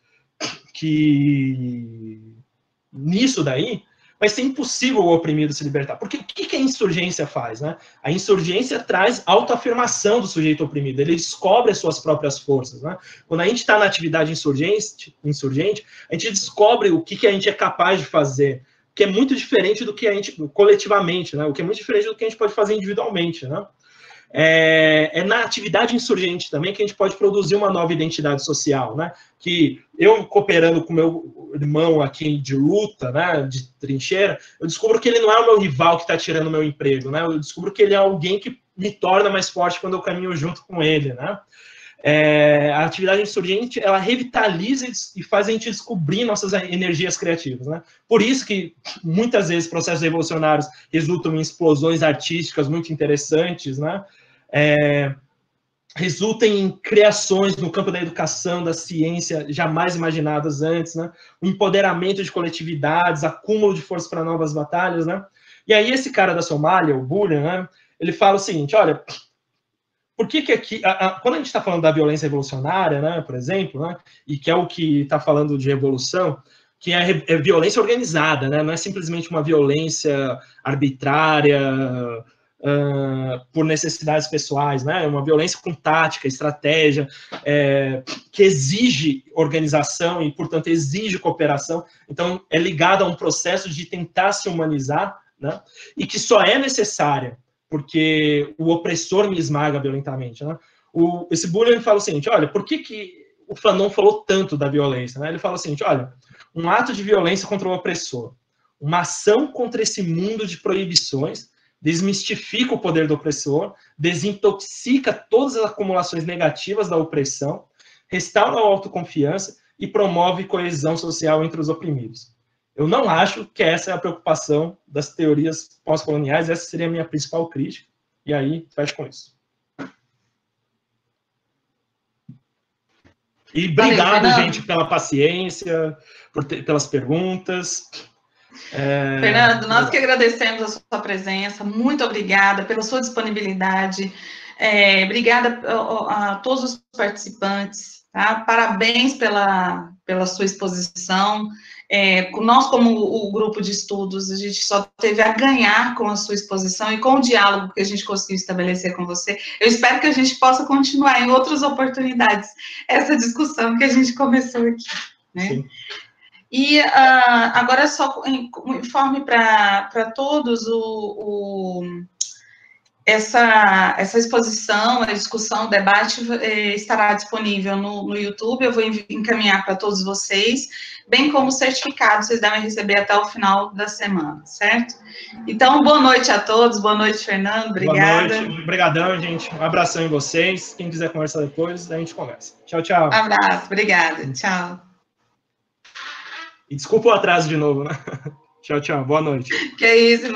Speaker 2: nisso daí, vai ser impossível o oprimido se libertar. Porque o que a insurgência faz, né? A insurgência traz autoafirmação do sujeito oprimido, ele descobre as suas próprias forças, né? Quando a gente está na atividade insurgente, a gente descobre o que a gente é capaz de fazer, que é muito diferente do que a gente, coletivamente, né? O que é muito diferente do que a gente pode fazer individualmente, né? Na atividade insurgente também que a gente pode produzir uma nova identidade social, né? Que eu, cooperando com meu irmão aqui de luta, né, de trincheira, eu descubro que ele não é o meu rival que está tirando o meu emprego, né? Eu descubro que ele é alguém que me torna mais forte quando eu caminho junto com ele, né? A atividade insurgente, ela revitaliza e faz a gente descobrir nossas energias criativas, né? Por isso que, muitas vezes, processos revolucionários resultam em explosões artísticas muito interessantes, né? Resultam em criações no campo da educação, da ciência, jamais imaginadas antes, né? O empoderamento de coletividades, acúmulo de força para novas batalhas, né? E aí esse cara da Somália, o Bullion, né? Ele fala o seguinte, olha, por que aqui, quando a gente está falando da violência revolucionária, né, por exemplo, né, e que é o que está falando de revolução, que é violência organizada, né? Não é simplesmente uma violência arbitrária, por necessidades pessoais, né? É uma violência com tática, estratégia, que exige organização e, portanto, exige cooperação. Então, é ligado a um processo de tentar se humanizar, né? E que só é necessária porque o opressor me esmaga violentamente, né? Esse Bullian fala o seguinte, olha, por que o Fanon falou tanto da violência, né? Ele fala o seguinte, olha, um ato de violência contra o opressor, uma ação contra esse mundo de proibições, desmistifica o poder do opressor, desintoxica todas as acumulações negativas da opressão, restaura a autoconfiança e promove coesão social entre os oprimidos. Eu não acho que essa é a preocupação das teorias pós-coloniais, essa seria a minha principal crítica, e aí fecho com isso. E obrigado, valeu, gente, pela paciência, pelas perguntas.
Speaker 1: Fernando, nós que agradecemos a sua presença, muito obrigada pela sua disponibilidade, obrigada a todos os participantes, tá? Parabéns pela sua exposição. Nós, como o grupo de estudos, a gente só teve a ganhar com a sua exposição e com o diálogo que a gente conseguiu estabelecer com você. Eu espero que a gente possa continuar em outras oportunidades essa discussão que a gente começou aqui, né? Sim. E agora só um informe para todos, essa exposição, a discussão, o debate estará disponível no YouTube, eu vou encaminhar para todos vocês, bem como o certificado, vocês devem receber até o final da semana, certo? Então, boa noite a todos, boa noite, Fernando, obrigada.
Speaker 2: Boa noite, obrigadão, gente, um abração em vocês, quem quiser conversar depois, a gente conversa. Tchau, tchau.
Speaker 1: Abraço, obrigada, tchau.
Speaker 2: E desculpa o atraso de novo, né? Tchau, tchau. Boa noite.
Speaker 1: Que isso,